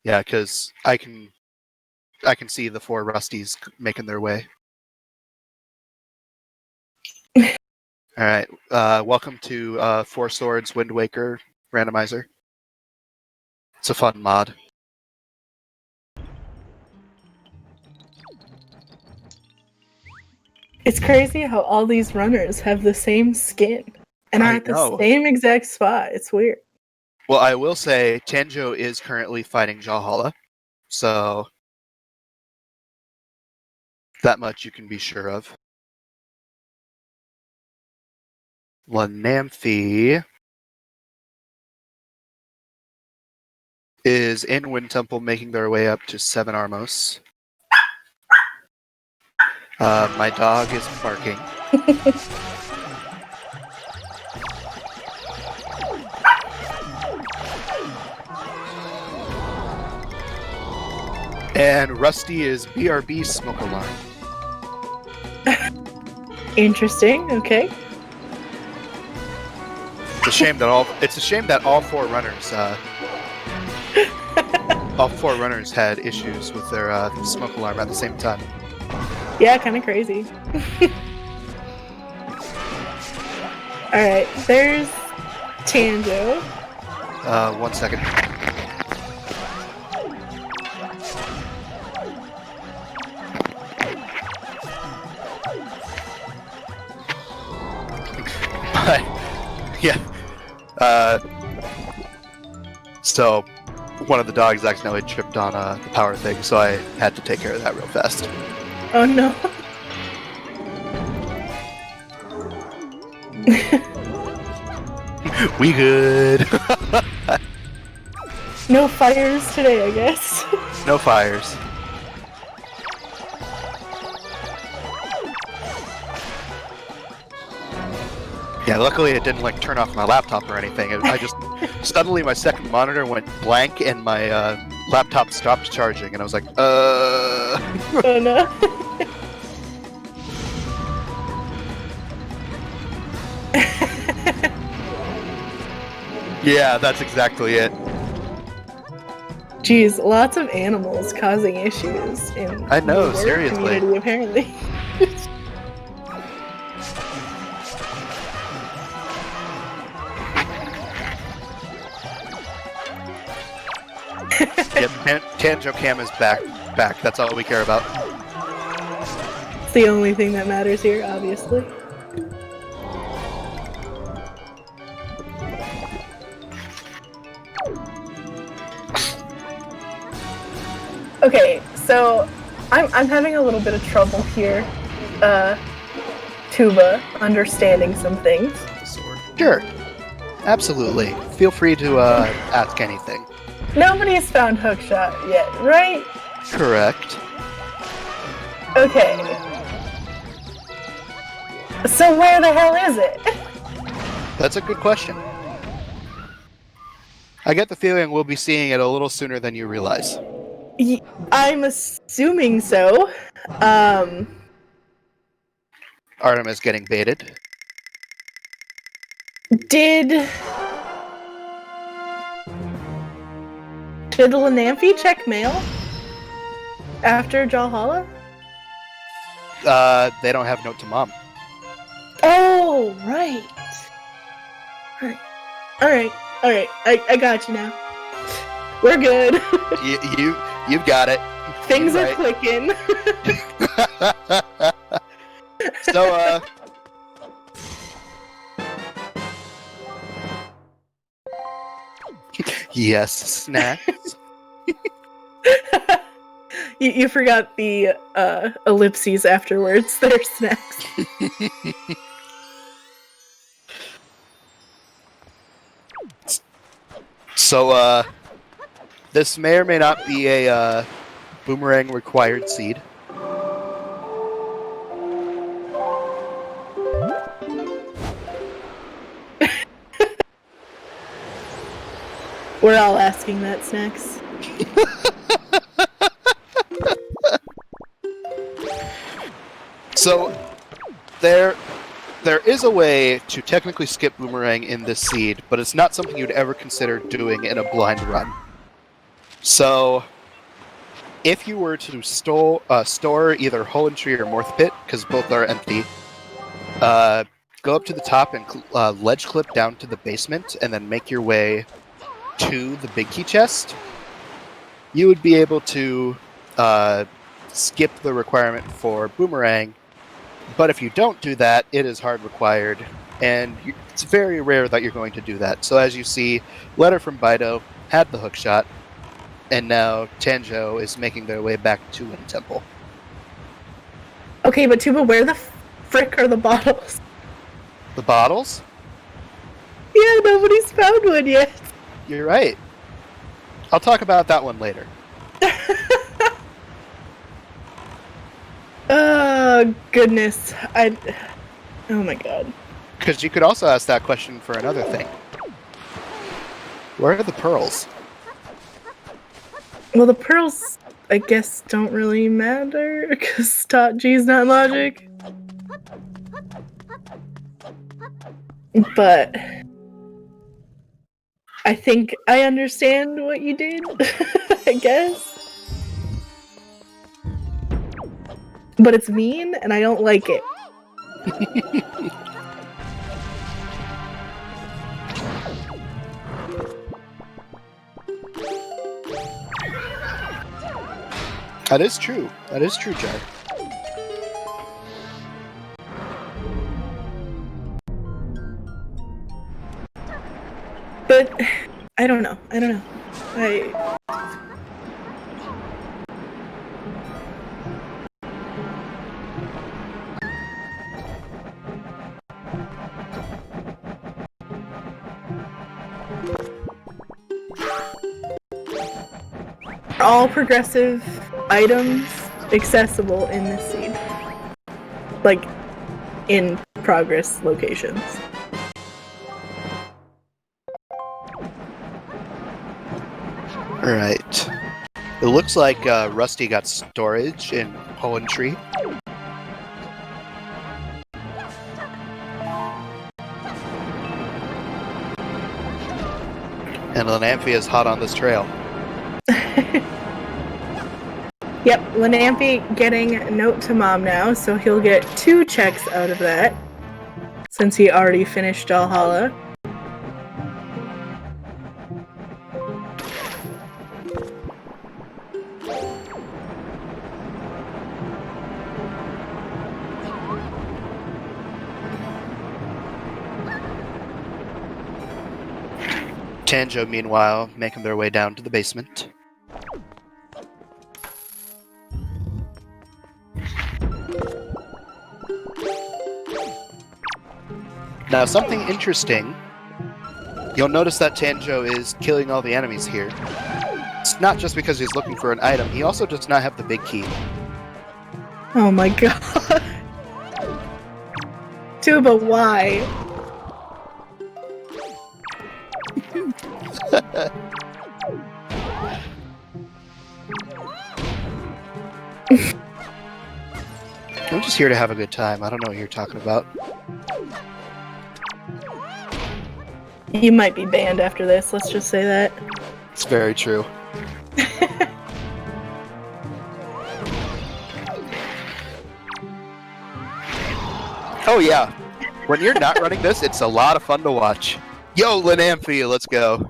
Yeah, because I can see the 4 Rusties making their way. All right, welcome to 4 Swords Wind Waker Randomizer. It's a fun mod. It's crazy how all these runners have the same skin and are I at the know. same exact spot. It's weird. Well, I will say Tanjo is currently fighting Jahala, so that much you can be sure of. Lanamphy is in Wind Temple making their way up to 7 Armos. My dog is barking. And Rusty is BRB Smoke Alarm. Interesting. Okay. It's a shame that all 4 runners had issues with their smoke alarm at the same time. Yeah, kind of crazy. All right, there's Tanjo. 1 second. Yeah. So one of the dogs accidentally tripped on the power thing, so I had to take care of that real fast. Oh no. We good. No fires today, I guess. No fires. Yeah, luckily it didn't turn off my laptop or anything. I just suddenly my second monitor went blank and my laptop stopped charging, and I was like, Oh no. Yeah, that's exactly it. Jeez, lots of animals causing issues in I know, the work seriously. community, apparently. Yep, Tanjo Cam is back. That's all we care about. It's the only thing that matters here, obviously. Okay, so I'm having a little bit of trouble here, Tuba, understanding some things. Sword. Sure. Absolutely. Feel free to ask anything. Nobody's found Hookshot yet, right? Correct. Okay. So where the hell is it? That's a good question. I get the feeling we'll be seeing it a little sooner than you realize. I'm assuming so. Artemis getting baited. Did the Lanamphy check mail after Jahala? They don't have note to mom. Oh, right. Alright. I got you now. We're good. You've got it. Things You're are clicking. So, yes, snacks. You forgot the ellipses afterwards. They're snacks. So, this may or may not be a boomerang required seed. We're all asking that, snacks. So, there There is a way to technically skip Boomerang in this seed, but it's not something you'd ever consider doing in a blind run. So, if you were to store either Hole and Tree or Morth Pit, because both are empty, go up to the top and ledge clip down to the basement, and then make your way to the big key chest, you would be able to skip the requirement for Boomerang. But if you don't do that, it is hard required, and it's very rare that you're going to do that. So as you see, Letter from Bido had the hook shot, and now Tanjo is making their way back to Wind Temple. Okay, but Tuba, where the frick are the bottles? The bottles? Yeah, nobody's found one yet. You're right. I'll talk about that one later. Oh, goodness. Oh my god. Because you could also ask that question for another thing. Where are the pearls? Well, the pearls, I guess, don't really matter, because G's not logic. But I think I understand what you did, I guess. But it's mean, and I don't like it. That is true. That is true, Jar. But I don't know. All progressive items accessible in this seed. Like, in progress locations. Alright. It looks like Rusty got storage in Hole and Tree. And Lanamphia is hot on this trail. Yep, Lanampi getting a note to mom now, so he'll get 2 checks out of that, since he already finished Valhalla. Tanjo, meanwhile, making their way down to the basement. Now, something interesting, you'll notice that Tanjo is killing all the enemies here. It's not just because he's looking for an item, he also does not have the big key. Oh my god. Tuba, why? I'm just here to have a good time. I don't know what you're talking about. You might be banned after this, let's just say that. It's very true. Oh yeah, when you're not running this, it's a lot of fun to watch. Yo, Lanamphia, let's go.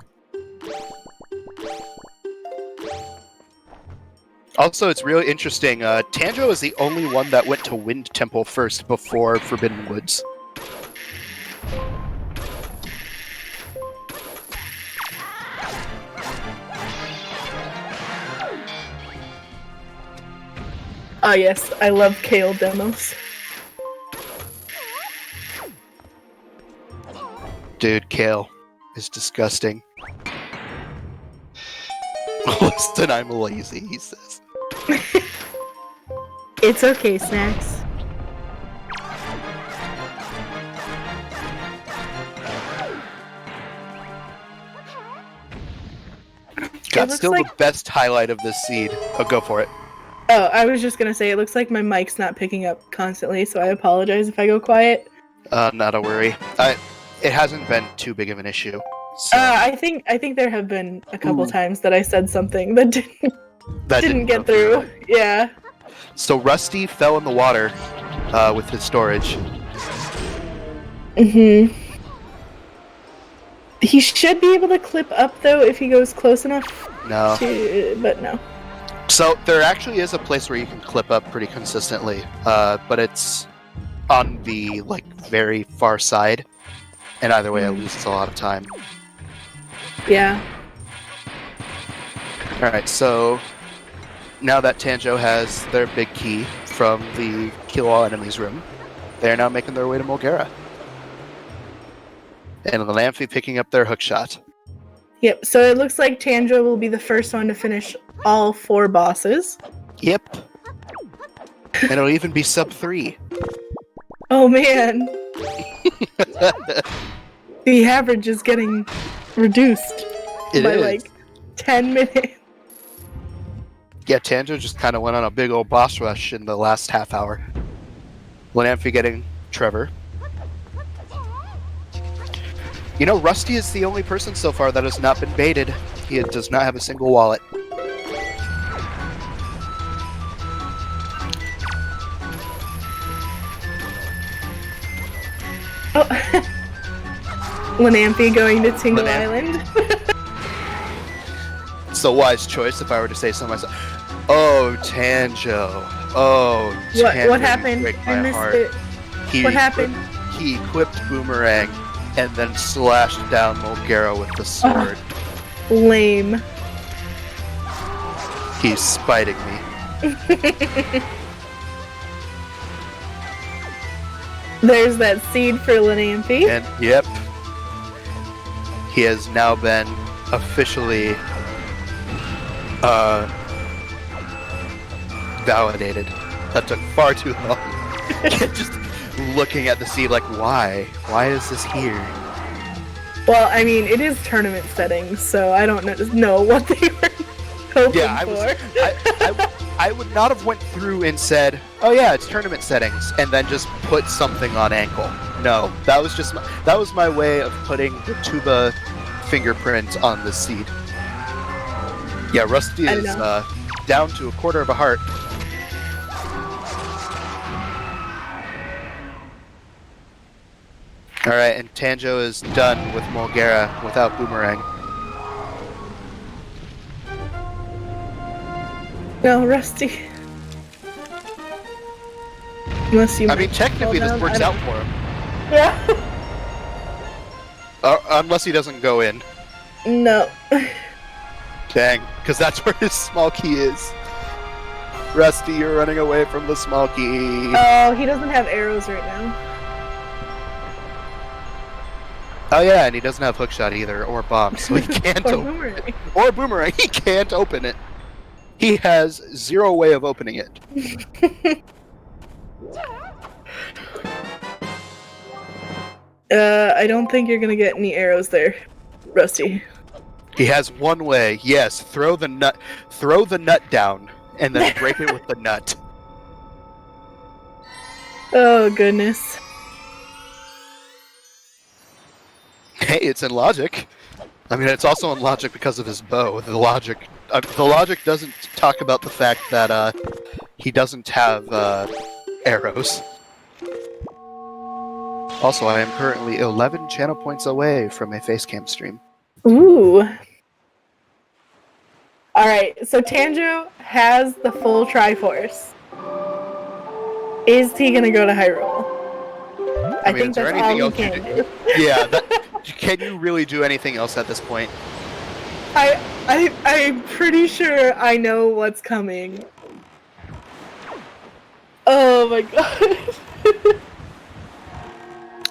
Also, it's really interesting, Tanjo is the only one that went to Wind Temple first before Forbidden Woods. Ah yes, I love Kale demos. Dude, Kale is disgusting. Listen, I'm lazy, he says. It's okay, Snacks. Got still like... the best highlight of this seed. Oh, go for it. Oh, I was just gonna say, it looks like my mic's not picking up constantly, so I apologize if I go quiet. Not a worry. It hasn't been too big of an issue. So I think there have been a couple times that I said something that that didn't get go through. Yeah. So Rusty fell in the water with his storage. Mm-hmm. He should be able to clip up though if he goes close enough. No. But no. So there actually is a place where you can clip up pretty consistently, but it's on the very far side, and either way it loses a lot of time. Yeah. Alright, so now that Tanjo has their big key from the Kill All Enemies room, they are now making their way to Mulgara. And Lanamphy picking up their hookshot. Yep, so it looks like Tanjo will be the first one to finish all 4 bosses. Yep. And it'll even be sub 3. Oh man. The average is getting reduced It by is. 10 minutes. Yeah, Tanjo just kind of went on a big old boss rush in the last half hour. Lanamphy getting Trevor. You know, Rusty is the only person so far that has not been baited. He does not have a single wallet. Oh. Lanamphy going to Tingle Lanamphy. Island. It's a wise choice if I were to say so myself. Oh, Tanjo. Oh, Tanjo. What you happened? break I my missed heart. it. What happened? He equipped Boomerang and then slashed down Mulgara with the sword. Lame. He's spiting me. There's that seed for Lanamphy. And yep, he has now been officially validated. That took far too long. Just looking at the seed like, why? Why is this here? Well, I mean, it is tournament settings, so I don't know what they were hoping Yeah, for. I would not have went through and said, oh yeah, it's tournament settings, and then just put something on ankle. No, that was my way of putting the Tuba fingerprint on the seed. Yeah, Rusty is down to a quarter of a heart. Alright, and Tanjo is done with Mulgara without Boomerang. No, Rusty. Unless you. I mean, technically fall this down, works I out don't- for him. Yeah. Unless he doesn't go in. No. Dang, because that's where his small key is. Rusty, you're running away from the small key. Oh, he doesn't have arrows right now. Oh yeah, and he doesn't have hookshot either, or bomb, so he can't Or open boomerang. it. Or boomerang, he can't open it. He has zero way of opening it. I don't think you're gonna get any arrows there, Rusty. He has one way. Yes, throw the nut down, and then break it with the nut. Oh goodness. Hey, it's in logic. I mean, it's also in logic because of his bow. The logic doesn't talk about the fact that he doesn't have arrows. Also, I am currently 11 channel points away from a facecam stream. Ooh. Alright, so Tanjo has the full Triforce. Is he gonna go to Hyrule? I mean, think is there that's all anything he else can you do. Yeah, can you really do anything else at this point? I'm pretty sure I know what's coming. Oh my god.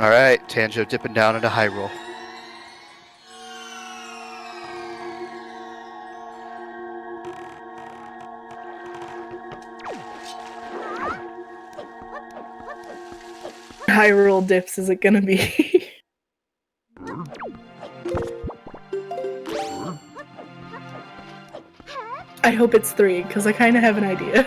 Alright, Tanjo dipping down into Hyrule. Hyrule dips is it gonna be? I hope it's 3, because I kind of have an idea.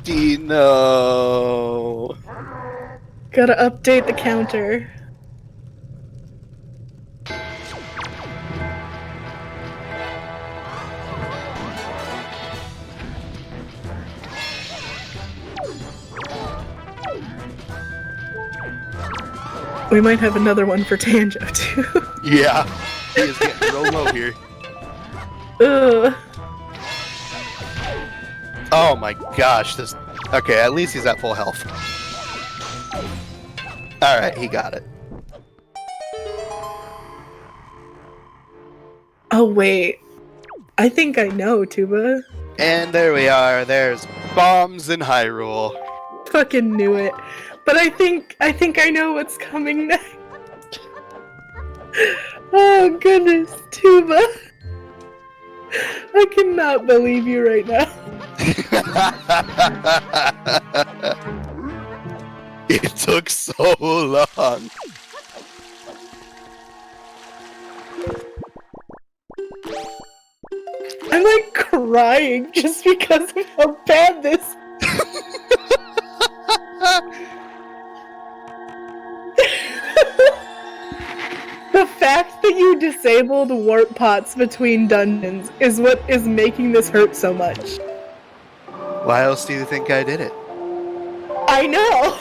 50, no. Gotta update the counter. We might have another one for Tanjo, too. Yeah, he is getting real low here. Ugh. Oh my gosh, this... Okay, at least he's at full health. Alright, he got it. Oh, wait. I think I know, Tuba. And there we are, there's bombs in Hyrule. Fucking knew it. But I think I know what's coming next. Oh, goodness, Tuba. I cannot believe you right now. It took so long. I'm like crying just because of how bad this. The fact that you disabled warp pots between dungeons is what is making this hurt so much. Why else do you think I did it? I know!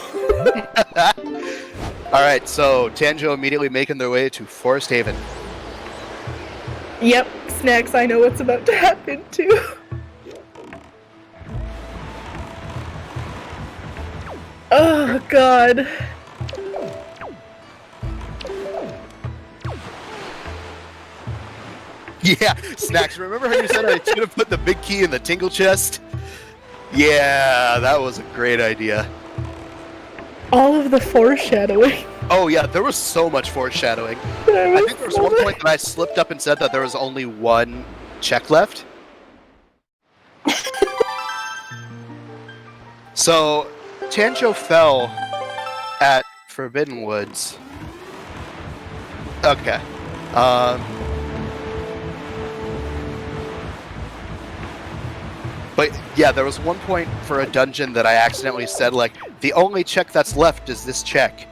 Alright, so Tanjo immediately making their way to Forest Haven. Yep, Snacks, I know what's about to happen too. Oh god. Yeah, Snacks, remember how you said I should have put the big key in the tingle chest? Yeah, that was a great idea. All of the foreshadowing. Oh yeah, there was so much foreshadowing. I think there was one point that I slipped up and said that there was only one check left. So, Tanjo fell at Forbidden Woods. Okay. But yeah, there was one point for a dungeon that I accidentally said, like, the only check that's left is this check.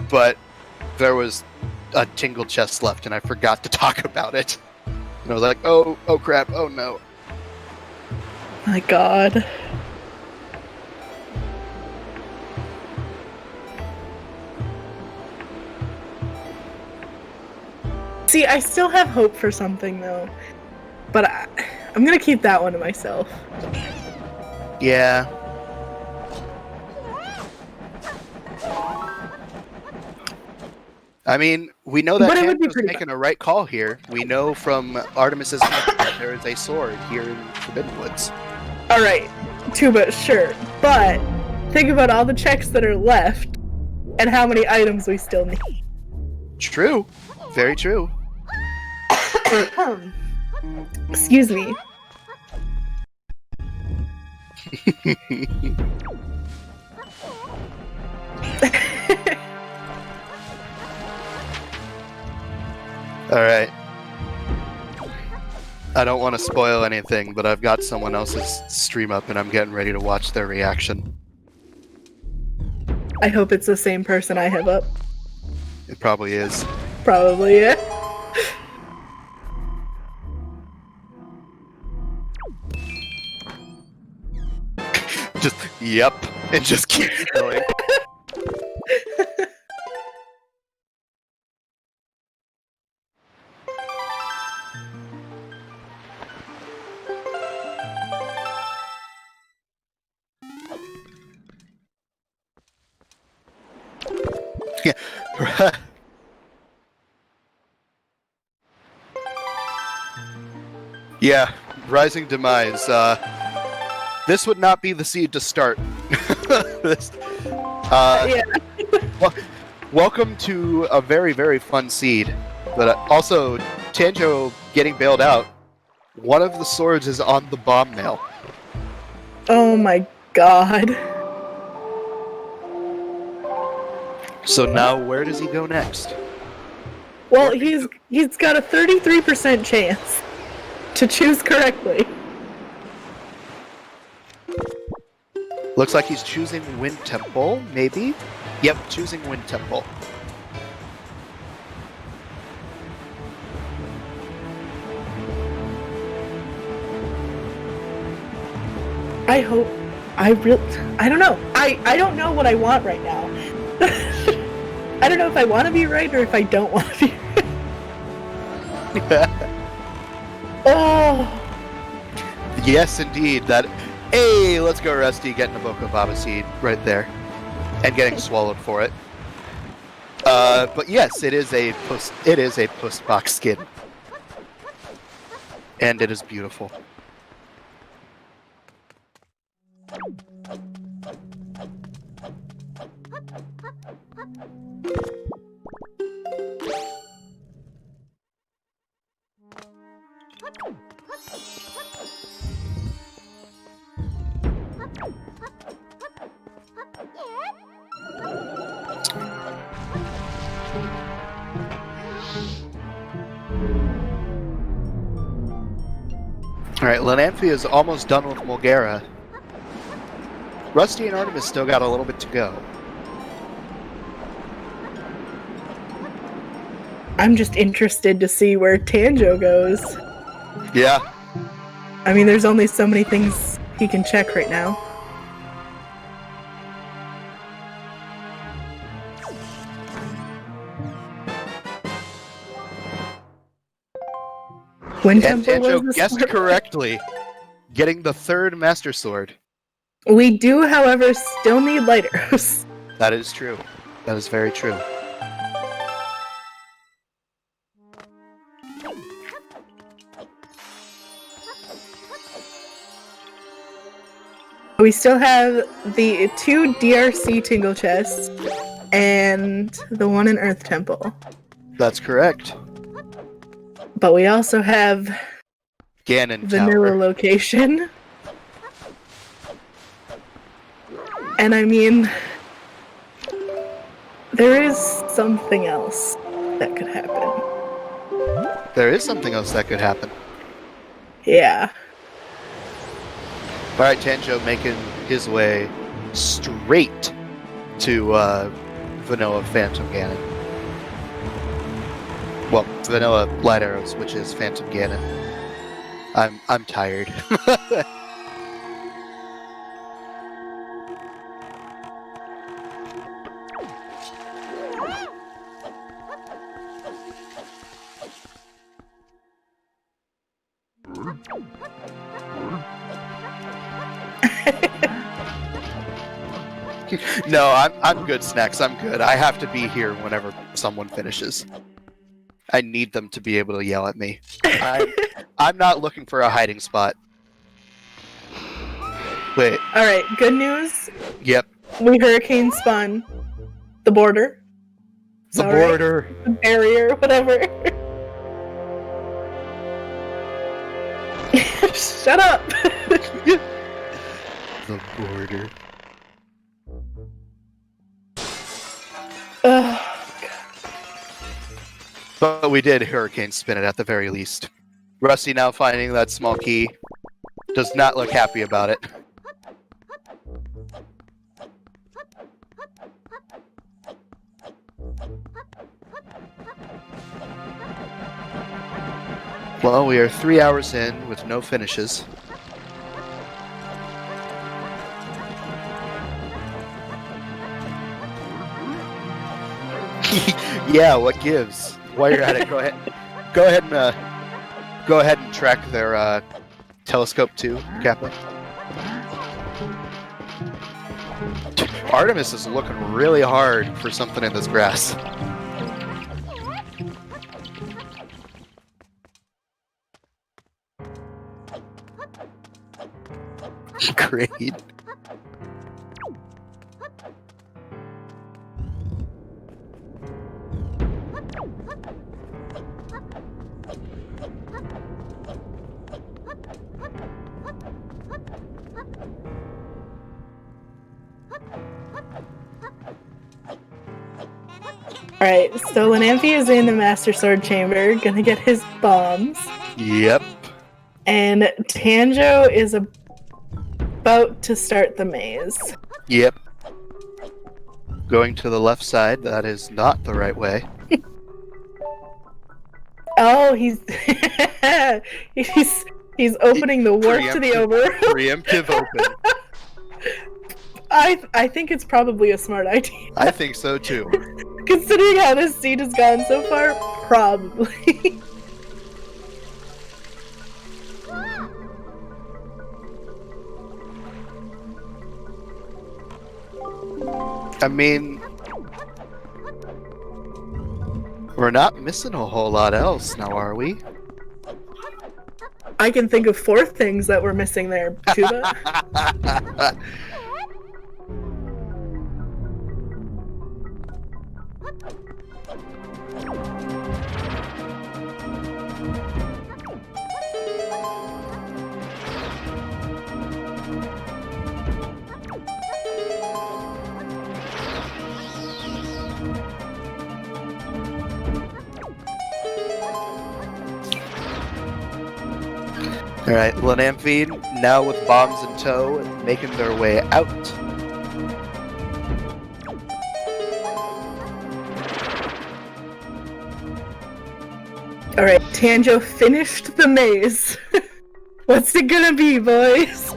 But there was a tingle chest left, and I forgot to talk about it. And I was like, oh crap, oh no. My god. See, I still have hope for something, though. But I'm gonna keep that one to myself. Yeah. I mean, we know that Tanjo's making a right call here. We know from Artemis's hand that there is a sword here in Forbidden Woods. Alright, Tuba, sure. But think about all the checks that are left and how many items we still need. True. Very true. Excuse me. Alright. I don't want to spoil anything, but I've got someone else's stream up and I'm getting ready to watch their reaction. I hope it's the same person I have up. It probably is. Probably, yeah. Just, yep, and just keeps going. Yeah. Yeah, Rising Demise. This would not be the seed to start. Yeah. Welcome to a very, very fun seed. But also, Tanjo getting bailed out. One of the swords is on the bomb nail. Oh my god. So now, where does he go next? Well, he's got a 33% chance to choose correctly. Looks like he's choosing Wind Temple, maybe? Yep, choosing Wind Temple. I hope. I don't know. I don't know what I want right now. I don't know if I want to be right or if I don't want to be right. Oh. Yes, indeed. That. Hey, let's go, Rusty. Getting a Boko Baba seed right there, and getting swallowed for it. But yes, it is a post box skin, and it is beautiful. Alright, Lananthia is almost done with Mulgara. Rusty and Artemis still got a little bit to go. I'm just interested to see where Tanjo goes. Yeah. I mean, there's only so many things he can check right now. Wind And Temple Tanjo was the guessed smart- correctly, getting the third Master Sword. We do, however, still need light arrows. That is true. That is very true. We still have the 2 DRC Tingle chests and the 1 in Earth Temple. That's correct. But we also have Ganon Vanilla Tower. location. And I mean, there is something else that could happen. There is something else that could happen. Yeah. Alright, Tanjo making his way straight to Vanilla Phantom Ganon. Well, Vanilla Light Arrows, which is Phantom Ganon. I'm tired. No, I'm good, Snacks. I'm good. I have to be here whenever someone finishes. I need them to be able to yell at me. I'm not looking for a hiding spot. Wait. Alright, good news. Yep. We hurricane spun the border. The Alright. border. The barrier, whatever. Shut up! The border. Ugh. But we did hurricane spin it at the very least. Rusty now finding that small key. Does not look happy about it. Well, we are 3 hours in with no finishes. Yeah, what gives? While you're at it, go ahead and track their telescope too, Kappa. Artemis is looking really hard for something in this grass. Great. Alright, so Lananthia is in the Master Sword Chamber, gonna get his bombs. Yep. And Tanjo is about to start the maze. Yep. Going to the left side, that is not the right way. Oh, he's he's opening the warp to the over. Preemptive open. I think it's probably a smart idea. I think so too. Considering how this seed has gone so far, probably. I mean, we're not missing a whole lot else now, are we? I can think of 4 things that we're missing there, Tuba. Alright, Lanamphine, now with bombs in tow, making their way out. Alright, Tanjo finished the maze. What's it gonna be, boys?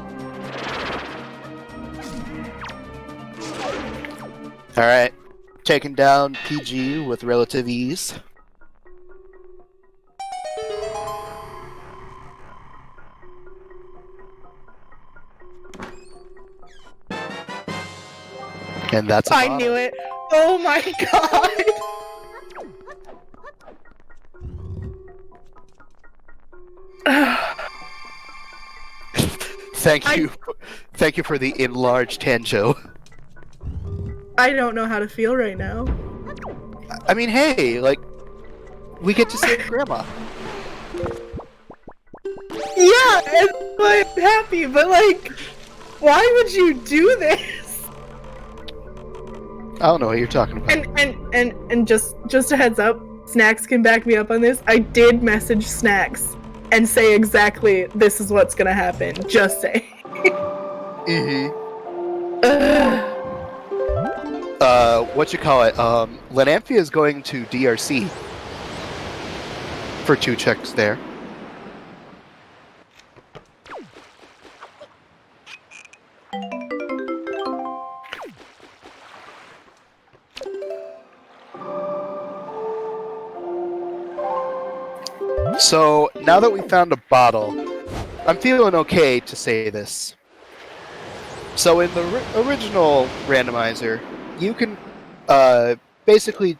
Alright, taking down PG with relative ease. And that's a I bottle. knew it. Oh my god. Thank you for the enlarged Tanjo. I don't know how to feel right now. I mean, hey, like, we get to save Grandma. Yeah, and I'm happy, but like, why would you do this? I don't know what you're talking about. And just a heads up, Snacks can back me up on this. I did message Snacks and say exactly this is what's gonna happen. Just say. What you call it? Lanamphia is going to DRC for 2 checks there. So, now that we found a bottle, I'm feeling okay to say this. So in the original randomizer, you can basically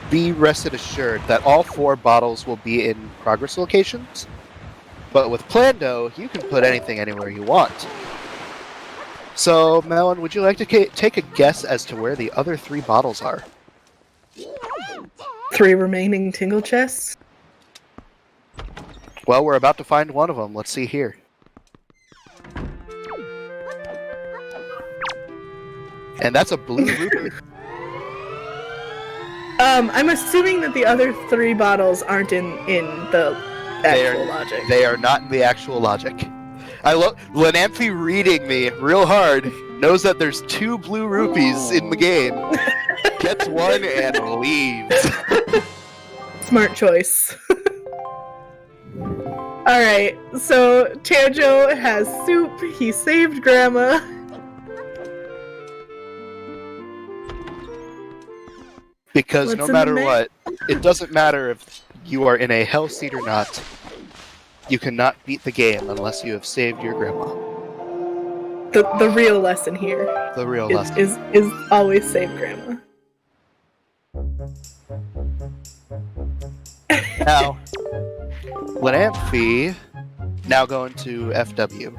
be rested assured that all 4 bottles will be in progress locations. But with Plando, you can put anything anywhere you want. So, Melon, would you like to take a guess as to where the other 3 bottles are? 3 remaining tingle chests. Well, we're about to find one of them. Let's see here. And that's a blue rupee. I'm assuming that the other 3 bottles aren't in the actual logic. They are not in the actual logic. I love Lanamphy reading me real hard. Knows that there's 2 blue rupees in the game. Gets one and leaves. Smart choice. Alright, so Tanjo has soup, he saved Grandma. Because What's no in the matter name? what, it doesn't matter if you are in a hell seat or not, you cannot beat the game unless you have saved your grandma. The real lesson here The real is, lesson. is always save Grandma. Now, Lanamphy now going to FW.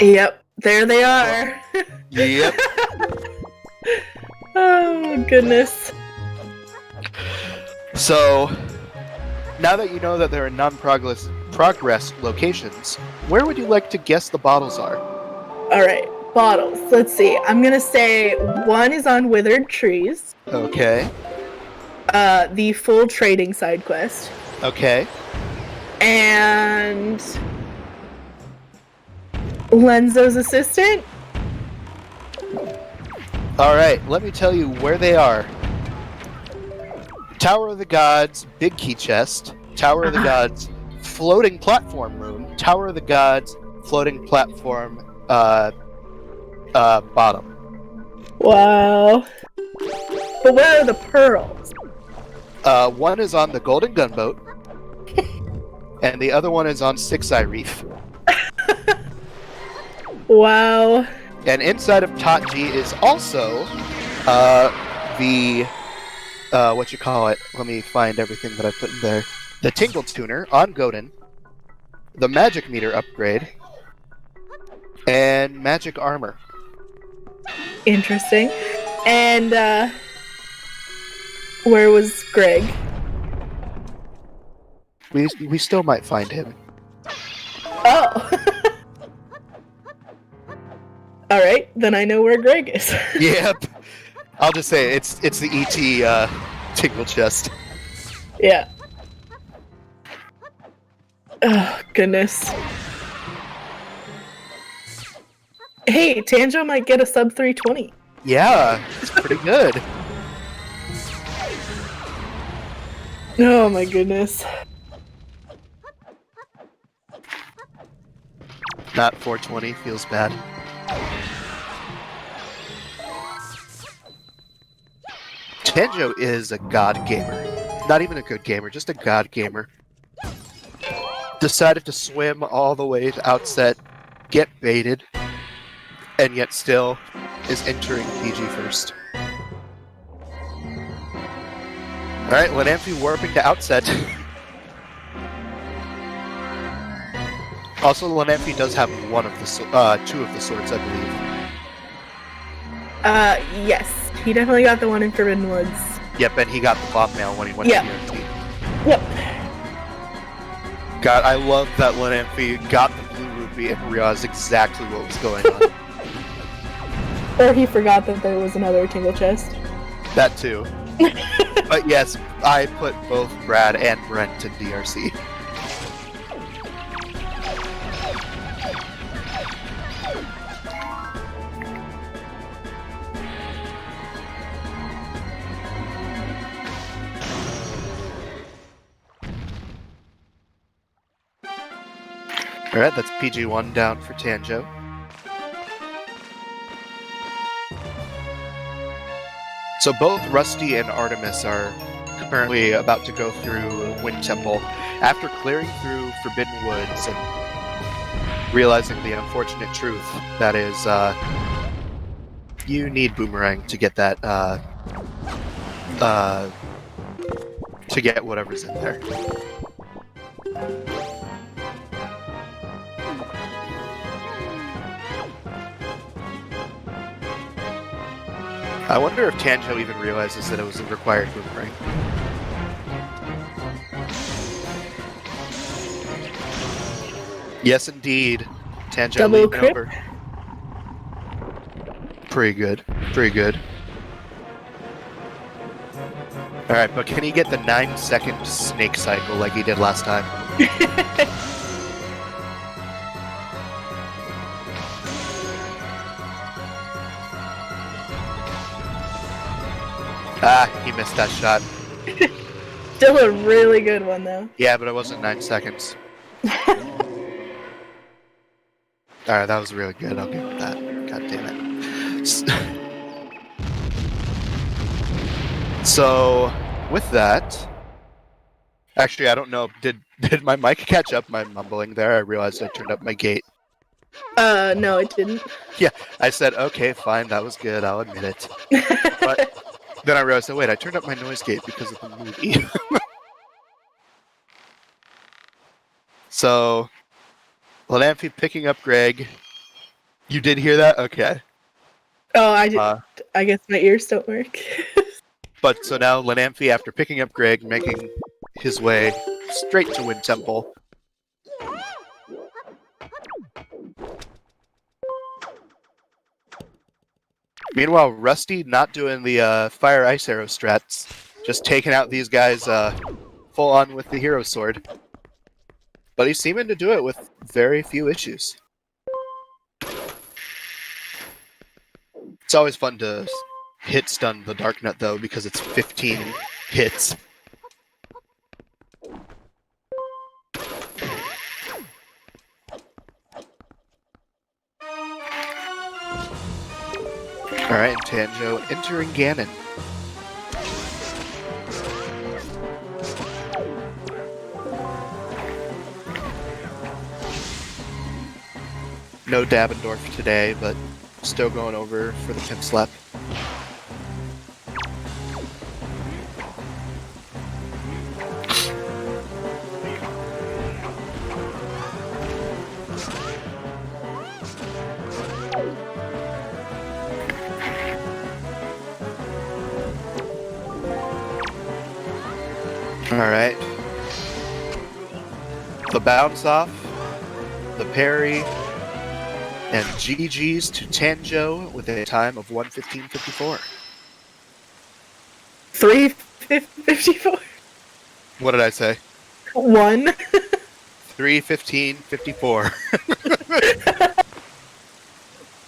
Yep, there they are. Yep. Oh goodness. So, now that you know that there are non-progress locations, where would you like to guess the bottles are? Alright, bottles. Let's see. I'm gonna say 1 is on Withered Trees. Okay. The full trading side quest. Okay. And Lenzo's assistant. Alright, let me tell you where they are. Tower of the Gods, Big Key Chest. Tower of the Gods, Floating Platform Room. Tower of the Gods, Floating Platform, bottom. Wow. But where are the pearls? One is on the Golden Gunboat, and the other one is on Six Eye Reef. Wow. And inside of Tatji is also the what you call it? Let me find everything that I put in there. The Tingle Tuner on Godin, the Magic Meter upgrade, and Magic Armor. Interesting. And where was Greg? We still might find him. Oh. All right, then I know where Greg is. Yep. I'll just say it's the ET Tingle Chest. Yeah. Oh, goodness. Hey, Tanjo might get a sub 320. Yeah, it's pretty good. Oh my goodness. Not 420 feels bad. Tanjo is a god gamer. Not even a good gamer, just a god gamer. Decided to swim all the way to outset, get baited, and yet still is entering PG first. Alright, Lanamphy warping to outset. Also, Lanamphy does have one of the two of the swords, I believe. Yes. He definitely got the one in Forbidden Woods. Yep, and he got the bomb mail when he went Yeah. to DRT. Yep. God, I love that Lanamphy got the blue rupee and realized exactly what was going on. Or he forgot that there was another Tingle Chest. That too. But yes, I put both Brad and Brent in DRC. Alright, that's PG1 down for Tanjo. So both Rusty and Artemis are currently about to go through Wind Temple. After clearing through Forbidden Woods and realizing the unfortunate truth that is, you need Boomerang to get that, to get whatever's in there. I wonder if Tanjo even realizes that it was a required boomerang. Yes, indeed. Tanjo Double leading crip? over. Pretty good. Pretty good. Alright, but can he get the 9-second snake cycle like he did last time? Ah, he missed that shot. Still a really good one, though. Yeah, but it wasn't 9 seconds. Alright, that was really good. I'll give him that. God damn it. So, with that... Actually, I don't know. Did my mic catch up my mumbling there? I realized I turned up my gate. No, it didn't. I said, okay, fine, that was good. I'll admit it. But then I realized, oh wait, I turned up my noise gate because of the movie. So, Lanamphy picking up Greg. You did hear that? Okay. Oh, I guess my ears don't work. But so now Lanamphy, after picking up Greg, making his way straight to Wind Temple. Meanwhile, Rusty not doing the fire ice arrow strats, just taking out these guys full on with the hero sword. but he's seeming to do it with very few issues. It's always fun to hit stun the Darknut though, because it's 15 hits. Alright, Tanjo entering Ganon. No Dabendorf today, but still going over for the Pimp Slap. Alright. The bounce off, the parry, and GG's to Tanjo with a time of 1:15.54. 3:54. What did I say? 1. 3:15.54.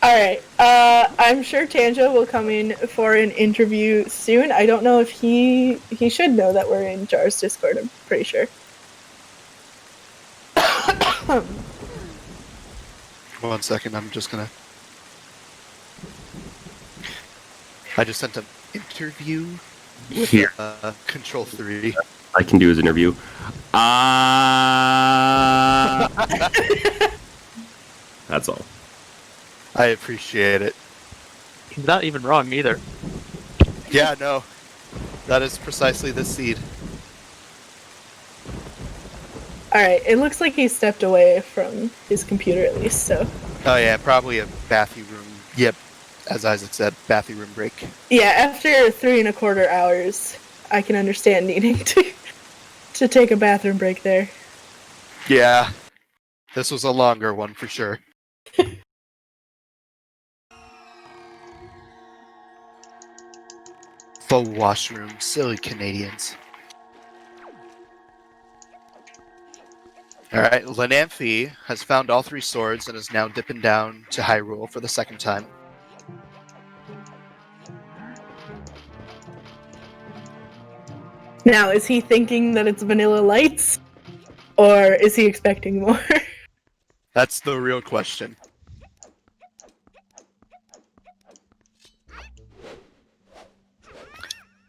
Alright, I'm sure Tanjo will come in for an interview soon. I don't know if he should know that we're in Jar's Discord, I'm pretty sure. One second, I'm just gonna... I just sent an interview with Here. Control 3. I can do his interview. That's all. I appreciate it. He's not even wrong either. Yeah, no. That is precisely the seed. Alright, it looks like he stepped away from his computer at least, so... Oh yeah, probably a bathy room. Yep, as Isaac said, bathy room break. Yeah, after 3.25 hours, I can understand needing to take a bathroom break there. Yeah. This was a longer one for sure. The washroom, silly Canadians. Alright, Lanamphy has found all 3 swords and is now dipping down to Hyrule for the 2nd time. Now, is he thinking that it's Vanilla Lights? Or is he expecting more? That's the real question.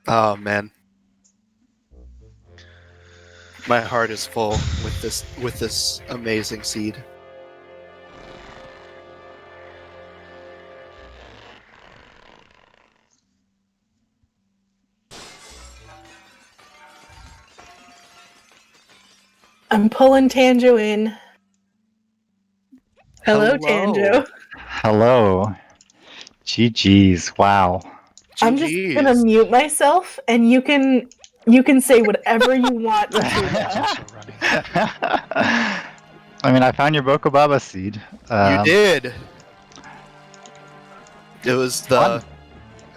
Oh man. My heart is full with this amazing seed. I'm pulling Tanjo in. Hello, Tanjo. Hello. GG's. Wow. I'm just GG's. gonna mute myself, and you can say whatever you want to Tuba. I mean, I found your Bokobaba seed. You did. It was the Fun.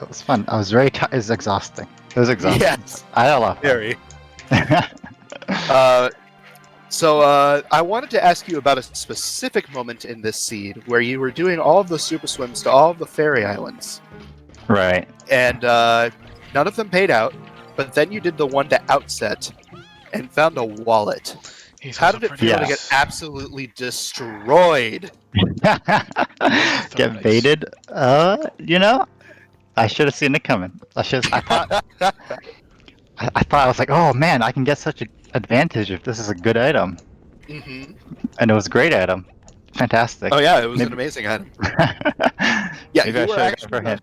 It was fun. I was very it was exhausting. It was exhausting. yes, I had a lot of very. fun. So I wanted to ask you about a specific moment in this seed where you were doing all of the super swims to all of the fairy islands, Right. and none of them paid out. But then you did the one to Outset and found a wallet. How did it feel to get absolutely destroyed? Get baited? You know, I should have seen it coming. I thought I was like, oh man, I can get such an advantage if this is a good item. Mm-hmm. And it was a great item. Fantastic. Oh yeah, it was an amazing item. Yeah, Maybe I should have gone for him.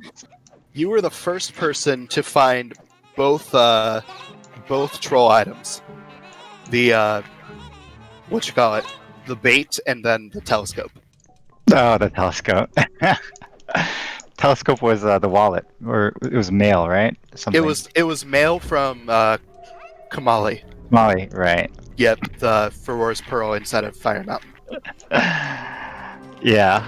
You were the first person to find both troll items. The the bait and then the telescope. Oh, the telescope. Telescope was the wallet, or it was mail, right? Something. It was mail from Kamali. Molly, right? Yep, the Feror's Pearl inside of Fire Mountain. Yeah.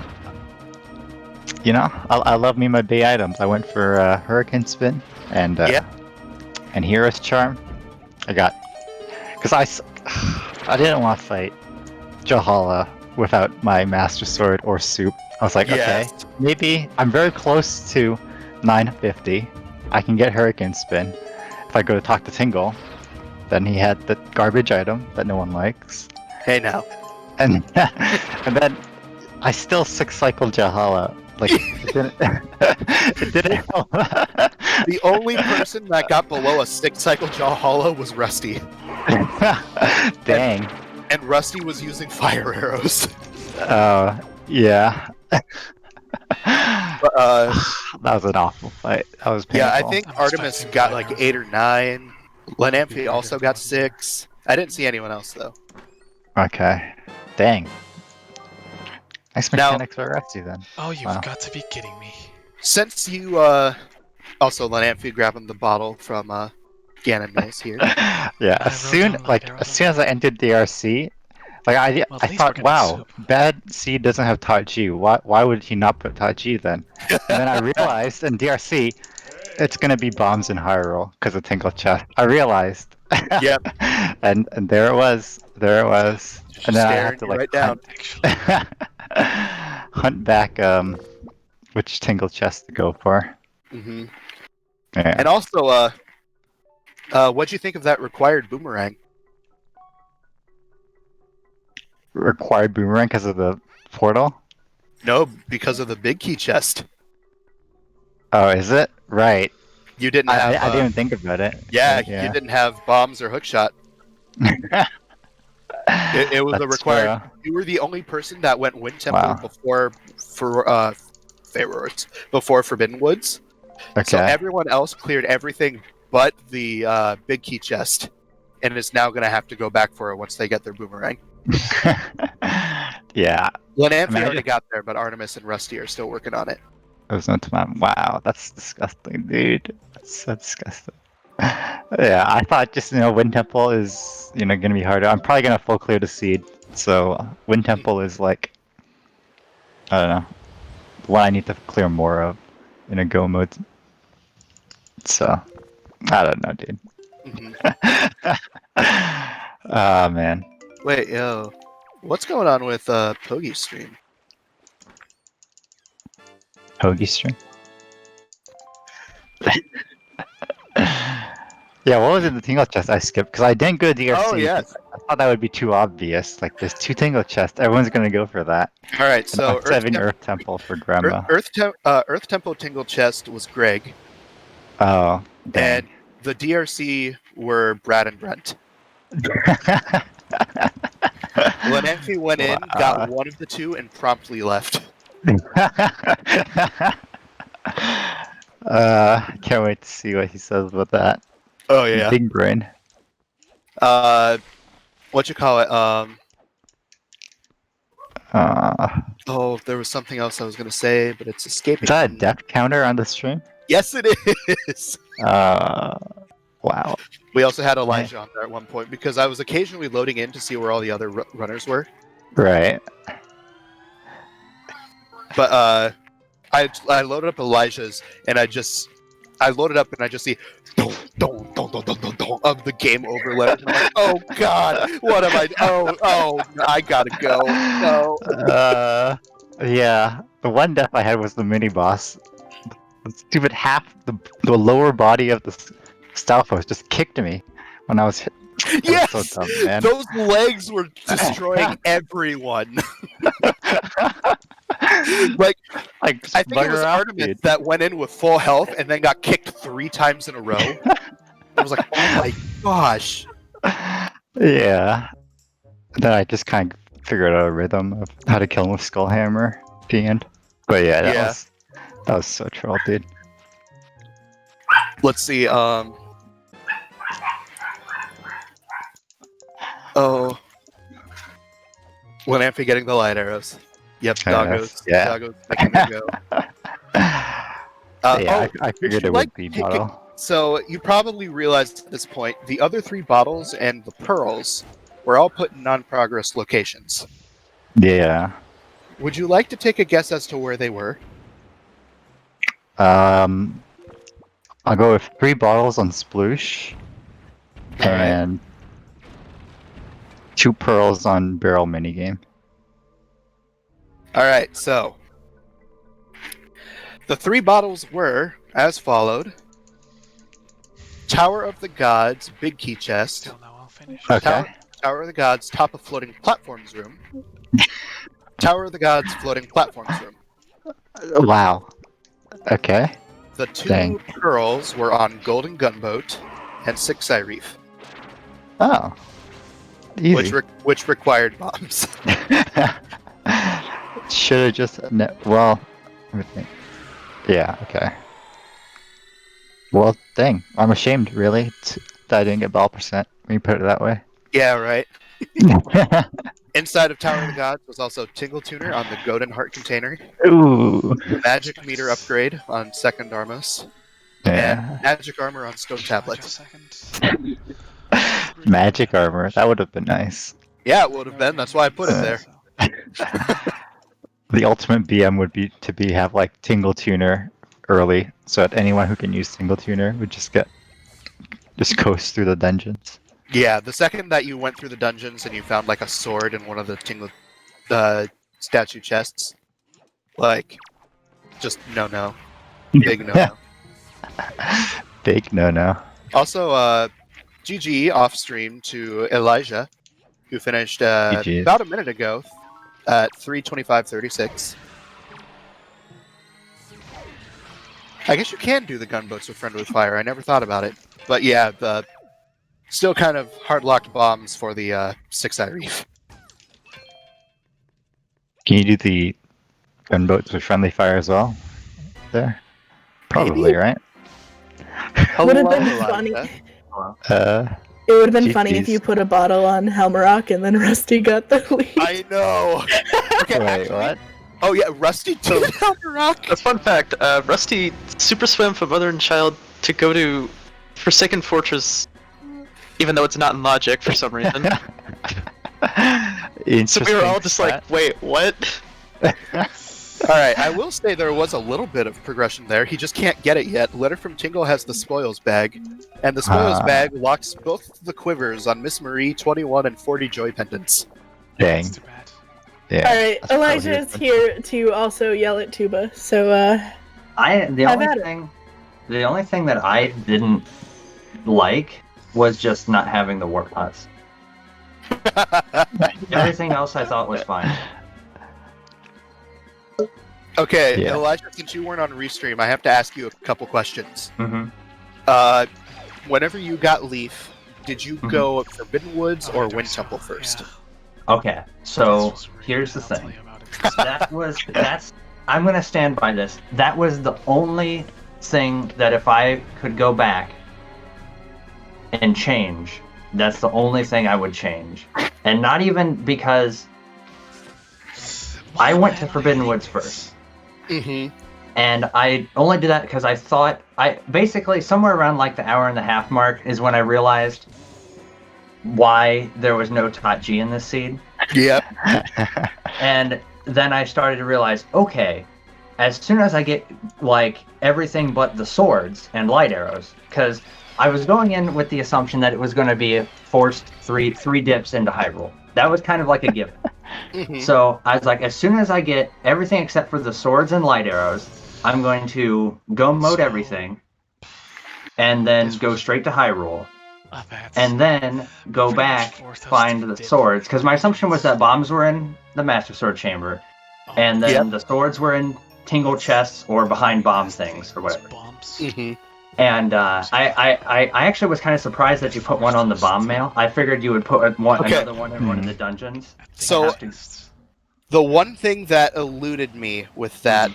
You know, I love me my bay items. I went for Hurricane Spin and and Hero's Charm. I got because I didn't want to fight Jahala without my Master Sword or Soup. I was like, okay, Yes. maybe I'm very close to 950. I can get Hurricane Spin. If I go to talk to Tingle, then he had the garbage item that no one likes. Hey now. And and then I still 6-cycled Jahala. Like, it didn't, it didn't help. The only person that got below a 6-cycle Jahala was Rusty. Dang. And Rusty was using fire arrows. Yeah. But, That was an awful fight. That was painful. yeah, I think I'm Artemis expecting got fire like arrows. 8 or 9. Lenamphy also got 6. I didn't see anyone else though. Okay. Dang. Nice Now- mechanics for Rusty then. Oh, you've Wow. got to be kidding me. Since you also Lenamphy grabbing the bottle from Ganon Mills here. Yeah, I as soon wrote down as soon as I entered DRC, like I Well, at least thought, we're getting wow, soup. Bad Seed doesn't have Taiji. Why would he not put Taiji then? And then I realized in DRC, it's gonna be bombs in Hyrule because of Tinkle Chest. I realized. Yep. And there it was. There it was. Just And then I staring had to you like right down. Actually, hunt back which Tingle Chest to go for. Hmm. Yeah. And also, what'd you think of that required boomerang? Required boomerang because of the portal. No, because of the big key chest. Oh, is it? Right. You didn't I have. didn't even think about it. Yeah, Yeah. you didn't have bombs or hookshot. It was a That's required. true. You were the only person that went Wind Temple Wow. before before Forbidden Woods. Okay. So everyone else cleared everything but the big key chest, and is now going to have to go back for it once they get their boomerang. Yeah, Lenamphy I mean, I already just- got there, but Artemis and Rusty are still working on it. it was no time. Wow, that's disgusting, dude. That's so disgusting. Yeah, I thought just Wind Temple is gonna be harder. I'm probably gonna full clear the seed, so Wind Temple is like I don't know what I need to clear more of in a go mode. So I don't know, dude. Mhm. Oh man. Wait, yo, what's going on with Pogi's stream? Hoagie stream. Yeah, what was it? The Tingle Chest I skipped because I didn't go to DRC. Oh, yes. I thought that would be too obvious. Like, there's 2 Tingle Chests. Everyone's gonna go for that. All right, so I'm saving Earth Temple for Grandma. Earth Temple Tingle Chest was Greg, Oh, and dang. the DRC were Brad and Brent. Lenamphy went in, Wow. got one of the 2, and promptly left. Can't wait to see what he says about that. Oh yeah. Big brain. What you call it? Uh, Oh, there was something else I was gonna say, but it's escaping. is that a death counter on the stream? Yes, it is. Wow. We also had Elijah on there at one point because I was occasionally loading in to see where all the other runners were. Right. But I loaded up Elijah's and I loaded up and I just see dong, dong, dong, dong, dong, dong, dong, of the game overlay. I'm like, oh god, what am I? Oh, I gotta go. No. Yeah. The one death I had was the mini boss. The stupid the lower body of the Stalfos just kicked me when I was hit. That was Yes, so dumb, man. those legs were destroying everyone. Like Like, I think it was bugger off, Artemis dude. that went in with full health and then got kicked 3 times in a row. I was like, oh my gosh. Yeah. Then I just kind of figured out a rhythm of how to kill him with Skullhammer at the end. But yeah, that was so troll, dude. Let's see. Oh, Lenamphy getting the light arrows. Yep, doggos. Yeah. Doggos making them go. Yeah, I would figured you it like would be to- model. So you probably realized at this point the other 3 bottles and the pearls were all put in non-progress locations. Yeah. Would you like to take a guess as to where they were? I'll go with 3 bottles on Sploosh. Alright. And 2 pearls on barrel minigame. All right, so the 3 bottles were as followed: Tower of the Gods, big key chest. Still no, I'll finish. Okay. Tower of the Gods, top of floating platforms room. Tower of the Gods, floating platforms room. Wow. Okay. The 2 Dang. pearls were on Golden Gunboat and Six Eye Reef, Oh. Easy. which required bombs. Should have just well. Let me think. Yeah. Okay. Well, dang. I'm ashamed, really, that I didn't get ball percent. When you put it that way. Yeah, right. Inside of Tower of the Gods was also Tingle Tuner on the Golden Heart container, Ooh. Magic Meter upgrade on Second Armos, Yeah. and Magic Armor on Stone Tablet. Just a second. Magic armor. That would have been nice. Yeah, it would have been. That's why I put it there. The ultimate BM would be to have like Tingle Tuner early, so that anyone who can use Tingle Tuner would just coast through the dungeons. Yeah, the second that you went through the dungeons and you found like a sword in one of the statue chests, like, just no. Big no. Big no. Also, GG off stream to Elijah, who finished GG. about a minute ago at 3:25:36. I guess you can do the gunboats with Friend with Fire. I never thought about it, but yeah, the still kind of hard-locked bombs for the Six Eye Reef. Can you do the gunboats with friendly fire as well? There, probably, right? Would have been Hello, funny. Elijah. It would have been funny if GG's. you put a bottle on Helmarock and then Rusty got the lead. I know. Okay, Wait, actually- what? Oh yeah, Rusty took the rock. A fun fact, Rusty super swam from Mother and Child to go to Forsaken Fortress, even though it's not in logic for some reason. So we were all just like, wait, what? All right, I will say there was a little bit of progression there. He just can't get it yet. Letter from Tingle has the spoils bag, and the spoils bag locks both the quivers on Miss Marie 21 and 40 joy pendants. Dang. That's too bad. Yeah. Alright, that's probably Elijah is here to also yell at Tuba, so The Have only at it. thing, the only thing that I didn't like was just not having the warp pots. Everything else I thought was fine. Okay, Yeah. Elijah, since you weren't on Restream, I have to ask you a couple questions. Mm-hmm. Whenever you got Leaf, did you Mhm. go Forbidden Woods Oh, or I do Wind so, Temple first? yeah. Okay, so This was really here's the good, I'll thing. tell you about it. That's I'm gonna stand by this. That was the only thing that if I could go back and change, that's the only thing I would change. And not even because I went to Forbidden Woods first. Mm-hmm. And I only did that because I thought basically somewhere around like the hour and a half mark is when I realized why there was no Tot G in this seed. Yep. And then I started to realize, okay, as soon as I get like everything but the swords and light arrows, because I was going in with the assumption that it was going to be a forced three dips into Hyrule. That was kind of like a given. Mm-hmm. So I was like, as soon as I get everything except for the swords and light arrows, I'm going to go mode everything, and then go straight to Hyrule, and then go back, find the swords. Because my assumption was that bombs were in the Master Sword Chamber, and then the swords were in Tingle chests or behind bomb things or whatever. Mm-hmm. And I actually was kind of surprised that you put one on the bomb mail. I figured you would put another one in one of the dungeons. So, the one thing that eluded me with that,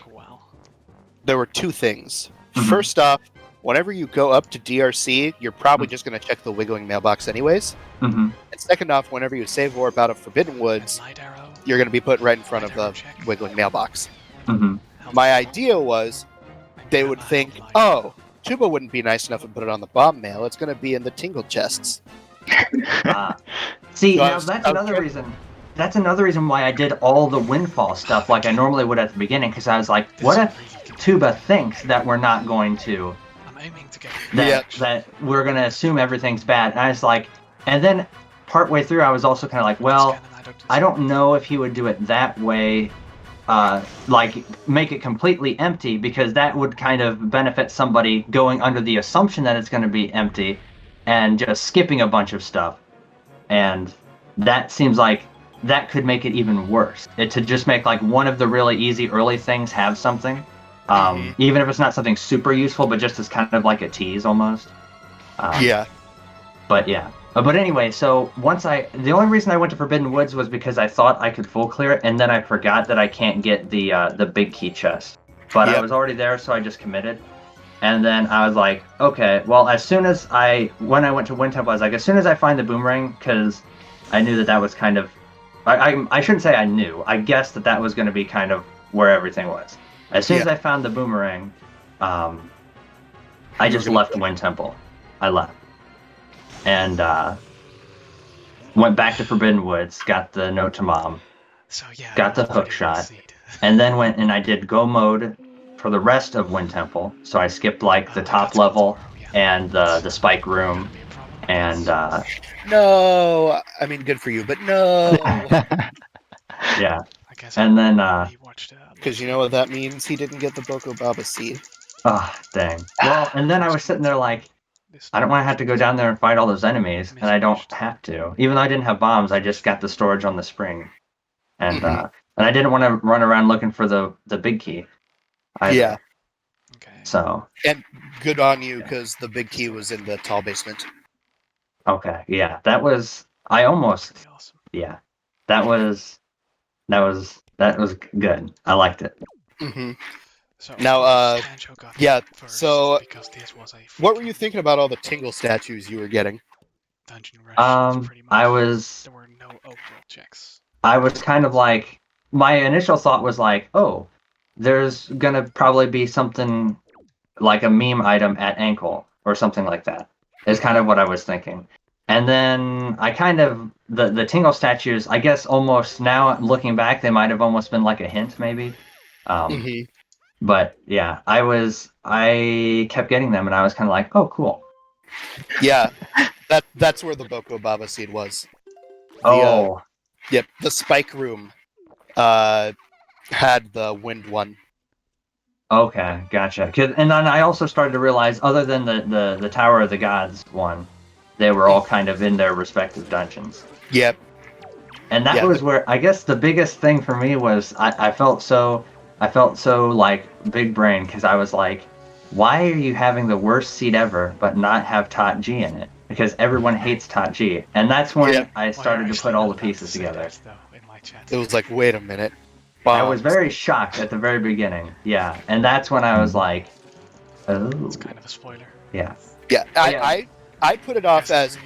there were two things. First off, whenever you go up to DRC, you're probably just going to check the wiggling mailbox anyways. Mm-hmm. And second off, whenever you save warp out of Forbidden Woods, you're going to be put right in front of the wiggling mailbox. Mm-hmm. My idea was they would think, oh, Tuba wouldn't be nice enough to put it on the bomb mail. It's going to be in the Tingle chests. See, So I now was- that's I was another trying- reason. That's another reason why I did all the windfall stuff like I normally would at the beginning, because I was like, what if Tuba thinks that we're not going to, I'm aiming to get that we're going to assume everything's bad? And I was like, and then partway through, I was also kind of like, well, I don't know if he would do it that way, like make it completely empty, because that would kind of benefit somebody going under the assumption that it's going to be empty and just skipping a bunch of stuff. And that seems like that could make it even worse. To just make like one of the really easy early things have something, even if it's not something super useful, but just as kind of like a tease almost. Yeah. But yeah. But anyway, so the only reason I went to Forbidden Woods was because I thought I could full clear it, and then I forgot that I can't get the big key chest. But I was already there, so I just committed. And then I was like, okay, well, when I went to Wind Temple, I was like, as soon as I find the boomerang, because I knew that was kind of, I shouldn't say I knew, I guessed that was going to be kind of where everything was. As soon as I found the boomerang, I just left Wind Temple. I left. And went back to Forbidden Woods, got the note to Mom, got the hook shot, and then went and I did go mode for the rest of Wind Temple. So I skipped like the top level and the spike room, and No, I mean, good for you, but no. yeah. And then Because you know what that means? He didn't get the Boko Baba seed. oh dang. Well, and then I was sitting there like, I don't want to have to go down there and fight all those enemies, and I don't have to. Even though I didn't have bombs, I just got the storage on the spring, and and I didn't want to run around looking for the big key. Yeah. Okay. So. And good on you, because the big key was in the tall basement. Okay. Yeah, that was. I almost. Awesome. Yeah, that was good. I liked it. Mm-hmm. So, Now, Sancho got yeah, first so because this was a what were you thinking about all the tingle statues you were getting? dungeon rush, pretty much. There were no oak roll checks. I was kind of like, my initial thought was like, oh, there's gonna probably be something like a meme item at ankle or something like that. Is kind of what I was thinking. And then I kind of the tingle statues, I guess almost now looking back, they might have almost been like a hint maybe. But yeah, I kept getting them, and I was kind of like, oh, cool. Yeah, that's where the Boko Baba seed was. The spike room had the wind one. Okay, gotcha. And then I also started to realize, other than the Tower of the Gods one, they were all kind of in their respective dungeons. Yep. And that was where I guess the biggest thing for me was I felt so like big brain, because I was like, why are you having the worst seed ever but not have Tot G in it? Because everyone hates Tot G. And that's when I started to put all the pieces together. It was like, wait a minute. I was very shocked at the very beginning. Yeah. And that's when I was like, oh. It's kind of a spoiler. Yeah. Yeah, I put it off as,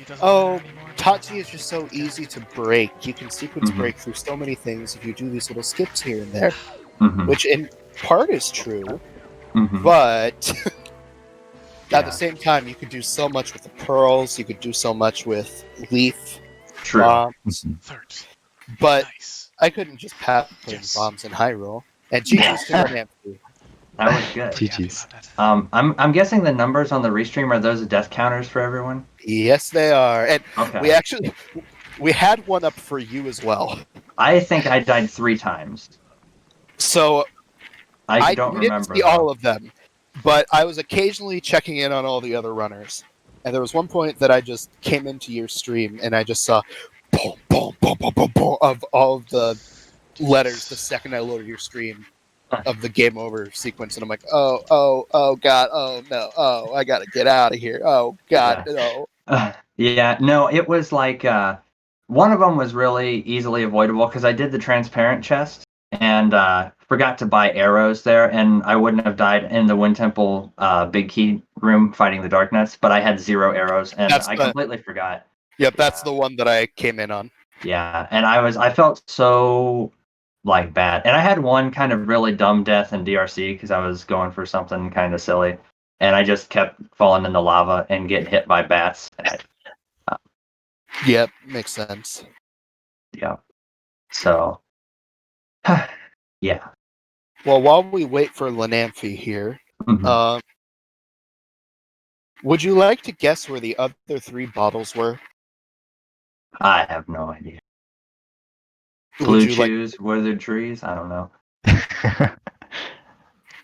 Tot G is just so easy to break. You can sequence break through so many things if you do these little skips here and there. Which in part is true, but at the same time, you could do so much with the pearls. You could do so much with leaf bombs. But I couldn't just pass putting bombs in Hyrule. And GG's to Nancy. That was good. GG's. I'm guessing the numbers on the restream are those death counters for everyone. Yes, they are. And we had one up for you as well. I think I died 3 times. So I don't remember. Didn't see all of them, but I was occasionally checking in on all the other runners. And there was one point that I just came into your stream and I just saw boom, boom, boom, boom, boom, boom of all of the letters the second I loaded your stream of the game over sequence. And I'm like, oh, God, oh, no, oh, I got to get out of here. Oh, God, no. No, it was like one of them was really easily avoidable because I did the transparent chest and forgot to buy arrows there, and I wouldn't have died in the Wind Temple big key room fighting the Darknets, but I had 0 arrows, and I completely forgot. Yep, that's the one that I came in on. Yeah, and I felt so like bad, and I had one kind of really dumb death in DRC because I was going for something kind of silly, and I just kept falling in the lava and getting hit by bats. Yep, makes sense. Yeah. So, yeah. Well, while we wait for Lanamphy here, would you like to guess where the other 3 bottles were? I have no idea. Would Blue you like- chews, withered trees. I don't know.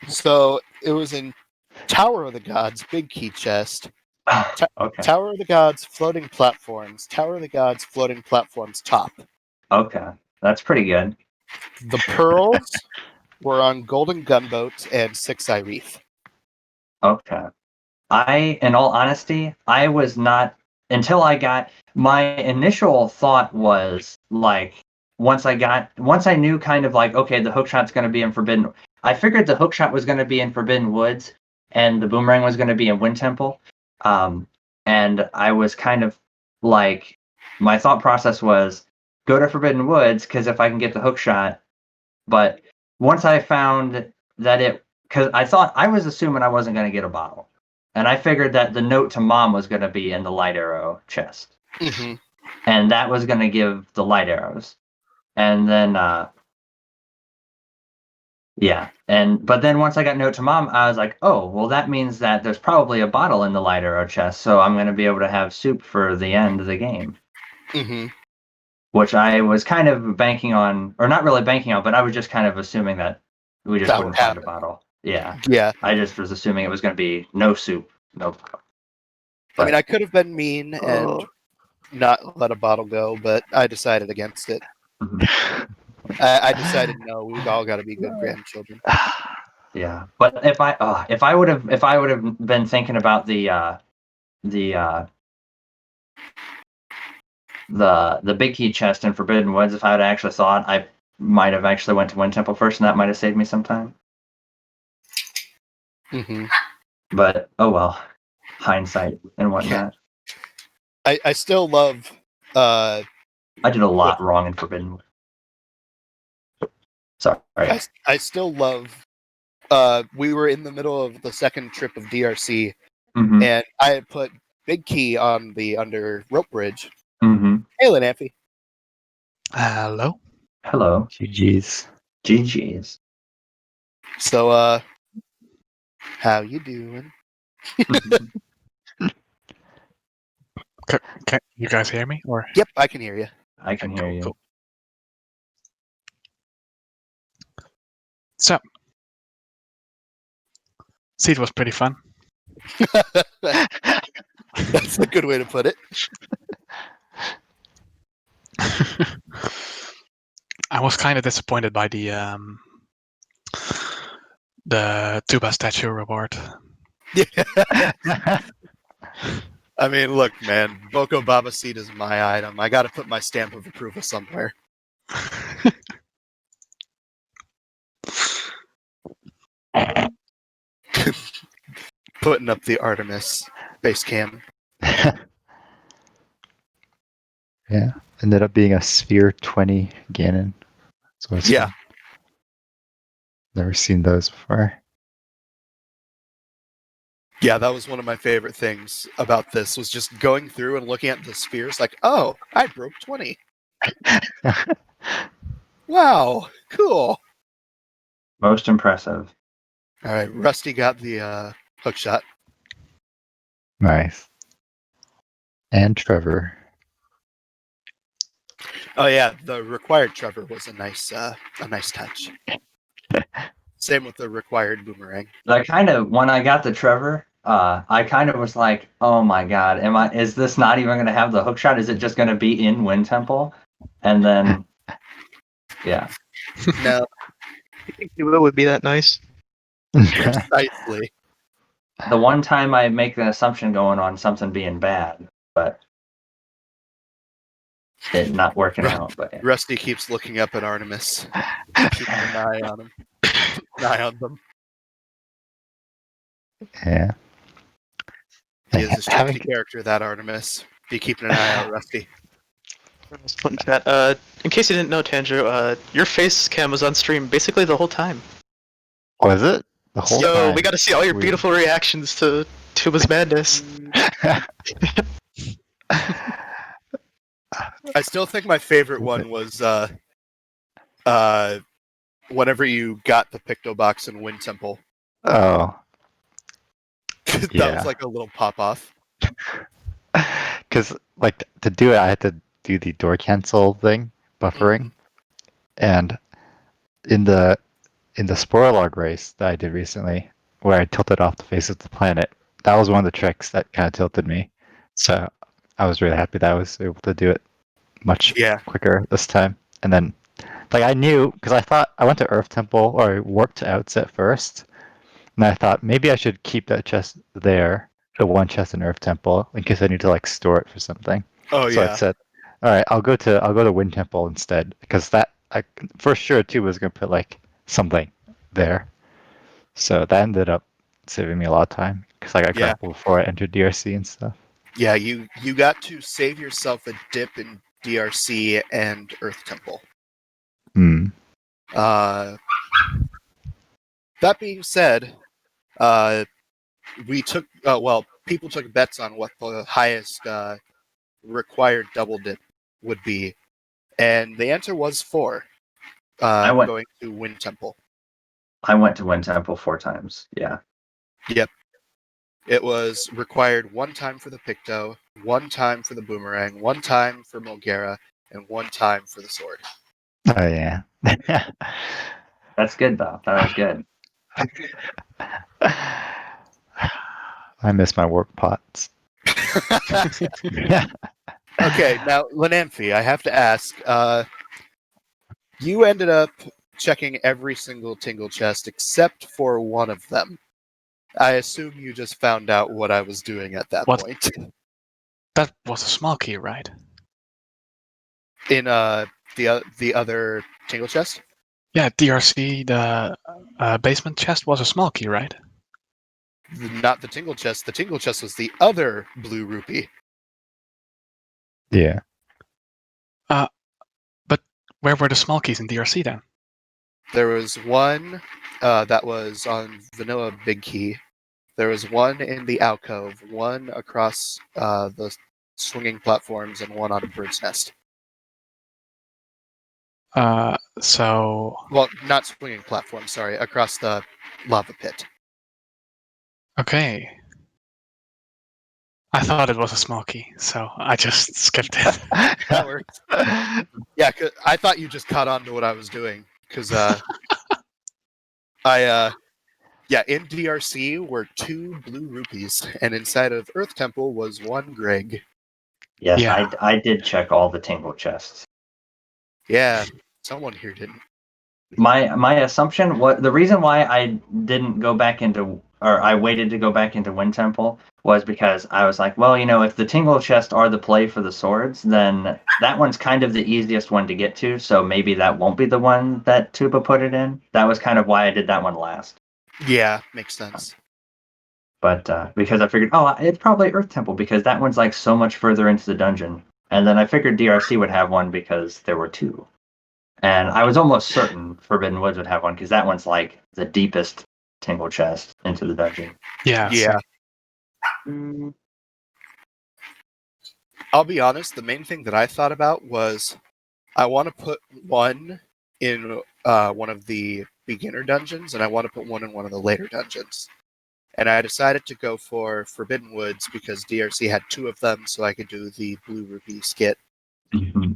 So it was in Tower of the Gods, Big Key Chest. Okay. Tower of the Gods, Floating Platforms. Tower of the Gods, Floating Platforms top. Okay. That's pretty good. The pearls were on Golden Gunboat and Six Eye Reef. Okay. In all honesty, I was not until I got my initial thought was like once I knew kind of like okay, the hookshot's going to be in Forbidden. I figured the hookshot was going to be in Forbidden Woods and the boomerang was going to be in Wind Temple. And I was kind of like my thought process was go to Forbidden Woods because if I can get the hookshot, but once I found that because I was assuming I wasn't going to get a bottle. And I figured that the note to mom was going to be in the light arrow chest. Mm-hmm. And that was going to give the light arrows. And then, but then once I got note to mom, I was like, oh, well, that means that there's probably a bottle in the light arrow chest. So I'm going to be able to have soup for the end of the game. Mm-hmm. Which I was kind of banking on, or not really banking on, but I was just kind of assuming that we just That wouldn't would find a happen. bottle. Yeah. Yeah. I just was assuming it was going to be no soup, no. I mean, I could have been mean and not let a bottle go, but I decided against it. I decided no, we've all got to be good grandchildren. Yeah, but if I would have been thinking about the big key chest in Forbidden Woods, if I had actually thought, I might have actually went to Wind Temple first, and that might have saved me some time. Mm-hmm. But oh well, hindsight and whatnot. I still love. I did a lot wrong in Forbidden Woods. Sorry. I still love. We were in the middle of the second trip of DRC, Mm-hmm. and I had put Big Key on the under rope bridge. Mm-hmm. Hey, Lanampy. Hello. Hello. GG's. GG's. So, how you doing? Can you guys hear me? Or Yep, I can hear you. I can hear you. Cool. So, Seed was pretty fun. That's a good way to put it. I was kind of disappointed by the Tuba statue reward. I mean, look, man, Boko Baba Seed is my item. I got to put my stamp of approval somewhere. Putting up the Artemis base cam. Yeah, ended up being a Sphere 20 Ganon. So it's Yeah. Never seen those before. Yeah, that was one of my favorite things about this, was just going through and looking at the spheres like, oh, I broke 20. Wow, cool. Most impressive. All right, Rusty got the hook shot. Nice. And Trevor. Oh yeah, the required Trevor was a nice touch. Same with the required boomerang. I kind of, when I got the Trevor, I kind of was like, oh my god, is this not even going to have the hook shot? Is it just going to be in Wind Temple? And then, yeah. No, You think Tuba would be that nice? precisely. The one time I make the assumption going on something being bad, but it not working out. But yeah. Rusty keeps looking up at Artemis, keeping an eye on him, an eye on them. Yeah. He is a shifty character, that Artemis. Be keeping an eye out, Rusty. In case you didn't know, Tanjiro, your face cam was on stream basically the whole time. Was it? The whole So time? we got to see all your Weird. beautiful reactions to Tuba's madness. I still think my favorite one was whenever you got the Picto Box in Wind Temple. Oh. That Yeah. was like a little pop off. Because, like, to do it, I had to do the door cancel thing, buffering, Mhm. and in the spore log race that I did recently, where I tilted off the face of the planet, that was one of the tricks that kind of tilted me. So I was really happy that I was able to do it much Yeah. quicker this time. And then, like, I knew because I thought I went to Earth Temple or I warped to Outset first, and I thought maybe I should keep that chest there, the one chest in Earth Temple, in case I need to like store it for something. Oh So I yeah. said, all right, I'll go to Wind Temple instead because that I for sure too was gonna put like something there. So that ended up saving me a lot of time because I got Yeah. grappled before I entered DRC and stuff. Yeah, you got to save yourself a dip in DRC and Earth Temple. Hmm. That being said, we took people took bets on what the highest required double dip would be, and the answer was 4. I went- Going to Wind Temple. I went to Wind Temple 4 times. Yeah. Yep. It was required 1 time for the Picto, 1 time for the Boomerang, 1 time for Mulgera, and 1 time for the sword. Oh yeah. That's good though. That was good. I miss my work pots. Okay, now Lanamphy, I have to ask. You ended up checking every single Tingle chest except for one of them. I assume you just found out what I was doing at that What? point. That was a small key, right? In the other Tingle chest? Yeah, DRC, the basement chest was a small key, right? Not the Tingle chest. The Tingle chest was the other blue rupee. Yeah. But where were the small keys in DRC then? There was one that was on Vanilla Big Key. There was one in the alcove, one across the swinging platforms, and one on a bird's nest. So Well, not swinging platform, sorry, across the lava pit. okay. I thought it was a small key, so I just skipped it. That works. Yeah, 'cause I thought you just caught on to what I was doing, because in DRC were 2 blue rupees, and inside of Earth Temple was 1 Greg. Yes, Yeah. I did check all the Tingle chests. Yeah, someone here didn't. My assumption, the reason why I didn't go back into, or I waited to go back into Wind Temple, was because I was like, well, if the Tingle chests are the play for the swords, then that one's kind of the easiest one to get to, so maybe that won't be the one that Tuba put it in. That was kind of why I did that one last. Yeah, makes sense. But because I figured, it's probably Earth Temple, because that one's like so much further into the dungeon. And then I figured DRC would have one because there were 2. And I was almost certain Forbidden Woods would have one because that one's like the deepest Tingle chest into the dungeon. Yeah. Yeah. same. I'll be honest, the main thing that I thought about was I want to put one in one of the beginner dungeons, and I want to put one in one of the later dungeons. And I decided to go for Forbidden Woods because DRC had 2 of them, so I could do the Blue Rupee skit. Mm-hmm.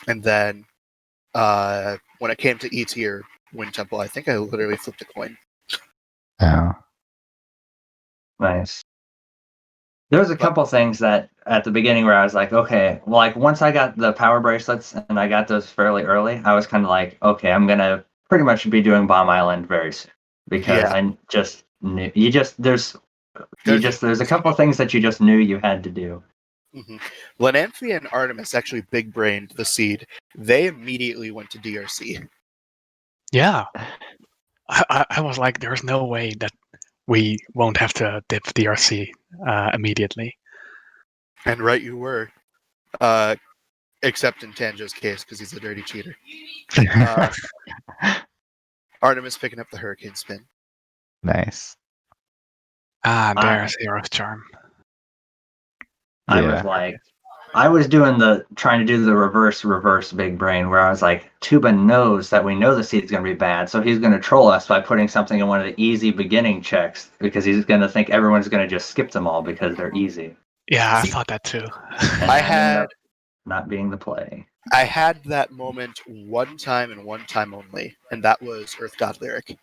And then when it came to E tier Wind Temple, I think I literally flipped a coin. Oh. Nice. There was a couple things that at the beginning where I was like, okay, well, like once I got the power bracelets and I got those fairly early, I was kind of like, okay, I'm gonna pretty much be doing Bomb Island very soon because I just knew there's a couple things that you just knew you had to do. Mm-hmm. When Amphi and Artemis actually big brained the seed, they immediately went to DRC. Yeah. I was like, there's no way that we won't have to dip DRC immediately. And right you were. Except in Tanjo's case, because he's a dirty cheater. Artemis picking up the Hurricane Spin. Nice. There's Hero's Charm. I was trying to do the reverse big brain where I was like, Tuba knows that we know the seed's going to be bad, so he's going to troll us by putting something in one of the easy beginning checks because he's going to think everyone's going to just skip them all because they're easy. Yeah, I thought that too. I had not being the play. I had that moment one time and one time only, and that was Earth God Lyric.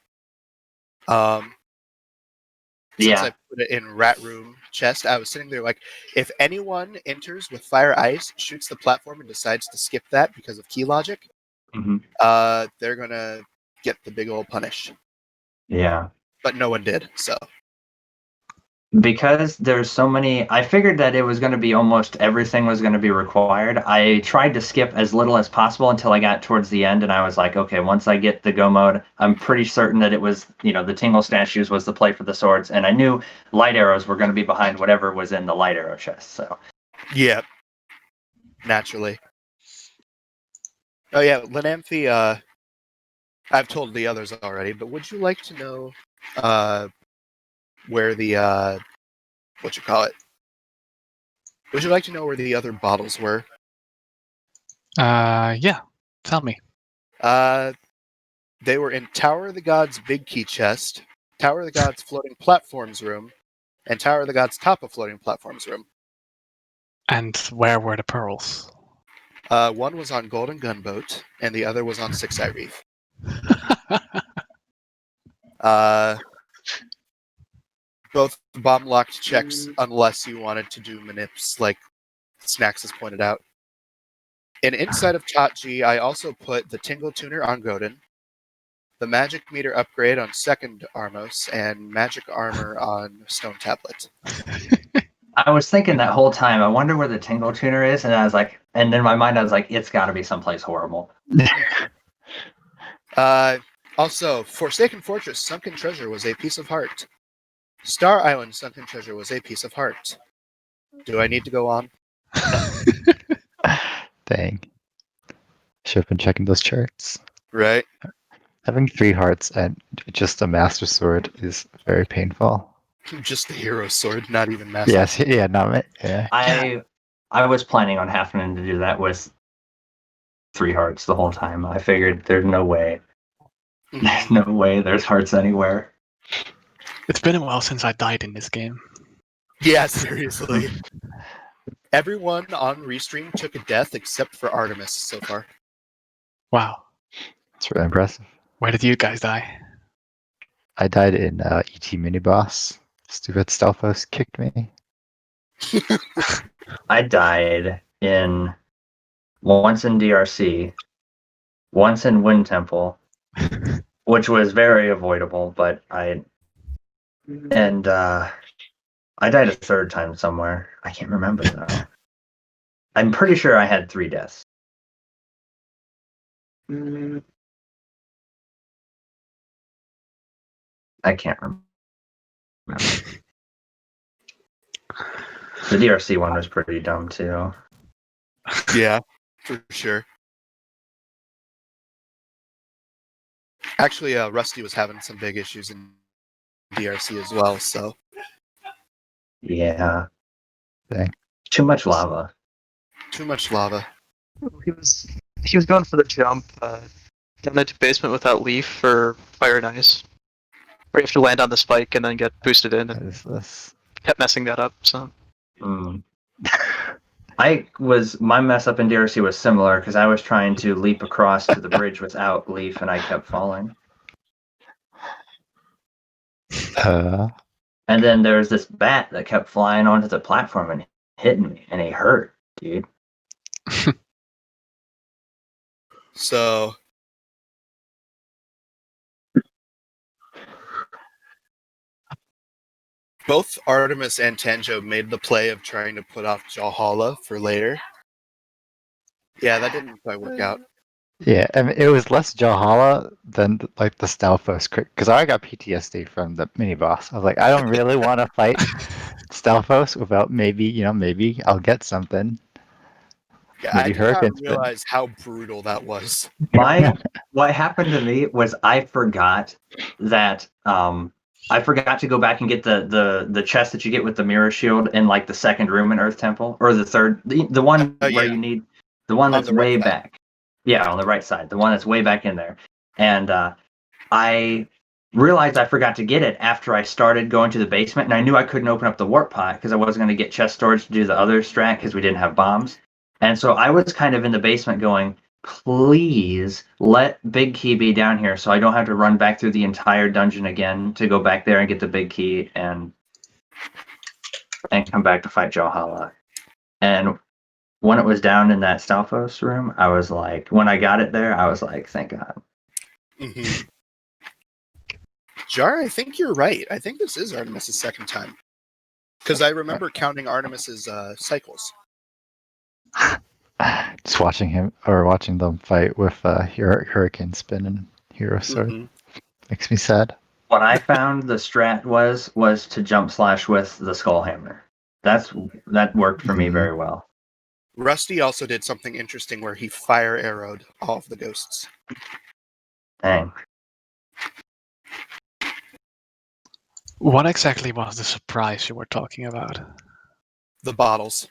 Since I put it in Rat Room chest, I was sitting there like, if anyone enters with Fire Ice, shoots the platform, and decides to skip that because of key logic, they're gonna get the big old punish. Yeah. But no one did, so. Because there's so many, I figured that it was going to be almost everything was going to be required. I tried to skip as little as possible until I got towards the end, and I was like, okay, once I get the go mode, I'm pretty certain that it was, the tingle statues was the play for the swords, and I knew light arrows were going to be behind whatever was in the light arrow chest, so. Yeah. Naturally. Oh yeah, Linamphy, I've told the others already, but would you like to know, where the would you like to know where the other bottles were? Yeah. Tell me. They were in Tower of the Gods' big key chest, Tower of the Gods' floating platforms room, and Tower of the Gods' top of floating platforms room. And where were the pearls? One was on Golden Gunboat, and the other was on Six Eye Reef. Both bomb-locked checks, unless you wanted to do manips, like Snacks has pointed out. And inside of Tot G, I also put the Tingle Tuner on Godin, the Magic Meter upgrade on Second Armos, and Magic Armor on Stone Tablet. I was thinking that whole time, I wonder where the Tingle Tuner is, and I was like, and in my mind I was like, it's got to be someplace horrible. Also, Forsaken Fortress Sunken Treasure was a piece of heart. Star Island Sunken Treasure was a piece of heart. Do I need to go on? Dang. Should have been checking those charts. Right. Having 3 hearts and just a Master Sword is very painful. Just the hero sword, not even Master. Yes, yeah, not yeah. I was planning on having to do that with 3 hearts the whole time. I figured there's no way. There's no way there's hearts anywhere. It's been a while since I died in this game. Yeah, seriously. Everyone on Restream took a death except for Artemis so far. Wow. It's really impressive. Where did you guys die? I died in ET Mini Boss. Stupid Stelphos kicked me. I died once in DRC, once in Wind Temple, which was very avoidable, but I died a third time somewhere. I can't remember though. I'm pretty sure I had 3 deaths. I can't remember. The DRC one was pretty dumb too. Yeah, for sure. Actually, Rusty was having some big issues in DRC as well, so. Yeah. Dang. Too much lava. Too much lava. He was going for the jump down into basement without leaf or fire and ice. Where you have to land on the spike and then get boosted in, What and is this? kept messing that up, so. My mess up in DRC was similar because I was trying to leap across to the bridge without leaf and I kept falling. And then there was this bat that kept flying onto the platform and hitting me, and he hurt, dude. So. Both Artemis and Tanjo made the play of trying to put off Jahala for later. Yeah, that didn't quite work out. Yeah, I mean, it was less Jahala than like the Stelphos crit, because I got PTSD from the mini boss. I was like, I don't really want to fight Stelphos without maybe I'll get something. Yeah, I did not realize how brutal that was. What happened to me was I forgot that I forgot to go back and get the chest that you get with the mirror shield in like the second room in Earth Temple, or the third, the one where you need the one that's way back. Yeah, on the right side, the one that's way back in there. And I realized I forgot to get it after I started going to the basement, and I knew I couldn't open up the warp pot because I wasn't going to get chest storage to do the other strat because we didn't have bombs. And so I was kind of in the basement going, please let Big Key be down here so I don't have to run back through the entire dungeon again to go back there and get the Big Key and come back to fight Johala. And when it was down in that Stalfos room, I was like, when I got it there, I was like, thank God. Mm-hmm. Jar, I think you're right. I think this is Artemis's second time. Because I remember counting Artemis's cycles. Just watching them fight with Hurricane Spin and Hero Sword makes me sad. What I found the strat was to jump slash with the Skull Hammer. That worked for me very well. Rusty also did something interesting where he fire arrowed all of the ghosts. Dang. What exactly was the surprise you were talking about? The bottles.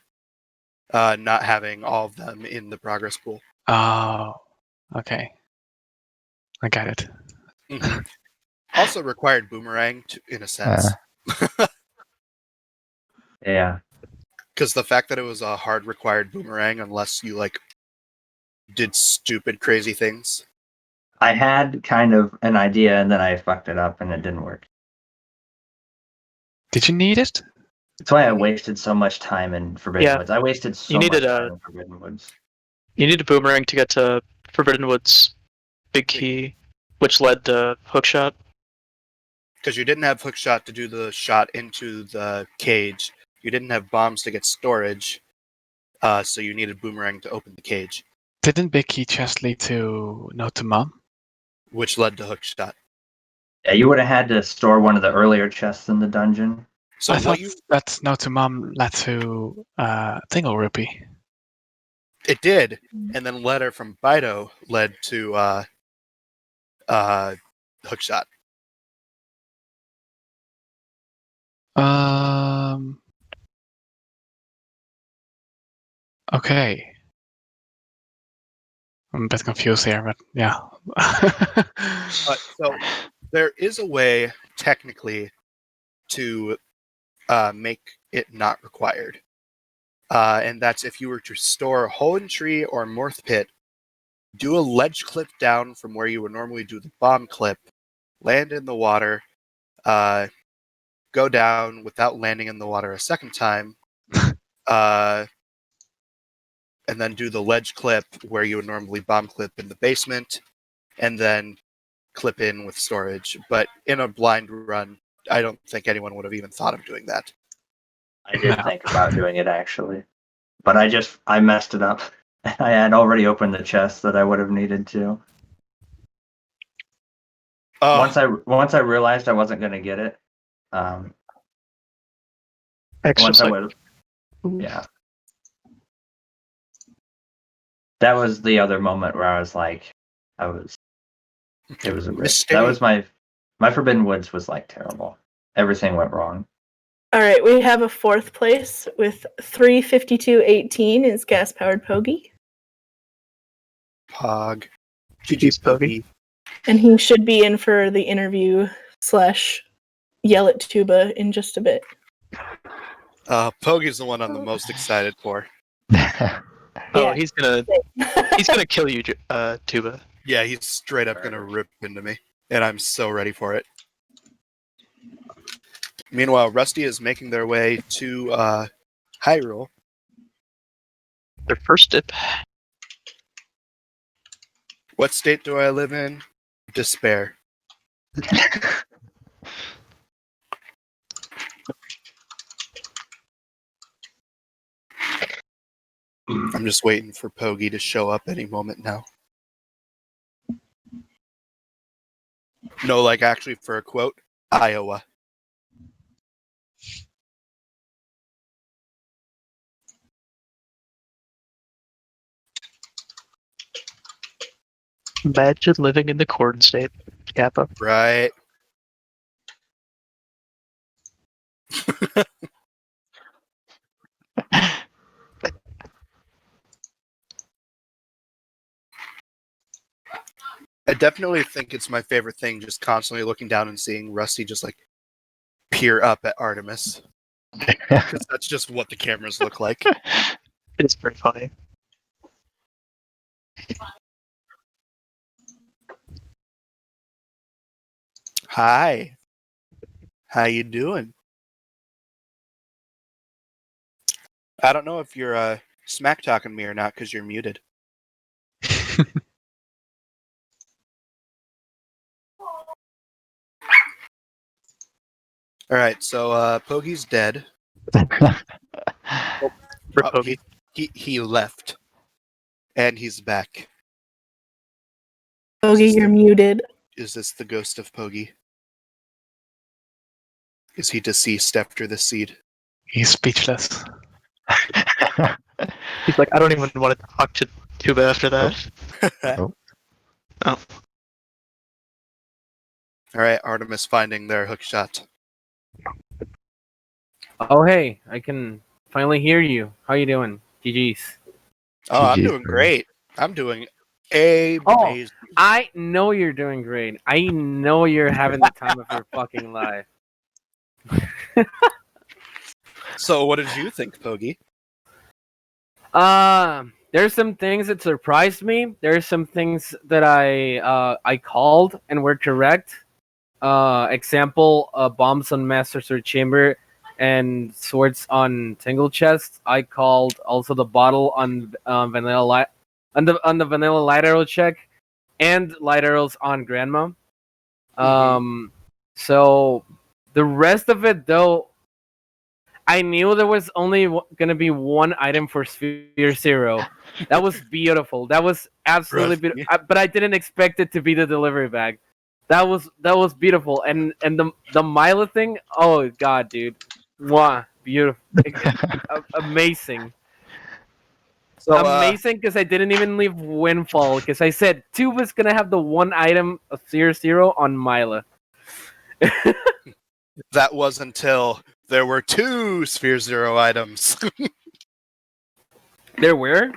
Not having all of them in the progress pool. Oh, okay. I got it. Mm-hmm. Also required boomerang in a sense. Yeah. Because the fact that it was a hard required boomerang, unless you did stupid crazy things. I had kind of an idea and then I fucked it up and it didn't work. Did you need it? That's why I wasted so much time in Forbidden Woods. I wasted so much time in Forbidden Woods. You need a boomerang to get to Forbidden Woods Big Key, which led to Hookshot. Because you didn't have Hookshot to do the shot into the cage. You didn't have bombs to get storage. So you needed boomerang to open the cage. Didn't Big Key chest lead to No to Mom? Which led to Hookshot. Yeah, you would have had to store one of the earlier chests in the dungeon. So I thought that No to Mom led to Tingle Rupee. It did, and then letter from Bido led to Hookshot. Okay. I'm a bit confused here, but yeah. So there is a way, technically, to make it not required. And that's if you were to store a hole in tree or Morth Pit, do a ledge clip down from where you would normally do the bomb clip, land in the water, go down without landing in the water a second time, and then do the ledge clip where you would normally bomb clip in the basement, and then clip in with storage. But in a blind run, I don't think anyone would have even thought of doing that. I did think about doing it actually, but I messed it up. I had already opened the chest that I would have needed to. Once I realized I wasn't going to get it, yeah. That was the other moment where I was like, it was a risk. That was my Forbidden Woods was like terrible. Everything went wrong. All right, we have a fourth place with 352.18 is Gas Powered Pogie. Pog. GG's Pogie. And he should be in for the interview / yell at Tuba in just a bit. Pogie's the one I'm the most excited for. Oh, he's gonna kill you, Tuba. Yeah, he's straight up gonna rip into me, and I'm so ready for it. Meanwhile, Rusty is making their way to Hyrule. Their first dip. What state do I live in? Despair. I'm just waiting for Pogie to show up any moment now. No, actually for a quote, Iowa. Imagine living in the corn state, Kappa. Right. I definitely think it's my favorite thing, just constantly looking down and seeing Rusty just peer up at Artemis. Because that's just what the cameras look like. It's pretty funny. Hi. How you doing? I don't know if you're smack talking me or not because you're muted. All right, so Poggy's dead. Poggy. He left, and he's back. Bogey, you're muted. Is this the ghost of Poggy? Is he deceased after the seed? He's speechless. He's like, I don't even want to talk to Tuba after that. Oh. Oh. All right, Artemis finding their hook shot. Oh, hey, I can finally hear you. How you doing? GG's. Oh, I'm GG, doing bro. great. I'm doing amazing. I know you're doing great. I know you're having the time of your fucking life. So, what did you think, Poggy? There's some things that surprised me. There's some things that I called and were correct. Example, bombs on Master Sword Chamber and swords on Tingle Chest. I called also the bottle on Vanilla Light on the Vanilla Light Arrow check and Light Arrows on Grandma. So the rest of it though, I knew there was only gonna be one item for Sphere Zero. That was beautiful. That was absolutely beautiful. But I didn't expect it to be the delivery bag. That was beautiful. And the Mila thing. Oh god, dude, wow, beautiful, amazing. So, Amazing because I didn't even leave Windfall because I said Tuba's gonna have the one item of Sphere Zero on Mila. that was until there were 2 Sphere Zero items. There were?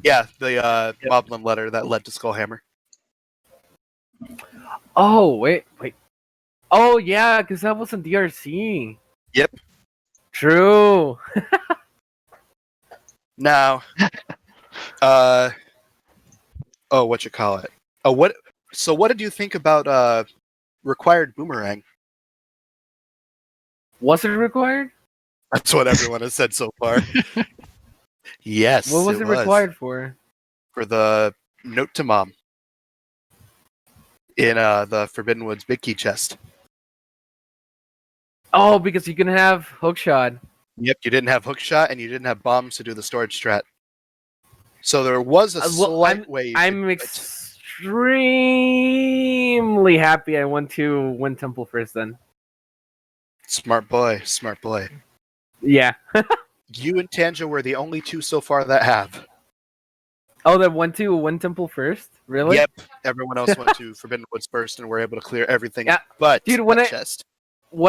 Yeah, the Moblin letter that led to Skullhammer. Oh, wait. Oh, yeah, because that wasn't DRC. Yep. True. Now, what you call it? So what did you think about required boomerang? Was it required? That's what everyone has said so far. Yes. What was it required for? For the note to mom in the Forbidden Woods Big Key chest. Oh, because you can have hookshot. Yep, you didn't have hookshot and you didn't have bombs to do the storage strat. So there was a slight way. I'm extremely happy I went to Wind Temple first then. Smart boy, smart boy. Yeah. You and Tanja were the only 2 so far that have. Oh, that went to Wind Temple first? Really? Yep. Everyone else went to Forbidden Woods first and were able to clear everything. Yeah. But dude, when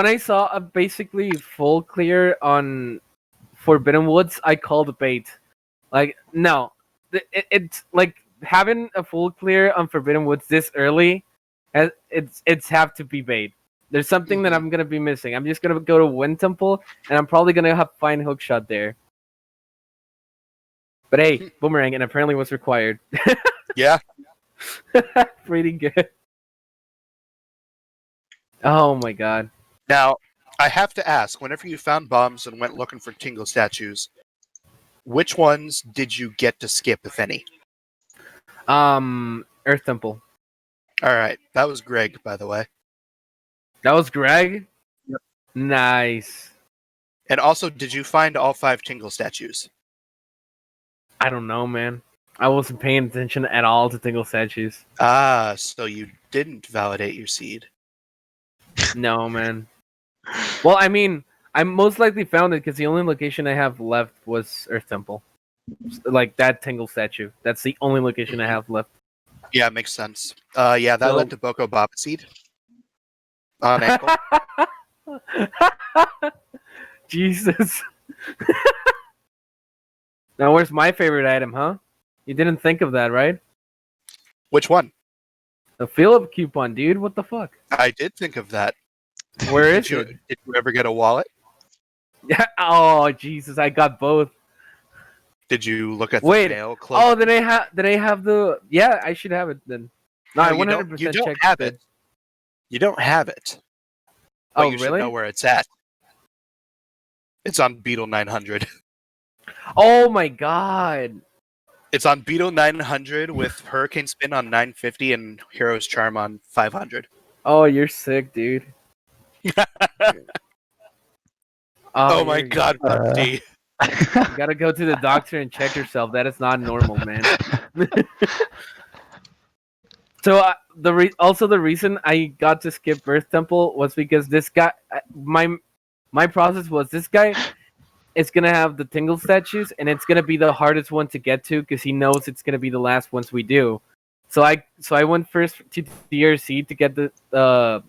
I saw a basically full clear on Forbidden Woods, I called bait. Like, no. It's like having a full clear on Forbidden Woods this early, it's have to be bait. There's something that I'm gonna be missing. I'm just gonna go to Wind Temple, and I'm probably gonna find hookshot there. But hey, boomerang, and apparently was required. Yeah. Pretty good. Oh my god. Now, I have to ask, whenever you found bombs and went looking for Tingle statues, which ones did you get to skip, if any? Earth Temple. Alright, that was Greg, by the way. That was Greg? Yep. Nice. And also, did you find all 5 Tingle statues? I don't know, man. I wasn't paying attention at all to Tingle statues. Ah, so you didn't validate your seed. No, man. Well, I mean, I most likely found it because the only location I have left was Earth Temple. Like, that Tingle statue. That's the only location I have left. Yeah, makes sense. Yeah, that led to Boko Baba seed. On ankle. Jesus. Now, where's my favorite item, huh? You didn't think of that, right? Which one? The Philip coupon, dude. What the fuck? I did think of that. Where is it? Did you ever get a wallet? Yeah. Oh, Jesus. I got both. Did you look at the Wait. mail close? Oh, did I have the? Yeah, I should have it then. No, I you 100% don't checked have it. You don't have it. But Oh, you should really? know where it's at. It's on Beetle 900. Oh my god. It's on Beetle 900 with Hurricane Spin on 950 and Hero's Charm on 500. Oh, you're sick, dude. Oh my you're- god, Bugsy. You gotta go to the doctor and check yourself. That is not normal, man. So also the reason I got to skip Earth Temple was because this guy, my process was this guy is gonna have the Tingle statues, and it's gonna be the hardest one to get to because he knows it's gonna be the last ones we do. So I went first to DRC to get to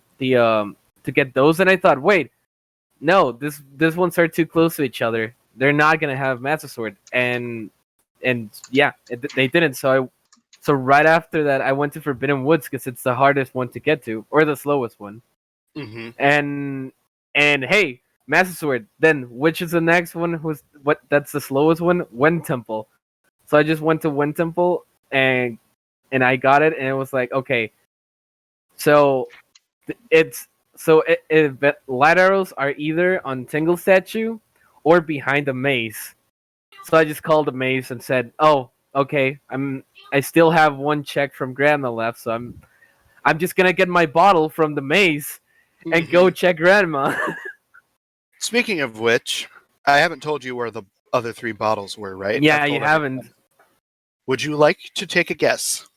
get those, and I thought, wait, no, this ones are too close to each other. They're not gonna have Master Sword, and yeah, they didn't. So right after that, I went to Forbidden Woods because it's the hardest one to get to, or the slowest one. Mm-hmm. And hey, Master Sword. Then which is the next one? That's the slowest one? Wind Temple. So I just went to Wind Temple and I got it, and it was like, okay. So light arrows are either on Tingle statue or behind the maze. So I just called the maze and said, "Oh, okay. I still have one check from Grandma left, so I'm just gonna get my bottle from the maze and go check Grandma." Speaking of which, I haven't told you where the other 3 bottles were, right? Yeah, I've you told haven't. everyone. Would you like to take a guess?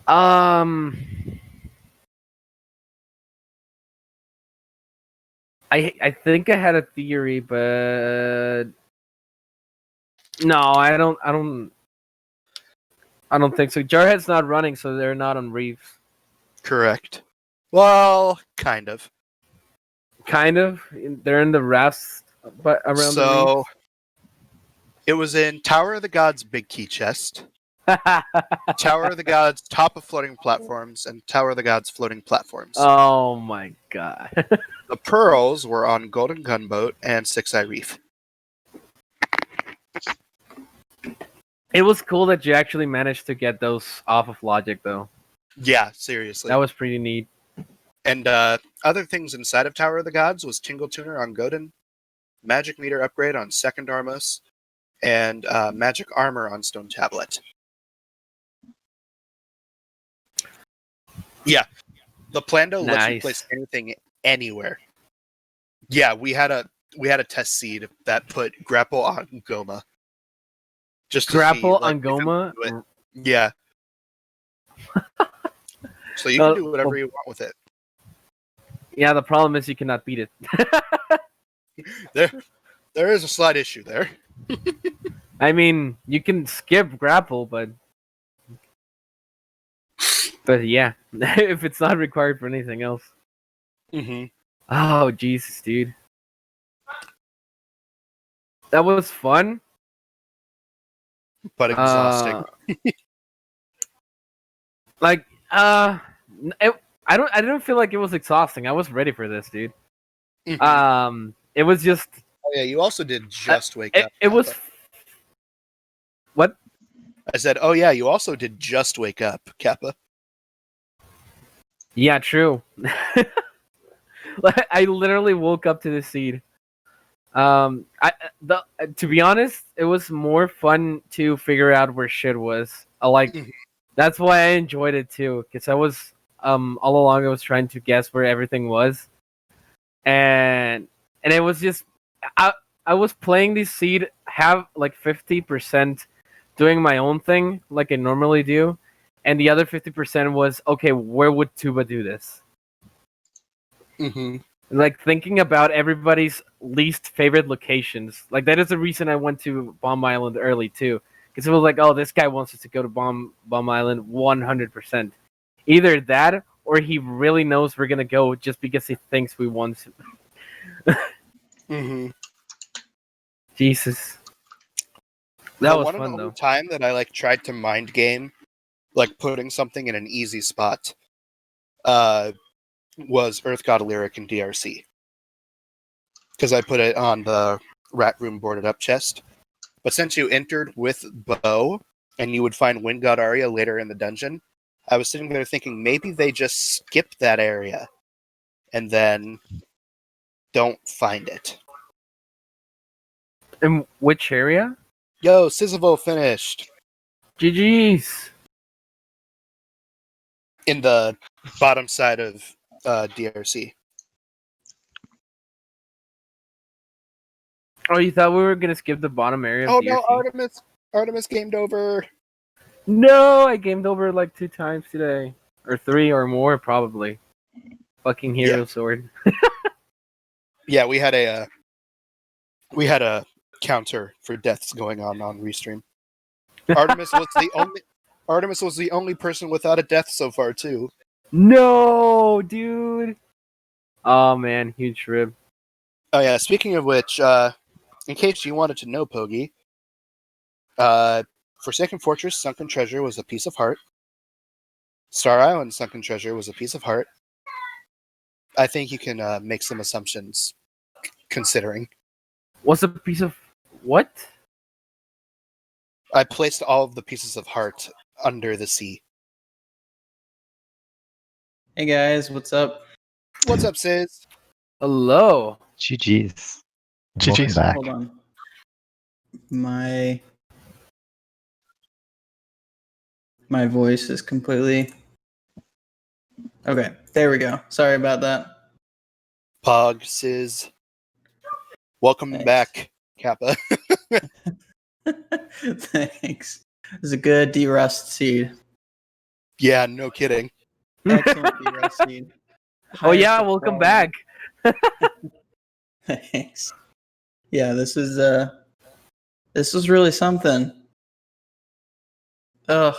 I think I had a theory, but no, I don't think so. Jarhead's not running, so they're not on reefs. Correct. Well, kind of. Kind of. They're in the rafts, but around the So it was in Tower of the Gods' big key chest, Tower of the Gods' top of floating platforms, and Tower of the Gods' floating platforms. Oh my god. The pearls were on Golden Gunboat and Six Eye Reef. It was cool that you actually managed to get those off of Logic, though. Yeah, seriously. That was pretty neat. And other things inside of Tower of the Gods was Tingle Tuner on Godin, Magic Meter upgrade on Second Armos, and Magic Armor on Stone Tablet. Yeah, the Plando lets you place anything anywhere. Yeah, we had a test seed that put Grapple on Goma. Just to Grapple see, on Goma? Yeah. So you can do whatever you want with it. Yeah, the problem is you cannot beat it. There is a slight issue there. I mean, you can skip Grapple, but yeah, if it's not required for anything else. Mm-hmm. Oh, Jesus, dude. That was fun. But exhausting. I didn't feel like it was exhausting. I was ready for this, dude. Mm-hmm. It was just. Oh yeah, you also did just wake up. It was. What? I said, oh yeah, you also did just wake up, Kappa. Yeah, true. I literally woke up to the seed. To be honest, it was more fun to figure out where shit was. That's why I enjoyed it too, because I was all along I was trying to guess where everything was, and it was just I was playing this seed, have like 50% doing my own thing like I normally do, and the other 50% was, okay, where would Tuba do this? Mm-hmm. Like thinking about everybody's least favorite locations. Like that is the reason I went to Bomb Island early too, because it was like, oh, this guy wants us to go to Bomb Island 100%. Either that, or he really knows we're gonna go just because he thinks we want to. Mm-hmm. Jesus, that was fun though. Time that I tried to mind game, putting something in an easy spot, was Earth God Lyric in DRC, because I put it on the Rat Room boarded up chest, But since you entered with bow, and you would find Wind God Arya later in the dungeon, I was sitting there thinking maybe they just skipped that area, and then don't find it. In which area? Yo, Sisyvo finished GG's. in the bottom side of DRC. Oh, you thought we were gonna skip the bottom area of Oh DRC? no, Artemis gamed over. No, I gamed over like 2 times today. Or 3 or more, probably. Fucking hero sword. Yeah, we had a counter for deaths going on Restream. Artemis was the only person without a death so far too. No, dude. Oh man, huge rib. Oh yeah, speaking of which, in case you wanted to know, Pogi, Forsaken Fortress Sunken Treasure was a piece of heart. Star Island Sunken Treasure was a piece of heart. I think you can make some assumptions, considering. What's a piece of what? I placed all of the pieces of heart under the sea. Hey guys, what's up? What's up, Sis? Hello. GG's. GG's. Welcome back. Hold on. My voice is completely... Okay, there we go. Sorry about that. Pog, Sis. Welcome Thanks. back, Kappa. Thanks. It was a good de-rust seed. Yeah, no kidding. Excellent de-rust seed. Oh yeah, Highest welcome quality. back. Thanks. Yeah, this was really something. Ugh.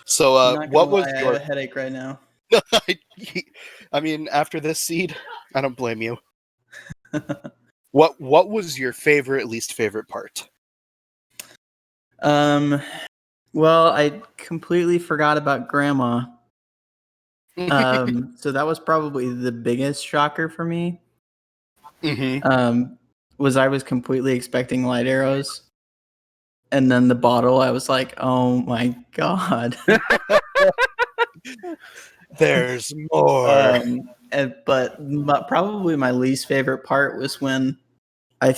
So, I'm not what gonna was lie, I your... have a headache right now. I mean, after this seed, I don't blame you. What was your least favorite part? Well, I completely forgot about Grandma. So that was probably the biggest shocker for me. Mm-hmm. I was completely expecting light arrows, and then the bottle, I was like, oh my god. There's more. But probably my least favorite part was when I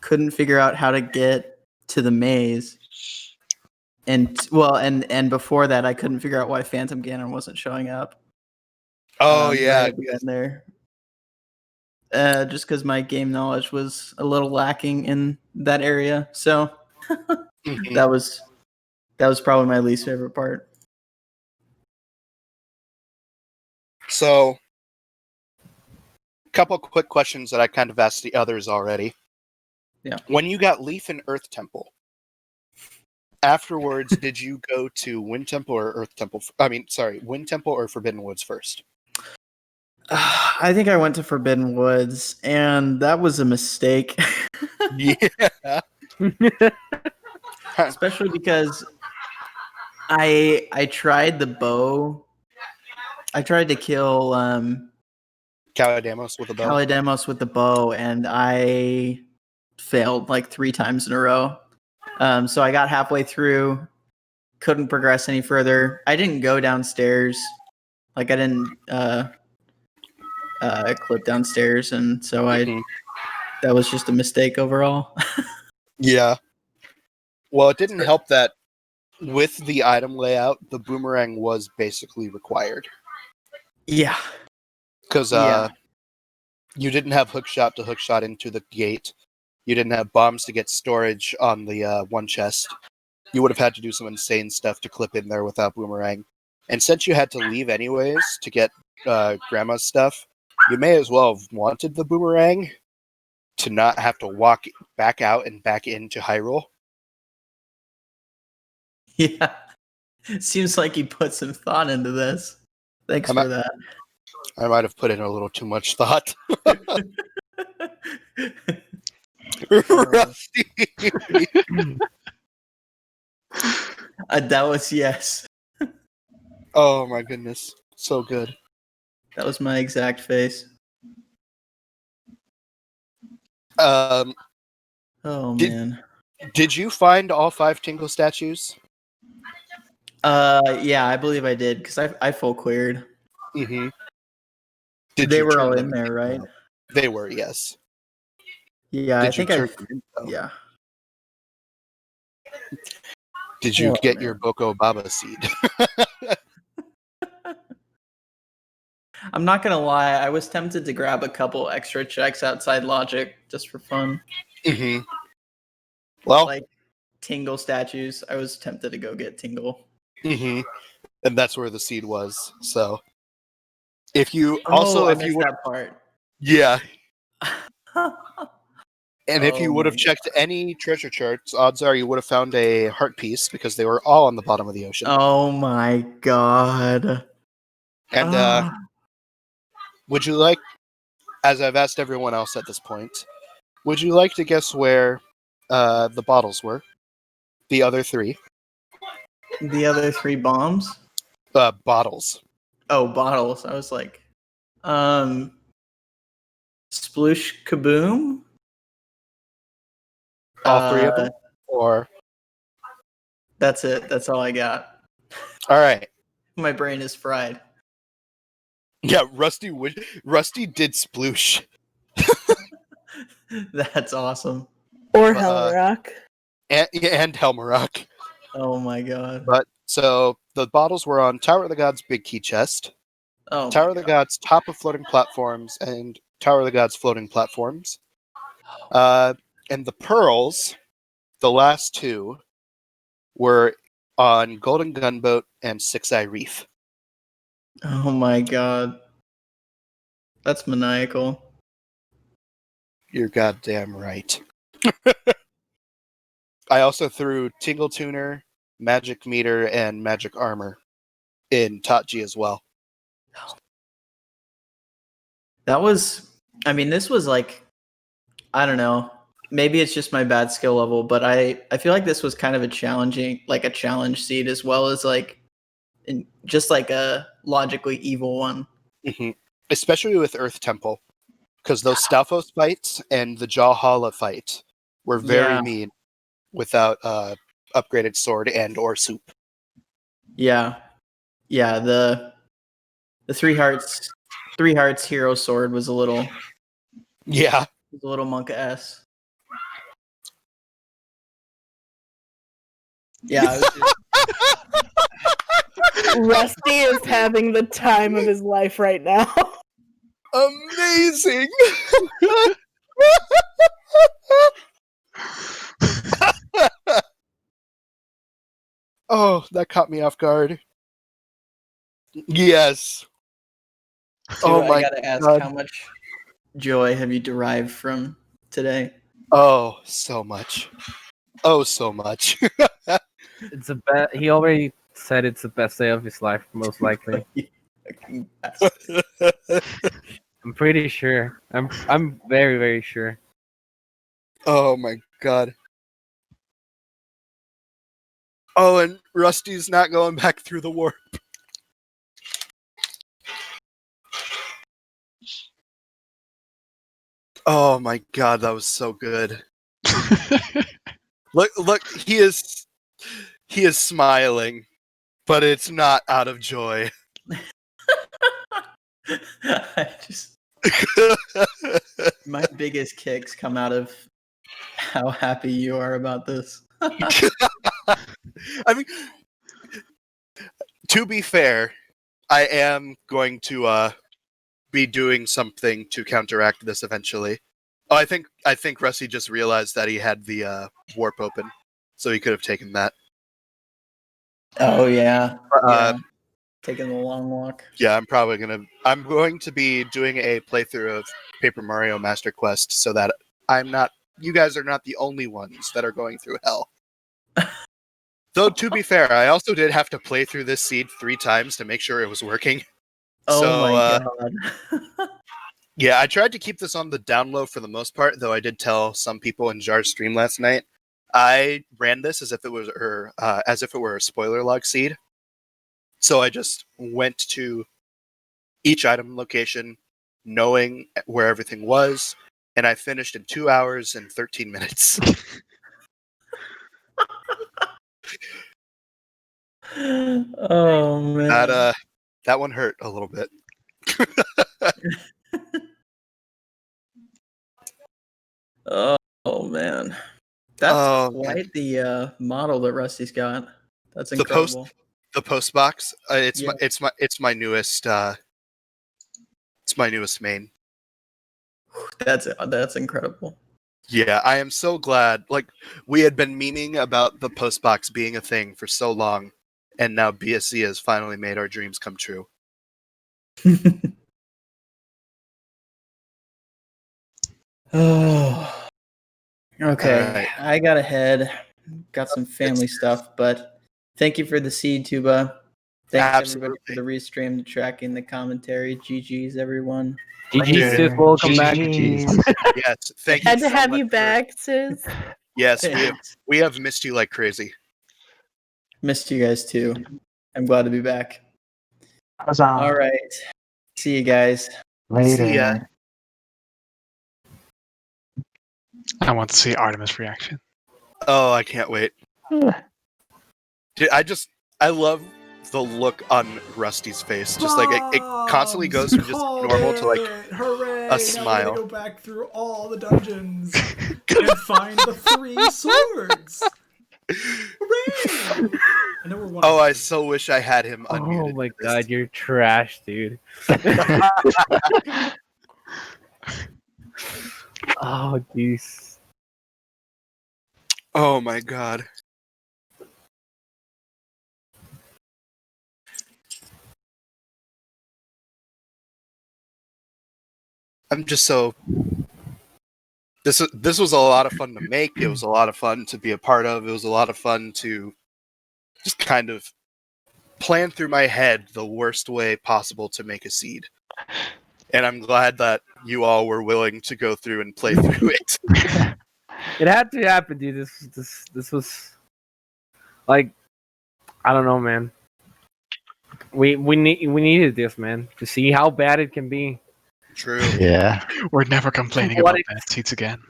couldn't figure out how to get to the maze, and before that I couldn't figure out why Phantom Ganon wasn't showing up. Oh Right yeah, at the end there. Just because my game knowledge was a little lacking in that area, so Mhm. that was probably my least favorite part. So, a couple quick questions that I kind of asked the others already. Yeah. When you got Leaf in Earth Temple, afterwards, did you go to Wind Temple or Earth Temple? Wind Temple or Forbidden Woods first? I think I went to Forbidden Woods, and that was a mistake. Yeah. Especially because I tried the bow. I tried to kill Caladamos with a bow. Calademos with the bow, and I failed like 3 times in a row. So I got halfway through, couldn't progress any further. I didn't go downstairs. Like I didn't clip downstairs, and so that was just a mistake overall. Yeah. Well, it didn't help that with the item layout, the boomerang was basically required. Yeah. Because you didn't have hookshot to hookshot into the gate. You didn't have bombs to get storage on the one chest. You would have had to do some insane stuff to clip in there without boomerang. And since you had to leave anyways to get Grandma's stuff, you may as well have wanted the boomerang to not have to walk back out and back into Hyrule. Yeah. Seems like you put some thought into this. Thanks for that. I might have put in a little too much thought. Rusty. That was yes. Oh my goodness. So good. That was my exact face. Um, Oh Did- man. did you find all 5 Tingle statues? Yeah, I believe I did because I full cleared. Mm-hmm. They were all in there, right? They were, yes. Yeah, Did I you think turn them in, though? yeah. Did you Oh, get man. your Boko Baba seed? I'm not gonna lie, I was tempted to grab a couple extra checks outside Logic just for fun. Mm-hmm. Well, Like Tingle statues. I was tempted to go get Tingle. mm-hmm. And that's where the seed was. So, if you I if you missed would, that part. yeah, and if you Oh would have my checked any treasure charts, odds are you would have found a heart piece because they were all on the bottom of the ocean. Oh my god. And would you like, as I've asked everyone else at this point, would you like to guess where the bottles were? The other 3 The other 3 bombs? bottles. Oh, bottles. I was like, Sploosh Kaboom? All 3 of them, or That's it. That's all I got. all right. My brain is fried. Yeah, Rusty did sploosh. That's awesome. Or Hellrock. And Helmarock. Oh my god. But so the bottles were on Tower of the Gods' big key chest, Oh Tower my of the god. Gods' top of floating platforms, and Tower of the Gods' floating platforms. And the pearls, the last 2, were on Golden Gunboat and Six Eye Reef. Oh my god. That's maniacal. You're goddamn right. I also threw Tingle Tuner, Magic Meter, and Magic Armor in Tatji as well. That was, I mean, this was like, I don't know. Maybe it's just my bad skill level, but I feel like this was kind of a challenging, like a challenge seed as well as like, just like a logically evil one. Mm-hmm. Especially with Earth Temple, because those Stalfos fights and the Jawhala fight were very mean without upgraded sword and or soup. Yeah. Yeah, the 3 hearts hero sword was a little monk S. Yeah. Rusty is having the time of his life right now. Amazing. Oh, that caught me off guard. Yes. Oh my! I gotta ask, God. How much joy have you derived from today? Oh, so much. Oh, so much. It's he already said it's the best day of his life, most likely. I'm pretty sure. I'm very, very sure. Oh my god. Oh, and Rusty's not going back through the warp. Oh my god, that was so good. Look, he is smiling, but it's not out of joy. I just my biggest kicks come out of how happy you are about this. I mean, to be fair, I am going to be doing something to counteract this eventually. Oh, I think Rusty just realized that he had the warp open, so he could have taken that. Oh yeah, taking the long walk. Yeah, I'm going to be doing a playthrough of Paper Mario Master Quest, so that you guys are not the only ones that are going through hell. Though, to be fair, I also did have to play through this seed 3 times to make sure it was working. Oh my god. Yeah, I tried to keep this on the down low for the most part, though I did tell some people in Jar's stream last night. I ran this as if it were a spoiler log seed. So I just went to each item location, knowing where everything was, and I finished in 2 hours and 13 minutes. Oh man. That one hurt a little bit. Oh man. That's quite the model that Rusty's got. That's incredible. The post box. It's my newest. It's my newest main. That's incredible. Yeah, I am so glad. Like, we had been memeing about the post box being a thing for so long, and now BSC has finally made our dreams come true. Oh. Okay, right. I gotta head. Got some family stuff, but thank you for the seed, Tuba. Thanks everybody for the restream, tracking the commentary. GG's, everyone. GG's, sis. Welcome back. Yes, thank you. Had to have you back, sis. Yes, we have missed you like crazy. Missed you guys too. I'm glad to be back. Huzzah. All right. See you guys. Later. See ya. I want to see Artemis' reaction. Oh, I can't wait. Dude, I love the look on Rusty's face. Just like it constantly goes from just normal to like Hooray! a smile. Now we gotta go back through all the dungeons and find the 3 swords. Hooray! I know we're one. Oh, I so wish I had him unmuted. Oh my god, you're trash, dude. Oh, jeez. Oh my god. I'm just so. This was a lot of fun to make. It was a lot of fun to be a part of. It was a lot of fun to just kind of plan through my head the worst way possible to make a seed. And I'm glad that you all were willing to go through and play through it. It had to happen, dude. This was like, I don't know, man. We needed this, man, to see how bad it can be. True. Yeah. We're never complaining about bad seats again.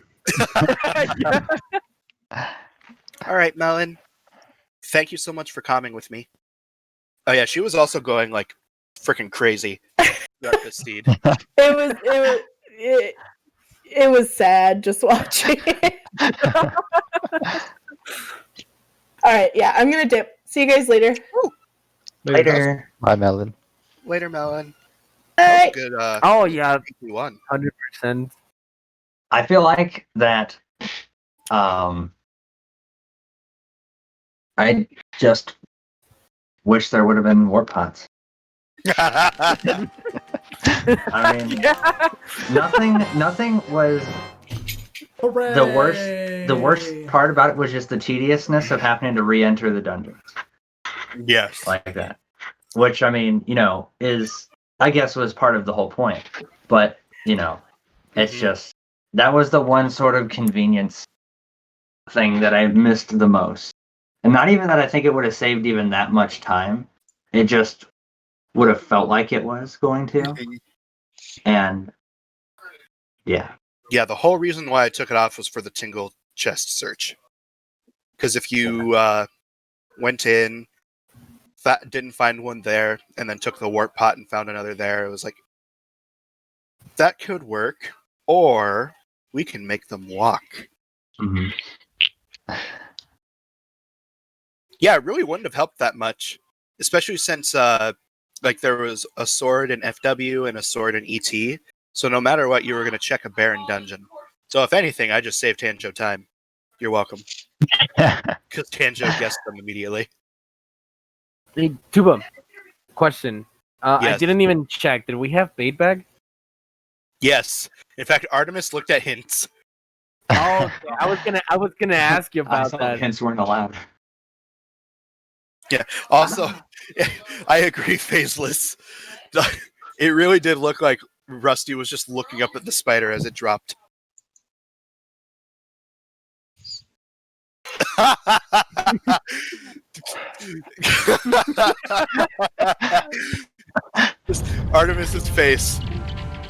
All right, Melon. Thank you so much for calming with me. Oh yeah, she was also going like freaking crazy throughout this seed. It was sad just watching it. All right, yeah, I'm gonna dip. See you guys later. Later. Bye, Melon. Later, Melon. Bye. Good. Oh yeah, we won. 100%. I feel like that. I just wish there would have been warp pots. I mean, nothing was Hooray! the worst part about it was just the tediousness of having to re-enter the dungeons. Yes. Like that. Which, I mean, is, I guess, was part of the whole point. But, it's just, that was the one sort of convenience thing that I missed the most. And not even that I think it would have saved even that much time. It just would have felt like it was going to. And, yeah. Yeah, the whole reason why I took it off was for the Tingle chest search. Because if you went in, didn't find one there, and then took the warp pot and found another there, it was like, that could work, or we can make them walk. Mm-hmm. Yeah, it really wouldn't have helped that much, especially since there was a sword in FW and a sword in ET, so no matter what, you were going to check a barren dungeon. So if anything, I just saved Tanjo time. You're welcome. Because Tanjo guessed them immediately. Hey, Tuba, question. Yes. I didn't even check. Did we have bait bag? Yes. In fact, Artemis looked at hints. Oh, okay. I was gonna ask you about that. Hints weren't allowed. Yeah. Also, I agree, Phaseless. It really did look like Rusty was just looking up at the spider as it dropped. Artemis's face.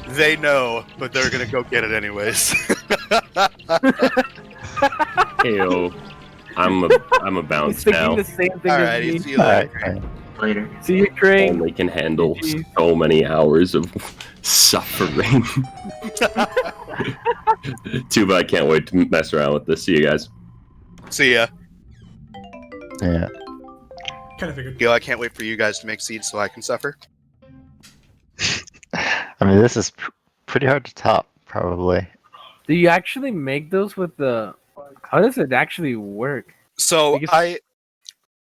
They know, but they're gonna go get it anyways. Heyo. I'm a bounce He's thinking now. the same thing Alrighty, as me. see you later. Alright. Later. See you, Crain. Only can handle GG. so many hours of suffering. Tuba, I can't wait to mess around with this. See you guys. See ya. Yeah. Kind of figured. Yo, I can't wait for you guys to make seeds so I can suffer. I mean, this is pretty hard to top, probably. Do you actually make those with the? How does it actually work? So Because-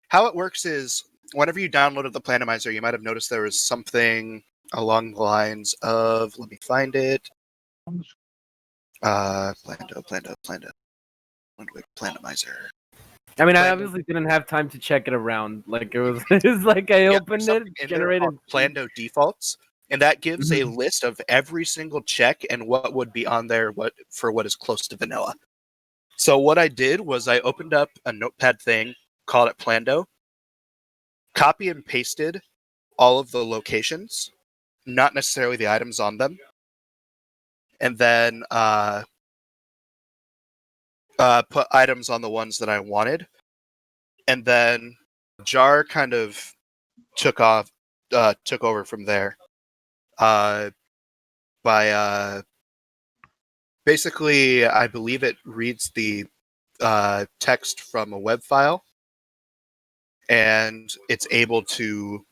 how it works is whenever you downloaded the Plandomizer, you might have noticed there was something along the lines of, let me find it. Plandomizer. I mean, I Plando- obviously didn't have time to check it around. Like it was, it's like I Yeah, opened something it, in there generated. called Plando defaults, and that gives a list of every single check and what would be on there what is close to vanilla. So what I did was I opened up a notepad thing, called it Plando, copy and pasted all of the locations, not necessarily the items on them, and then put items on the ones that I wanted, and then Jar kind of took over from there by basically, I believe it reads the text from a web file, and it's able to.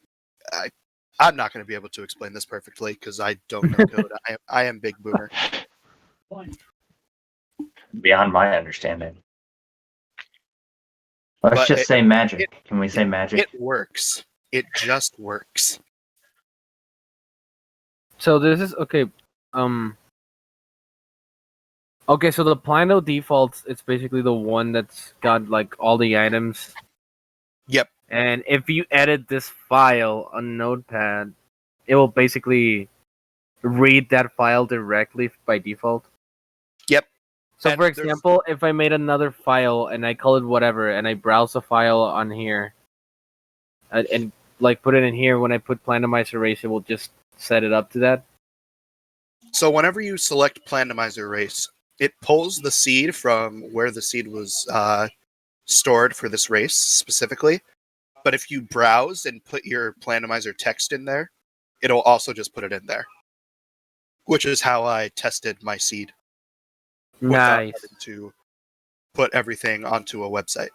I'm not going to be able to explain this perfectly because I don't know code. I am big boomer. Beyond my understanding. Let's But just say magic. Can we say magic? It works. It just works. So this is okay. Okay, so the Plano defaults, it's basically the one that's got like all the items. Yep. And if you edit this file on Notepad, it will basically read that file directly by default. Yep. So And for example, if I made another file and I call it whatever, and I browse a file on here, and like put it in here, when I put Plandomizer Race, it will just set it up to that. So whenever you select Plandomizer Race, it pulls the seed from where the seed was stored for this race specifically. But if you browse and put your Plandomizer text in there, it'll also just put it in there. Which is how I tested my seed. Without Nice. having to put everything onto a website.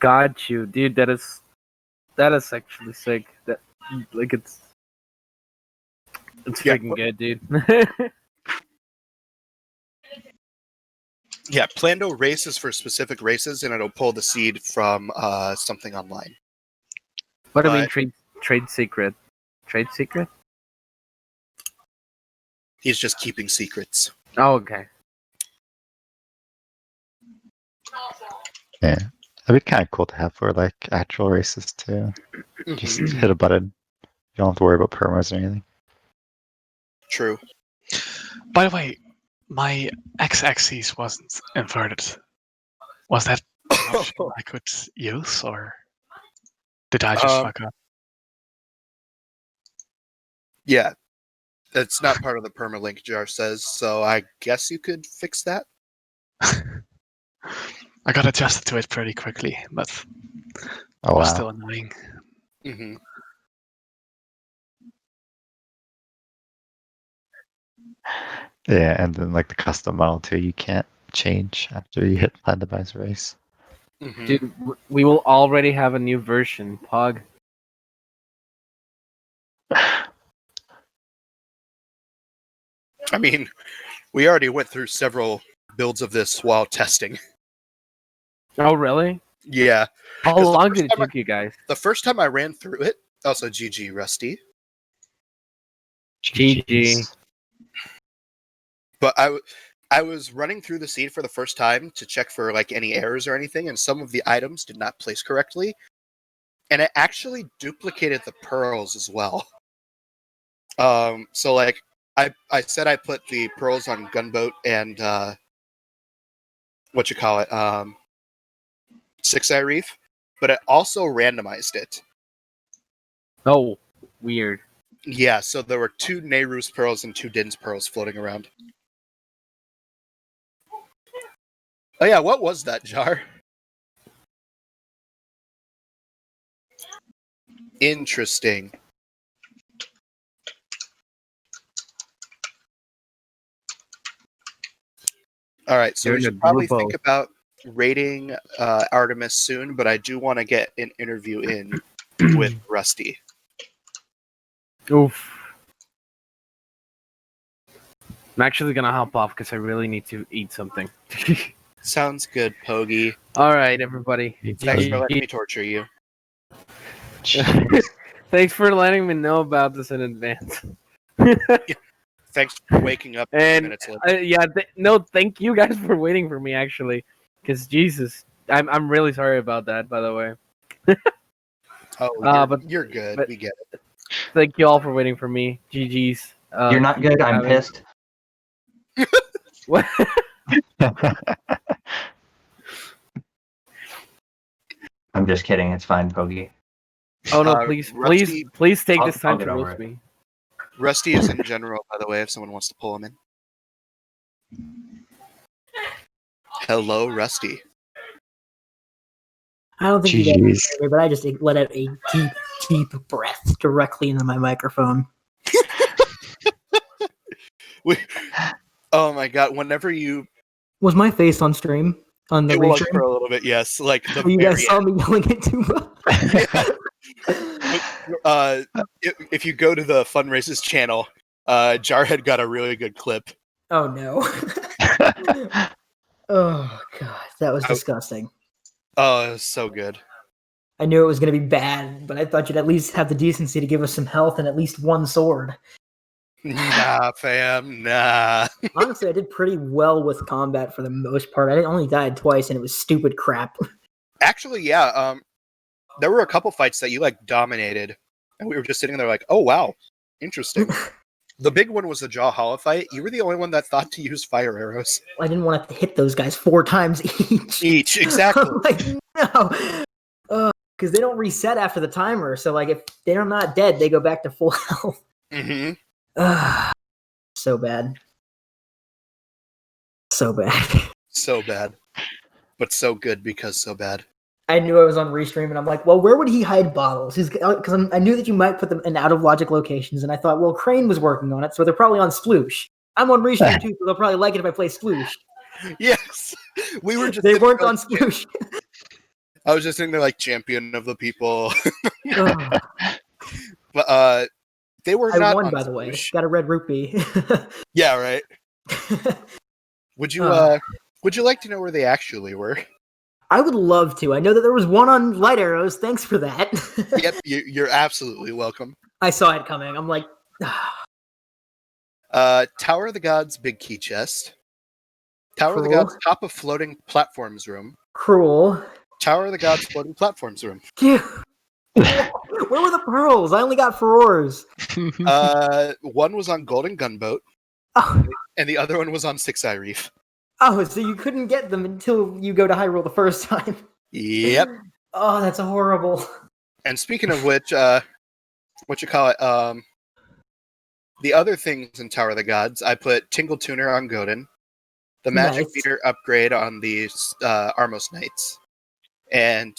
Got you, dude. That is actually sick. That like it's Yeah. freaking good, dude. Yeah, Plando Race is for specific races, and it'll pull the seed from something online. What I mean, trade secret. Trade secret? He's just keeping secrets. Oh, okay. Yeah. That'd be kind of cool to have for like actual races too. Just hit a button. You don't have to worry about permas or anything. True. By the way, my x-axis wasn't inverted. Was that an option I could use, or did I just fuck up? Yeah. It's not part of the permalink, Jar says, so I guess you could fix that. I got adjusted to it pretty quickly, but Oh, it was wow. still annoying. Mm-hmm. Yeah, and then like the custom model too, you can't change after you hit Plandomizer Race. Mm-hmm. Dude, we will already have a new version, Pog. I mean, we already went through several builds of this while testing. Oh, really? Yeah. How 'Cause the long first did it time take you guys? The first time I ran through it, also GG Rusty, GG. but I was running through the seed for the first time to check for like any errors or anything, and some of the items did not place correctly, and it actually duplicated the pearls as well. So like I said I put the pearls on Gunboat and Six Eye Reef, but it also randomized it. Oh, weird. Yeah, so there were 2 Nehru's pearls and 2 Din's pearls floating around. Oh yeah, what was that, Jar? Interesting. Alright, so we should probably think about rating Artemis soon, but I do want to get an interview in with Rusty. Oof. I'm actually gonna hop off because I really need to eat something. Sounds good, Pogi. Alright, everybody. Thanks for letting me torture you. Thanks for letting me know about this in advance. Thanks for waking up 10 minutes late. Thank you guys for waiting for me, actually. Because, Jesus, I'm really sorry about that, by the way. You're good. We get it. Thank you all for waiting for me. GG's. You're not good. I'm pissed. What? I'm just kidding. It's fine, Pogi. Oh no! Please take this time to get over roast me. Rusty is in general, by the way, if someone wants to pull him in. Hello, Rusty. I don't think you guys can hear me, but I just let out a deep, deep breath directly into my microphone. Oh my god! Whenever you was my face on stream on the was restream? for a little bit, yes. Like the you guys saw me yelling at Tuba. If you go to the Fun Races channel, Jarhead got a really good clip. Oh no! Oh god, that was disgusting. Oh, it was so good. I knew it was going to be bad, but I thought you'd at least have the decency to give us some health and at least one sword. Nah, fam, nah. Honestly, I did pretty well with combat for the most part. I only died twice, and it was stupid crap. Actually, yeah. There were a couple fights that you dominated, and we were just sitting there like, "Oh wow, interesting." The big one was the Jaw Hollow fight. You were the only one that thought to use fire arrows. I didn't want to hit those guys 4 times each. Exactly. No, because they don't reset after the timer. So if they're not dead, they go back to full health. Mm-hmm. So bad. So bad, but so good because so bad. I knew I was on Restream, and I'm like, well, where would he hide bottles? Because I knew that you might put them in out-of-logic locations, and I thought, well, Crain was working on it, so they're probably on Sploosh. I'm on Restream too, so they'll probably like it if I play Sploosh. Yes, we were just. They weren't on Sploosh. I was just sitting there like champion of the people, but they were. I won, by the way. Got a red rupee. Yeah, right. Would you like to know where they actually were? I would love to. I know that there was one on light arrows. Thanks for that. Yep, you're absolutely welcome. I saw it coming. I'm like, Tower of the Gods, big key chest. Tower of the Gods, top of floating platforms room. Cruel. Tower of the Gods, floating platforms room. Dude. Where were the pearls? I only got furores. One was on Golden Gunboat, and the other one was on Six Eye Reef. Oh, so you couldn't get them until you go to Hyrule the first time. Yep. Oh, that's horrible. And speaking of which, what you call it? The other things in Tower of the Gods, I put Tingle Tuner on Godin, the Magic Meter upgrade on the Armos Knights, and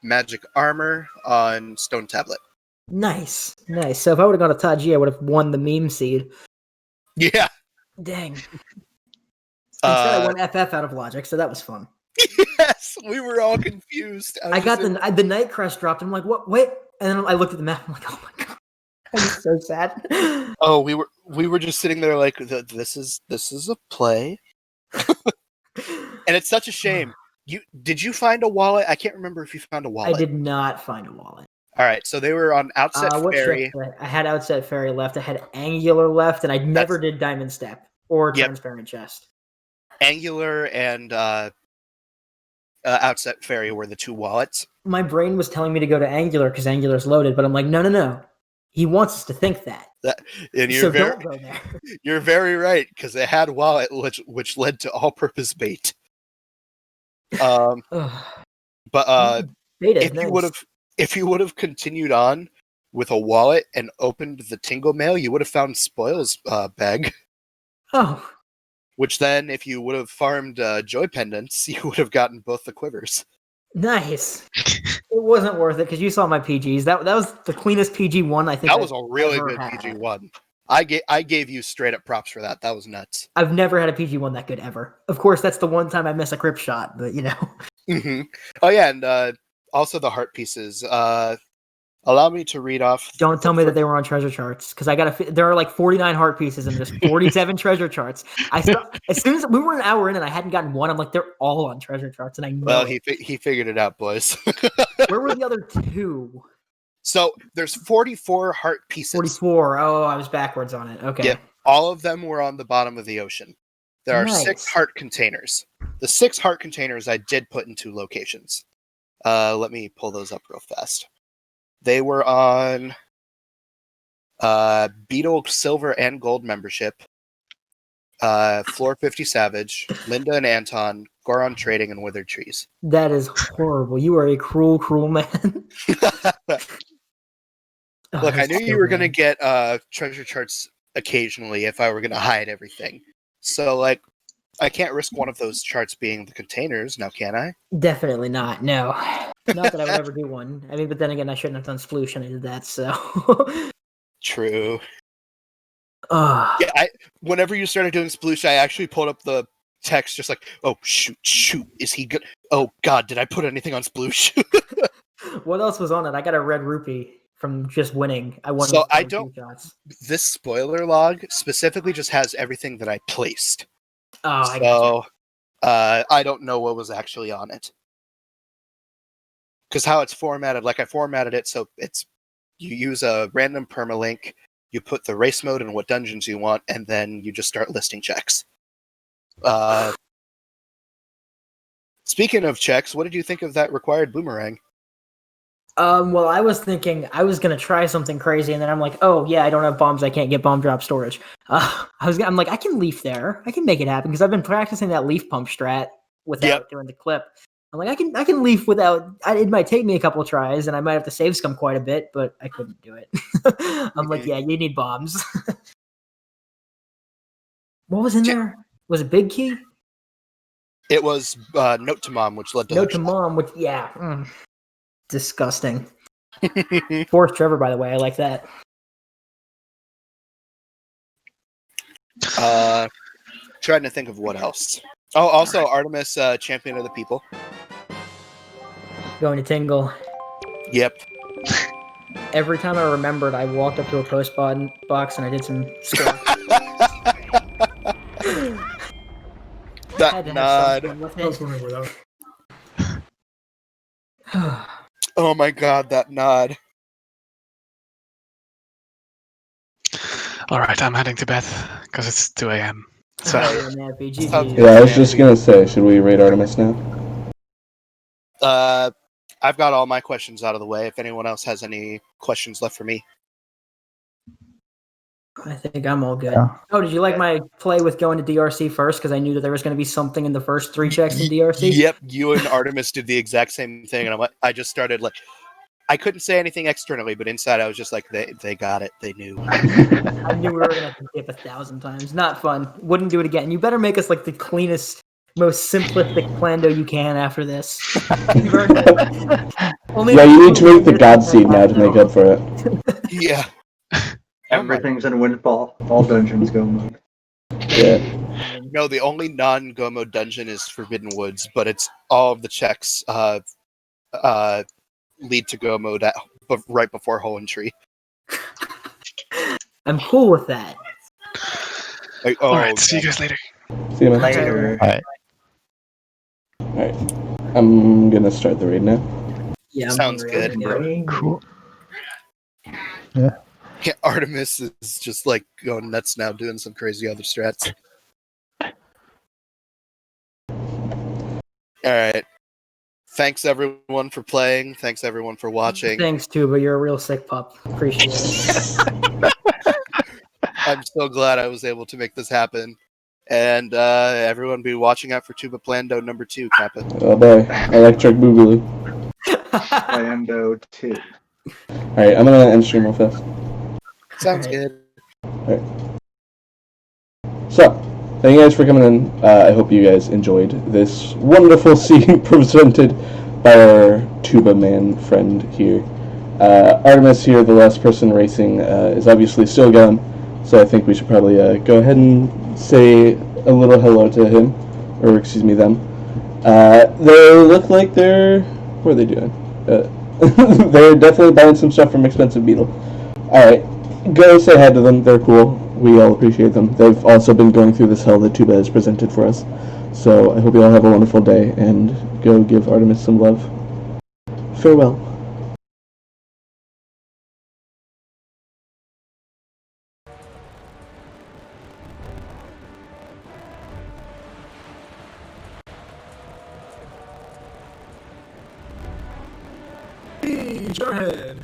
Magic Armor on Stone Tablet. Nice. So if I would have gone to Taji, I would have won the meme seed. Yeah. Dang. Instead, I won FF out of logic, so that was fun. Yes, we were all confused. I got the Night Crest dropped. I'm like, what? Wait, and then I looked at the map. I'm like, oh my god, I'm so sad. Oh, we were just sitting there like, this is a play, and it's such a shame. Did you find a wallet? I can't remember if you found a wallet. I did not find a wallet. All right, so they were on Outset Ferry. I had Outset Ferry left. I had Angular left, and I never did Diamond Step or Transparent Chest. Angular and Outset Ferry were the 2 wallets. My brain was telling me to go to Angular because Angular's loaded, but I'm like, no. He wants us to think that. Don't go there. You're very right, because they had wallet, which led to all-purpose bait. But if you would have continued on, with a wallet and opened the Tingle Mail, you would have found Spoil's bag. Oh. Which then, if you would have farmed Joy Pendants, you would have gotten both the quivers. Nice. It wasn't worth it because you saw my PGs. That was the cleanest PG one I think. That was a really ever good had. PG one. I gave you straight up props for that. That was nuts. I've never had a PG one that good ever. Of course, that's the one time I miss a crypt shot, but you know. Mm-hmm. Oh yeah, and also the heart pieces. Allow me to read off. Don't tell me that they were on treasure charts because there are like 49 heart pieces and there's 47 treasure charts. As soon as we were an hour in and I hadn't gotten one, I'm like, they're all on treasure charts, and I know. Well, he figured it out, boys. Where were the other two? So there's 44 heart pieces. 44. Oh, I was backwards on it. Okay. Yeah, all of them were on the bottom of the ocean. There are Nice. 6 heart containers. The 6 heart containers I did put in 2 locations. Let me pull those up real fast. They were on Beetle Silver and Gold membership, Floor 50 Savage, Linda and Anton, Goron Trading, and Withered Trees. That is horrible. You are a cruel, cruel man. Look, I knew you were going to get treasure charts occasionally if I were going to hide everything. So, like, I can't risk one of those charts being the containers, now can I? Definitely not. No. Not that I would ever do one. I mean, but then again, I shouldn't have done Sploosh and I did that, so. True. Yeah, whenever you started doing Sploosh, I actually pulled up the text just like, oh, shoot, is he good? Oh, God, did I put anything on Sploosh? What else was on it? I got a red rupee from just winning. I won. So I don't. This spoiler log specifically just has everything that I placed. Oh, I don't know what was actually on it. Because how it's formatted, like I formatted it so you use a random permalink, you put the race mode and what dungeons you want, and then you just start listing checks. Speaking of checks, what did you think of that required boomerang? Well, I was thinking I was gonna try something crazy, and then I'm like, oh yeah, I don't have bombs. I can't get bomb drop storage. I'm like, I can leaf there. I can make it happen because I've been practicing that leaf pump strat without doing the clip. I'm like, I can leaf without. It might take me a couple tries, and I might have to save scum quite a bit, but I couldn't do it. I'm like, yeah, you need bombs. What was in there? Was it Big Key? It was Note to Mom, which led to Note to Mom, which disgusting. Force Trevor, by the way, I like that. Trying to think of what else. Oh, also Artemis, Champion of the People. Going to Tingle. Yep. Every time I remembered, I walked up to a post box and I did some squats. That nod. Oh my god, that nod. Alright, I'm heading to bed because it's 2 a.m. So. Yeah, I was just gonna say, should we raid Artemis now? I've got all my questions out of the way. If anyone else has any questions left for me. I think I'm all good. Yeah. Oh, did you like my play with going to DRC first? Because I knew that there was going to be something in the first 3 checks in DRC. Yep, you and Artemis did the exact same thing, and I just started like, I couldn't say anything externally, but inside I was just like, they got it, they knew. I knew we were going to have to dip 1,000 times. Not fun. Wouldn't do it again. You better make us like the cleanest, most simplistic Plando you can after this. Yeah, you need to make the God Seed now to make up for it. Yeah. Everything's in Windfall. All dungeons go mode. Yeah. No, the only non-go mode dungeon is Forbidden Woods, but it's all of the checks lead to go mode right before Hole and Tree. I'm cool with that. Alright, see you guys later. See you later. Alright. I'm gonna start the raid now. Yeah, sounds good. Cool. Yeah. Yeah, Artemis is just like going nuts now, doing some crazy other strats. Alright. Thanks everyone for playing. Thanks everyone for watching. Thanks, Tuba. You're a real sick pup. Appreciate it. I'm so glad I was able to make this happen. And everyone be watching out for Tuba Plando #2, Kappa. Oh boy. Electric Boogaloo. Plando 2. Alright, I'm gonna end stream real fast. Sounds good. Alright. So, thank you guys for coming in. I hope you guys enjoyed this wonderful scene presented by our Tubamann friend here. Artemis here, the last person racing, is obviously still gone, so I think we should probably go ahead and say a little hello to him, or excuse me, them. They look like they're... What are they doing? They're definitely buying some stuff from Expensive Beetle. Alright, go say hi to them, they're cool. We all appreciate them. They've also been going through this hell that Tuba has presented for us. So I hope you all have a wonderful day, and go give Artemis some love. Farewell. Hey, Jarhead!